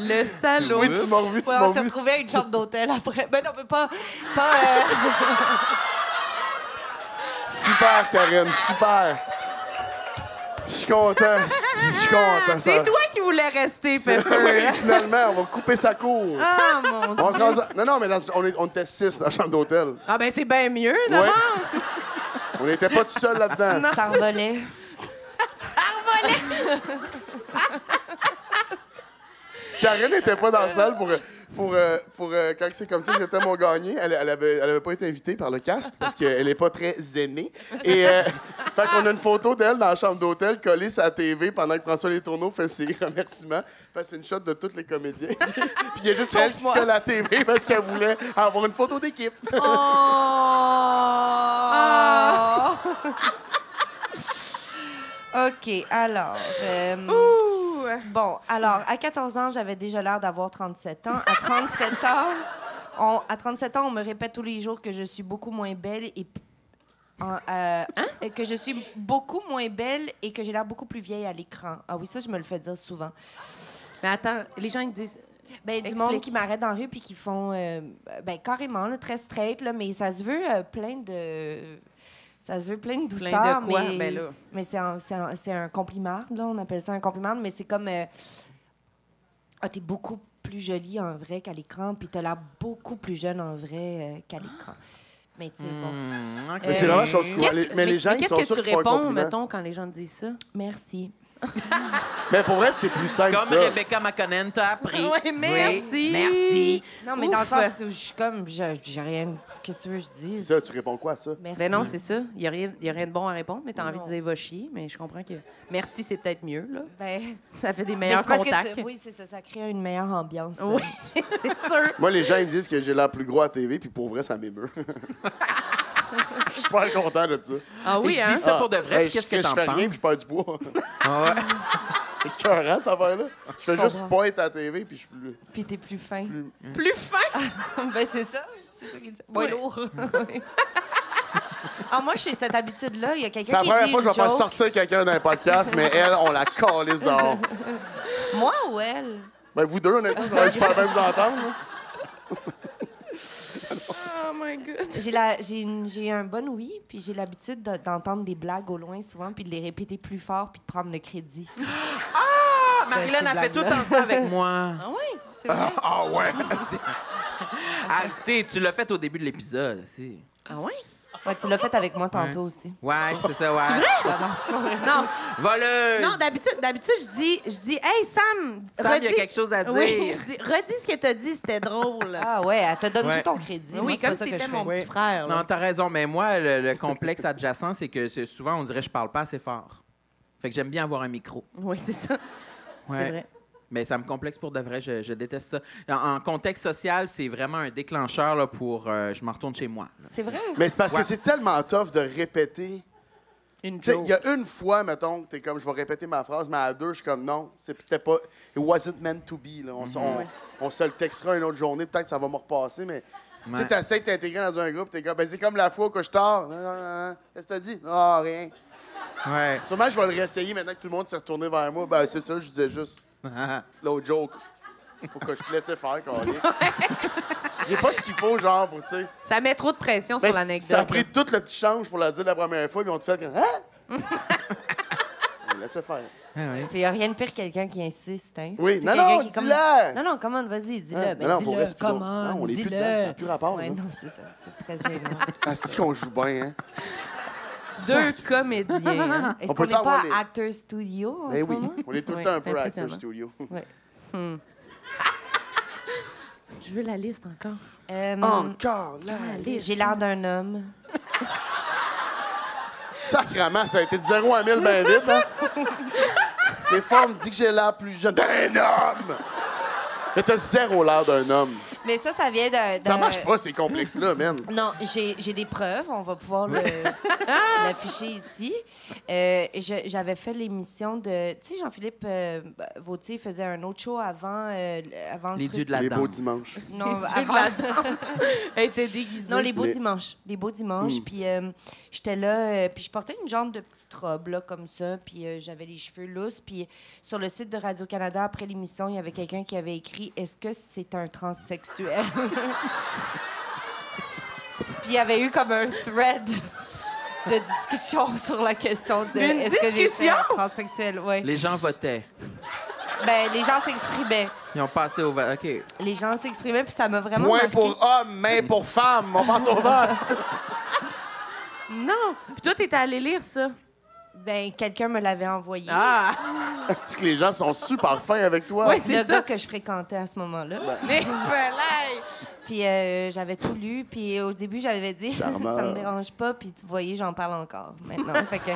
Le salaud. Oui, tu m'as revu, tu Ouais, m'as on s'est revu. retrouvés à une chambre d'hôtel après. Ben non, mais pas Super, Karine, super. Je suis content, je suis content. C'est ça. toi qui voulais rester, Ouais, Pepper. finalement, on va couper sa cour. Ah, mon Dieu. On se rend- Non, mais on était 6 dans la chambre d'hôtel. Ah, ben c'est bien mieux, d'abord. Ouais. On n'était pas tout seul là-dedans. Non. ça revolait. Karine n'était pas dans la salle pour quand c'est comme ça que j'étais mon gagné. Elle avait pas été invitée par le cast parce qu'elle est pas très aimée. Et fait qu'on a une photo d'elle dans la chambre d'hôtel collée sur la TV pendant que François Les Tourneaux fait ses remerciements. Fait que c'est une shot de tous les comédiens. Puis il y a juste elle qui se colle à la TV parce qu'elle voulait avoir une photo d'équipe. Oh! OK, alors... Ouh. Bon, alors, à 14 ans, j'avais déjà l'air d'avoir 37 ans. À 37 ans, on me répète tous les jours que je suis beaucoup moins belle et que je suis beaucoup moins belle et que j'ai l'air beaucoup plus vieille à l'écran. Ah oui, ça, je me le fais dire souvent. Mais attends, les gens, ils disent... Ben, du Explique. monde qui m'arrête dans la rue puis qui font, ben, carrément, là, très straight, là, mais ça se veut plein de... Ça se veut plein de douceur. Plein de quoi? Mais, Ben là. mais c'est un compliment, là. On appelle ça un compliment, mais c'est comme... ah, t'es beaucoup plus jolie en vrai qu'à l'écran, puis t'as l'air beaucoup plus jeune en vrai qu'à l'écran. Mais tu sais, bon... OK. Mais c'est vraiment chose cool. Mais les gens, ils qu'est-ce sont que sûrs tu qu'ils font un réponds, compliment. mettons, quand les gens te disent ça? Merci. Mais pour vrai, c'est plus simple, Comme ça. Rebecca McConnell t'a appris. Oui, merci. Oui, merci. Non, mais Ouf. dans le sens où je suis comme... J'ai rien... Qu'est-ce que tu veux que je dise? Ça, tu réponds quoi à ça? Merci. Ben non, c'est ça. Il n'y a rien de bon à répondre, mais tu as envie Non. de dire va chier. Mais je comprends que merci, c'est peut-être mieux. Là. Ben... Ça fait des Mais meilleurs c'est parce que contacts. oui, c'est ça. Ça crée une meilleure ambiance. Oui, c'est sûr. Moi, les gens, ils me disent que j'ai l'air plus gros à TV, puis pour vrai, ça m'émeut. Je suis super content de ça. Ah oui, Et hein? dis ça pour de vrai, puis qu'est-ce que je t'en fais rien, penses? puis je perds du poids. Ah ouais. C'est écœurant, ça va là. Je fais juste comprends. point à la TV, puis je suis plus... Puis t'es plus fin. Plus fin. Ben c'est ça. C'est ça qu'il dit. Ouais. lourd. Ah, moi, j'ai cette habitude-là. Il y a C'est quelqu'un la qui première dit fois que je une vais faire joke. sortir quelqu'un d'un podcast, mais elle, on la calisse dehors. Moi ou elle? Ben, vous deux, honnêtement, vous allez super bien vous entendre. là. Oh my God. J'ai un bon oui, puis j'ai l'habitude d'entendre des blagues au loin souvent, puis de les répéter plus fort, puis de prendre le crédit. Ah, Marilyn ces a fait tout le blagues-là. temps ça avec moi. Ah oui? C'est vrai? Ah ouais. Elle sait, tu l'as fait au début de l'épisode. Si. Ah oui? Ouais, tu l'as fait avec moi tantôt aussi. Ouais, c'est ça, ouais. C'est vrai? Non. Voleuse! Non, d'habitude, je dis, hey, Sam, Sam, il y a quelque chose à dire. Oui, je dis, redis ce que t'as dit, c'était drôle. Ah ouais, elle te donne Ouais. tout ton crédit. Moi, oui, c'est pas comme ça si que t'étais je mon fais. petit frère. là. Non, t'as raison, mais moi, le complexe adjacent, c'est que souvent, on dirait que je parle pas assez fort. Fait que j'aime bien avoir un micro. Oui, c'est ça. Ouais. C'est vrai. Mais ça me complexe pour de vrai, je déteste ça. En contexte social, c'est vraiment un déclencheur là, pour je m'en retourne chez moi. là. C'est vrai? Mais c'est parce Ouais. que c'est tellement tough de répéter. Une Tu sais, joke. il y a une fois, mettons, t'es comme, je vais répéter ma phrase, mais à deux, je suis comme, non, c'était pas, it wasn't meant to be. Là. On se le textera une autre journée, peut-être que ça va me repasser, mais tu sais, Ouais. t'essaies de t'intégrer dans un groupe, t'es comme, ben, c'est comme la fois que je tard. Qu'est-ce que t'as dit? Ah, rien. Ouais. Sûrement, je vais le réessayer maintenant que tout le monde s'est retourné vers moi. Ben, c'est ça, je disais juste l'autre joke. Faut que je te laisse faire, Carlis. J'ai pas ce qu'il faut, genre, pour, tu sais. Ça met trop de pression Ben, sur l'anecdote. ça a pris tout le petit change pour la dire la première fois, puis on te fait comme, hein? Laissez faire. Ah ouais. Il n'y a rien de pire que quelqu'un qui insiste, hein? Oui, C'est non, quelqu'un non, qui est comme- dis-le! Non, non, comment, vas-y, dis-le. Ah, Ben, non, pour dis-le, vrai, c'est plus drôle. comment, Non, on est plus dis-le. dedans, ça n'a plus rapport, Ouais, là. non, c'est ça, c'est très gênant. Ah, c'est qu'on joue bien, hein? Deux comédiens. hein. Est-ce On qu'on peut n'est pas savoir les- à Actors Studio en Ben ce oui, moment? on est tout le Ouais, temps un c'est peu Actor impressionnant. Studio. Je veux la liste encore. Encore là! J'ai l'air d'un homme. Sacrement, ça a été de 0 à 1000 bien vite, hein? Les femmes me disent que j'ai l'air plus jeune d'un homme! Mais t'as zéro l'air d'un homme. Mais ça vient d'un... Ça marche pas, ces complexes-là, man. Non, j'ai des preuves. On va pouvoir l'afficher ici. J'avais fait l'émission de... Tu sais, Jean-Philippe Vautier faisait un autre show avant le Les truc. dieux de la Les danse. beaux dimanches. Non, Dieu de avant la danse. Elle était déguisée. Non, les beaux Les- dimanches. Les beaux dimanches. Puis j'étais là, puis je portais une genre de petite robe, là, comme ça. Puis j'avais les cheveux lousses. Puis sur le site de Radio-Canada, après l'émission, il y avait quelqu'un qui avait écrit « Est-ce que c'est un transsexuel? » Puis il y avait eu comme un thread de discussion sur la question de... Une est-ce que j'étais discussion? un transsexuel? Oui. Les gens votaient. Ben, les gens s'exprimaient. Ils ont passé au vote. OK. Les gens s'exprimaient, puis ça m'a vraiment Point marqué. pour homme, main pour femme. On passe au vote. Non. Puis toi, t'étais allé lire ça. Ben, quelqu'un me l'avait envoyé. Ah! C'est que les gens sont super fins avec toi. Ouais, C'est le c'est gars ça. que je fréquentais à ce moment-là. Mais belay! Puis j'avais tout lu, puis au début, j'avais dit Charmant. ça me dérange pas, puis tu voyais, j'en parle encore maintenant. Fait que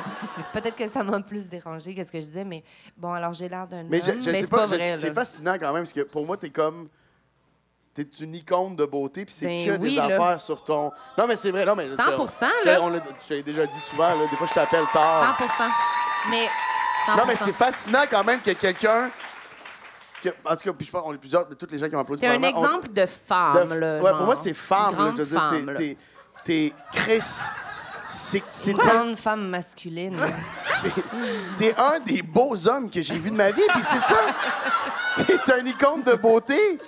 peut-être que ça m'a plus dérangé que ce que je disais, mais bon, alors j'ai l'air d'un Mais homme. je sais c'est pas, pas vrai, c'est là. fascinant quand même, parce que pour moi, t'es comme... T'es une icône de beauté, puis c'est Ben que oui, des là. affaires sur ton... Non, mais c'est vrai, non, mais... 100%, je- là. Je te l'ai déjà dit souvent, là, des fois, je t'appelle tard. 100%. Mais 100%. Non, mais c'est fascinant quand même que quelqu'un... En tout cas, puis je pense qu'on est plusieurs, de tous les gens qui m'ont applaudi. T'es un probablement, exemple de femme, là. Ouais, genre. pour moi, c'est femme. Une là, grande je veux dire, femme, là. t'es Chris. C'est une grande femme masculine. T'es un des beaux hommes que j'ai vus de ma vie, puis c'est ça. T'es un icône de beauté.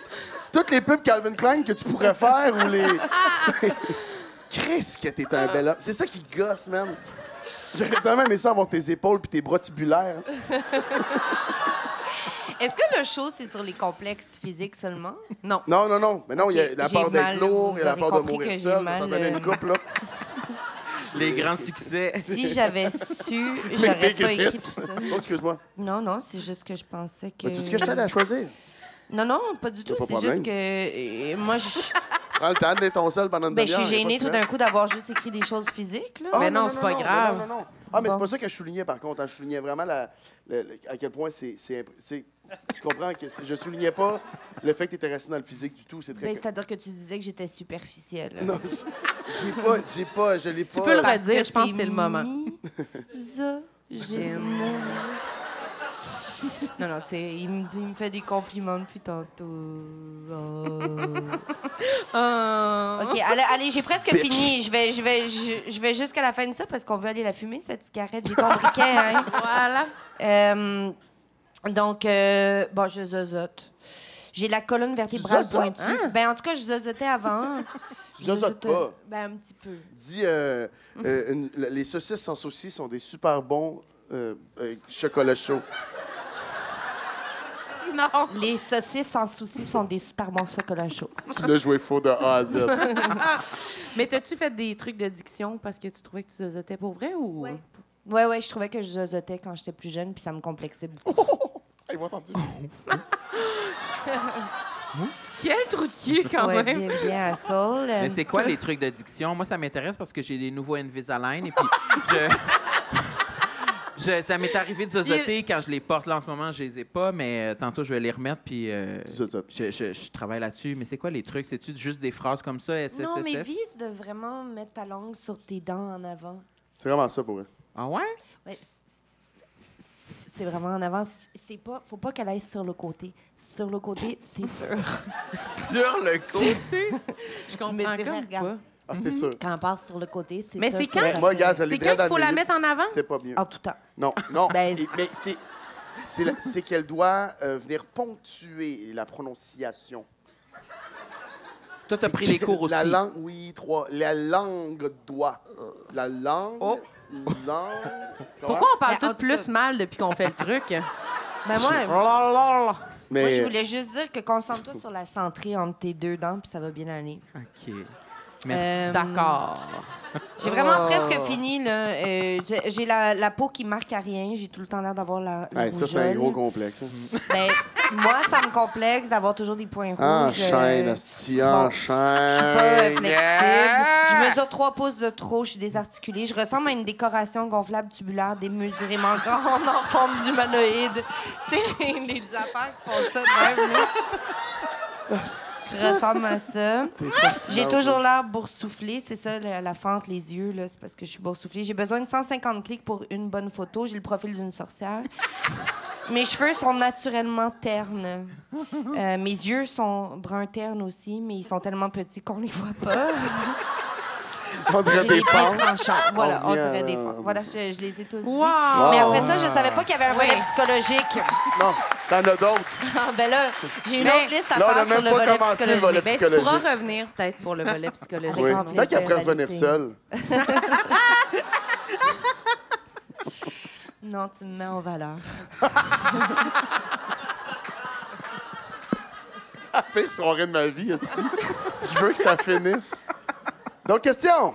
Toutes les pubs Calvin Klein que tu pourrais faire ou les... Chris, que t'es un bel homme. C'est ça qui gosse, man. J'aurais tellement aimé ça avoir tes épaules puis tes bras tubulaires. Est-ce que le show, c'est sur les complexes physiques seulement? Non. Non, non, non. Mais non, il y a la J'ai part d'être mal, lourd, il y a la vous part aurez de compris mourir que j'ai seul. mal, T'en donnais une couple, là. Les grands succès. Si j'avais su, Les j'aurais pas biggest écrit hits. tout ça. Oh, excuse-moi. Non, non, c'est juste que je pensais que... Tu dis que je t'allais à choisir? Non, non, pas du tout. pas de C'est juste problème. que moi, Prends le temps de ton seul pendant une ben, je demi-heure. suis y a pas de gênée tout d'un stress. coup d'avoir juste écrit des choses physiques. Là. Ah, Mais non, c'est pas grave. Non, non, non. Ah, mais Bon. c'est pas ça que je soulignais, par contre. hein. Je soulignais vraiment à quel point c'est... Tu comprends que je soulignais pas le fait que tu étais resté dans le physique du tout. C'est très... Ben, c'est-à-dire que tu disais que j'étais superficielle. Non, je l'ai pas... Tu peux le Parce redire, que je pense t'es que c'est le moment. misogyne. Non, non, tu sais, il me fait des compliments depuis tantôt. Oh. OK, allez, j'ai presque Bitch. fini. Je vais jusqu'à la fin de ça parce qu'on veut aller la fumer, cette cigarette. J'ai ton briquet, hein? Voilà. Donc, bon, je zozote. J'ai la colonne vertébrale Tu zozotes? pointue. Ben, en tout cas, je zozotais avant. Tu zozotes pas? Ben, un petit peu. Dis, les saucisses sans saucisses sont des super bons chocolat chaud. Non. Les saucisses sans soucis sont des super bons chocolats chauds. Tu l'as joué faux de A à Z. Mais t'as-tu fait des trucs de diction parce que tu trouvais que tu zozotais pour vrai ou... Ouais. Ouais, je trouvais que je zozotais quand j'étais plus jeune, puis ça me complexait beaucoup. Ils vont entendre. Quel trou de cul, quand Ouais, même! bien à Soul. Mais c'est quoi les trucs de diction? Moi, ça m'intéresse parce que j'ai des nouveaux Invisalign et puis ça m'est arrivé de zozoter quand je les porte. Là, en ce moment, je les ai pas, mais tantôt, je vais les remettre puis je travaille là-dessus. Mais c'est quoi les trucs? C'est-tu juste des phrases comme ça, SSSS? Non, mais vise de vraiment mettre ta langue sur tes dents en avant. C'est vraiment ça pour eux. Ah ouais? Ouais, c'est vraiment en avant. Faut pas qu'elle aille sur le côté. Sur le côté, c'est sûr. Sur le côté? Je comprends Mais c'est vrai, comme regarde. pas. Ah, c'est sûr. Quand elle passe sur le côté, c'est Mais sûr c'est que quand? ça Moi, fait- regarde, C'est quand qu'il faut la mettre en avant? C'est pas mieux. En tout temps. Non. Ben, Mais c'est qu'elle doit venir ponctuer la prononciation. Toi, t'as pris les cours aussi. La langue, oui, 3. La langue doit. La langue. Oh. Langue. Tu Pourquoi comprends? on parle Ben, en tout tout plus cas- mal depuis qu'on fait le truc? Ben moi, Mais moi, je voulais juste dire que concentre-toi sur la centrée entre tes deux dents, puis ça va bien aller. OK. Merci. D'accord. J'ai vraiment Oh. presque fini, là. J'ai la peau qui marque à rien. J'ai tout le temps l'air d'avoir la hey, ça, c'est un rougeole. gros complexe. Hein. Ben, moi, ça me complexe d'avoir toujours des points rouges. Enchaîne, hostie, bon, Je suis pas enchaîne. flexible. Je mesure 3 pouces de trop. Je suis désarticulée. Je ressemble à une décoration gonflable tubulaire démesurément grande en forme d'humanoïde. Tu sais, les affaires qui font ça de même, là. Je ressemble à ça. T'es fascinante, J'ai toujours là. l'air boursouflée. C'est ça, la fente, les yeux, là. C'est parce que je suis boursouflée. J'ai besoin de 150 clics pour une bonne photo. J'ai le profil d'une sorcière. Mes cheveux sont naturellement ternes. Mes yeux sont brun terne aussi, mais ils sont tellement petits qu'on les voit pas. On dirait J'ai des les pieds fentes. tranchants. Voilà, on vient, dirait des fentes. Voilà, je les ai tous dit. Wow! Mais après ça, je savais pas qu'il y avait un volet psychologique. Non, t'en as d'autres. Ah, ben là, j'ai une Mais- autre liste à Là, on a faire même sur le pas volet commencé le volet psychologique. Ben, tu pourras psychologique. revenir peut-être pour le volet psychologique. Oui. grand Peut-être qu'elle pourrait plaisir, revenir Alice. seule. Non, tu me mets en valeur. C'est la pire soirée de ma vie, hostie. Je veux que ça finisse. Donc, question.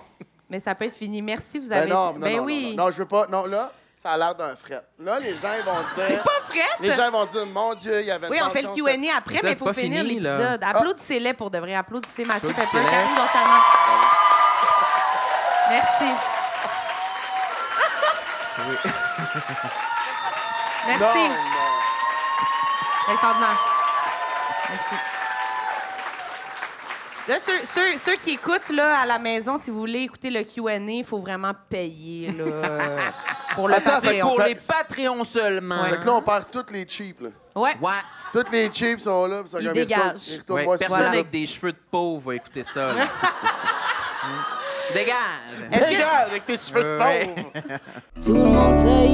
Mais ça peut être fini. Merci, vous Ben avez... non, ben non, oui. non, je veux pas. Non, là, ça a l'air d'un fret. Là, les gens ils vont dire. C'est pas fret! Les gens vont dire, mon Dieu, il y avait une Oui, on fait le tension, Q&A après, Ça, mais il c'est faut pas finir fini, là. l'épisode. Applaudissez-les pour de vrai. Applaudissez Mathieu Pepper, Applaudissez-les. Karine Gonsalman. Merci. Merci. Non, non. Extraordinaire. Merci. Là, ceux qui écoutent là, à la maison, si vous voulez écouter le Q&A, il faut vraiment payer là, pour le Attends, Patreon. Pour Fait- les Patreons seulement. Fait que là, on perd toutes les cheap, là. Ouais. Ouais. Toutes les cheap sont là. puis ça, Ils comme, dégagent. retournent- ils retournent Ouais, voir personne sur avec des cheveux de pauvre va écouter ça. là. Dégage! Est-ce que- Dégage avec tes cheveux de Ouais. pauvre. Tout le monde sait